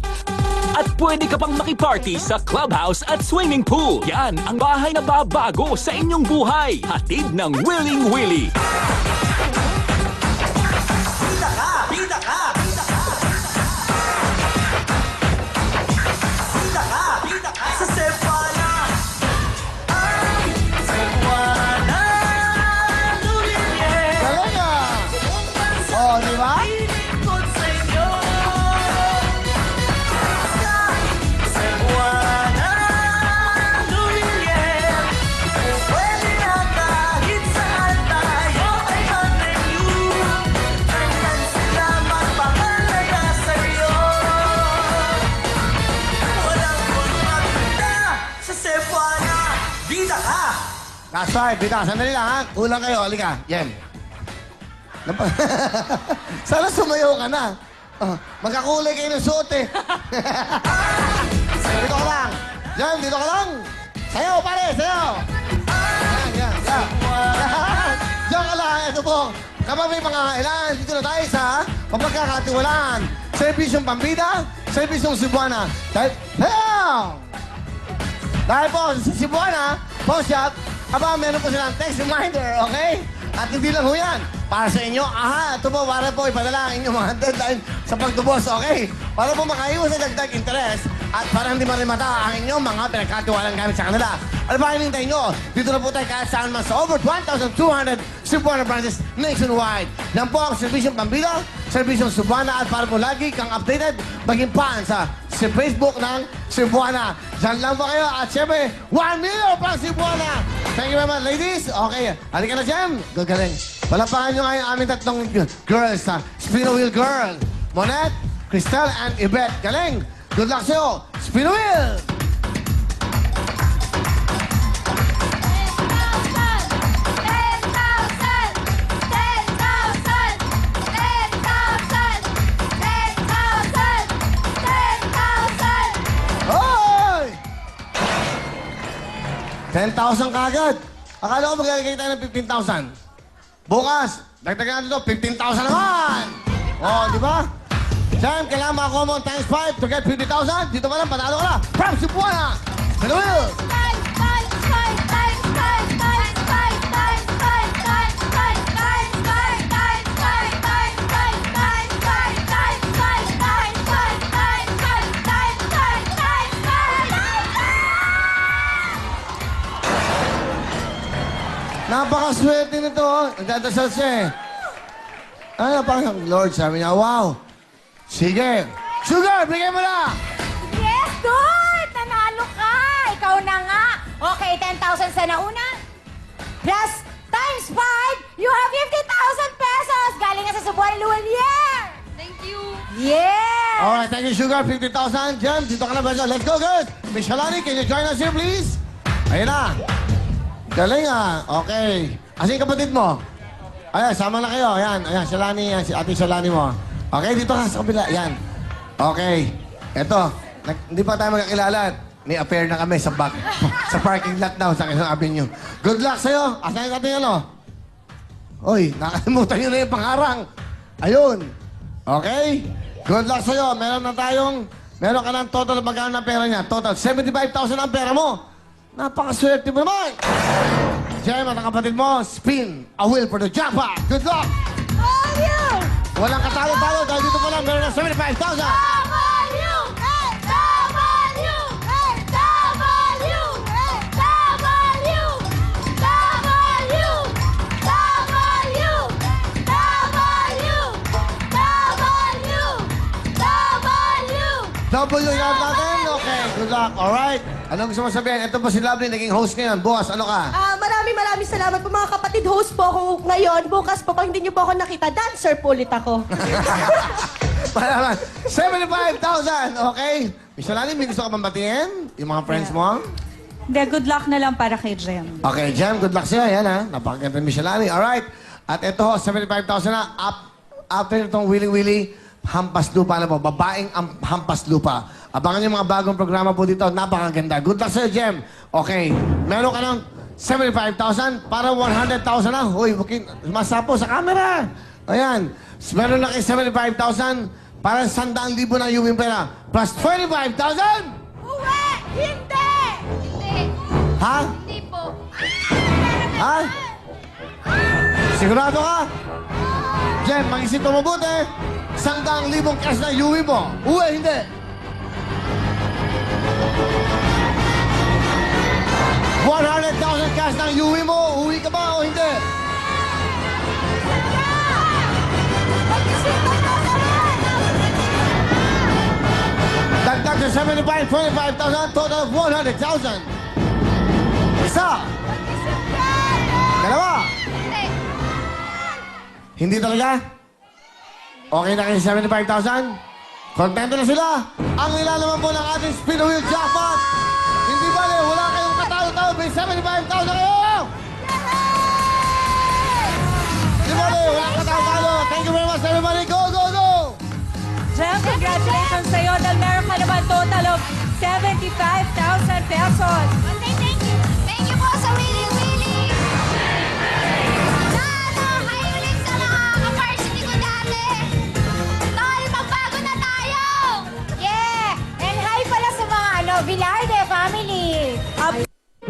S5: At pwede ka pang makiparty sa clubhouse at swimming pool. Yan ang bahay na babago sa inyong buhay. Hatid ng Willing Willie.
S9: Bida ka! Bida ka! Bida ka! Bida ka! Bida ka! Sa Cebuana! Ay! Cebuana! Lumiere!
S1: Galing ah! Oh, di ba?
S9: Lingkod sa inyo! Cebuana! Lumiere! Pwede na kahit saan tayo ay mag-renew. Kailan sila magpapalaga sa'yo? Walang magpapita sa Cebuana! Bida ka!
S1: That's right, bida. Sandali lang ha. Kulang kayo. Halika. Jem. Sana sumayo ka na. Oh, magkakulay kayo ng suot eh. Dito ka lang. Jem, dito ka lang. Sayaw, pare. Sayaw. Yan, yan. Diyan ka lang. Ito po. Kapag may mga kailangan, dito na tayo sa mapagkakatiwalaan. Servisyong Pambida, Servisyong Cebuana. Dahil po sa Cebuana, Pawn Shop, meron po silang text reminder, okay? At hindi lang ho yan. Para sa inyo, ito po, para po ipadala ang inyong mga deadline sa pagtubos, okay? Para po makaiwas sa dagdag interest at para hindi marimata ang inyong mga pinagkatiwalang gamit sa kanila. Ano ba hinintay nyo? Dito na po tayo kahit saan man sa over 1,200 Cebuana branches nationwide. Yan po ang Servisyong Pambida, Servisyong Cebuana at para po lagi kang updated, maging pan sa Facebook ng Cebuana. Diyan lang po kayo at syempre, 1 million pang Cebuana! Thank you very much, ladies. Okay, halika na, Jem. Gagaling. Palapakan nyo nga yung aming tatlong girls, ha? Spin-A-Wheel Girl. Monette, Cristel, and Yvette. Galing. Good luck sa'yo. Spin-A-Wheel! Hoy! 10,000 kagad. Akala ko maglalagay tayo ng 15,000. Bukas, dagdagan nito, 15,000 naman! Oh, di ba? Sam, kailangan makakuha mo ang times 5 to get 50,000. Dito pa lang, panalo ka na. From Cebuana! Spin-A-Wheel! Napakaswerte nito. Nagdadasal siya eh. Ano parang Lord, sabi niya, wow. Sige. Sugar, bigay mo na!
S3: Yes, good! Nanalo ka! Ikaw na nga! Okay, 10,000 sa nauna. Plus, times 5, you have 50,000 pesos! Galing nga sa Cebuana Luwalier!
S19: Thank you.
S3: Yeah!
S1: Alright, thank you, Sugar. 50,000. Jem, dito ka na ba? Let's go, girls! Miss Shalani, can you join us here, please? Ayun na. Galing ah. Okay. Asin kapatid mo? Ayan, sama na kayo. Ayan, ayan, Shalani, yan, si ate Shalani mo. Okay, dito ka sa kabila. Yan. Okay. Eto, hindi pa tayo magkakilala. May affair na kami sa sa parking lot daw sa Quezon Avenue. Good luck sa'yo. Asan yung ating ano? Uy, nakalimutan nyo na yung pangarang. Ayun. Okay? Good luck sa'yo. Meron ka ng total magkano ng pera niya. Total, 75,000 ang pera mo. Napakaswerte mo naman! Jem at ang kapatid mo, spin a wheel for the jackpot. Good luck!
S3: All you!
S1: Walang katalo-talo dahil dito pa lang meron ng 75,000. W yan natin? Okay, good luck. Alright. Anong gusto mo sabihin? Ito po si Lovely, naging host ngayon. Bukas, ano ka?
S10: Maraming salamat po mga kapatid. Host po ako ngayon. Bukas po, pag hindi niyo po ako nakita, dancer po ulit ako.
S1: Malaman. 75,000, okay? Miss Shalani, may gusto ka bang batiin? Yung mga friends mo?
S4: Hindi, good luck na lang para kay Jem.
S1: Okay, Jem, good luck sa'yo. Yan ha. Napakaganda ni Miss Shalani. Alright. At ito, 75,000 na. After itong Willy, hampas lupa na po. Babaeng hampas lupa. Abangan niyo mga bagong programa po dito. Napakaganda. Good luck sa'yo, Jem. Okay. Meron ka ng 75,000 para 100,000 na. Uy, masapo sa camera. Ayan. Meron na kayo 75,000 para 100,000 na yung pera. Plus 25,000!
S11: Uwe! Hindi! Hindi.
S1: Ha?
S11: Hindi po.
S1: Ha? Sigurado ka? Jem, mag-isip mo mabuti. 100,000 cash na iuwi mo. Uwe, hindi. $100,000 cash na iuwi mo. Uwi ka ba o hindi? Dagdag sa 75, 25,000, total of 100,000. Isa. Dalawa. Hindi talaga? Okay na kayo sa 75,000? Kontento na sila? Ang nilalaman po ng ating spin the wheel jackpot. Hindi ba wala kayong katalo-talo, may 75,000 kayo! Hindi ba wala katalo-talo? Thank you very much everybody. Go, go, go!
S4: Jem, congratulations sa'yo dahil meron ka naman total of 75,000 pesos.
S3: Thank you.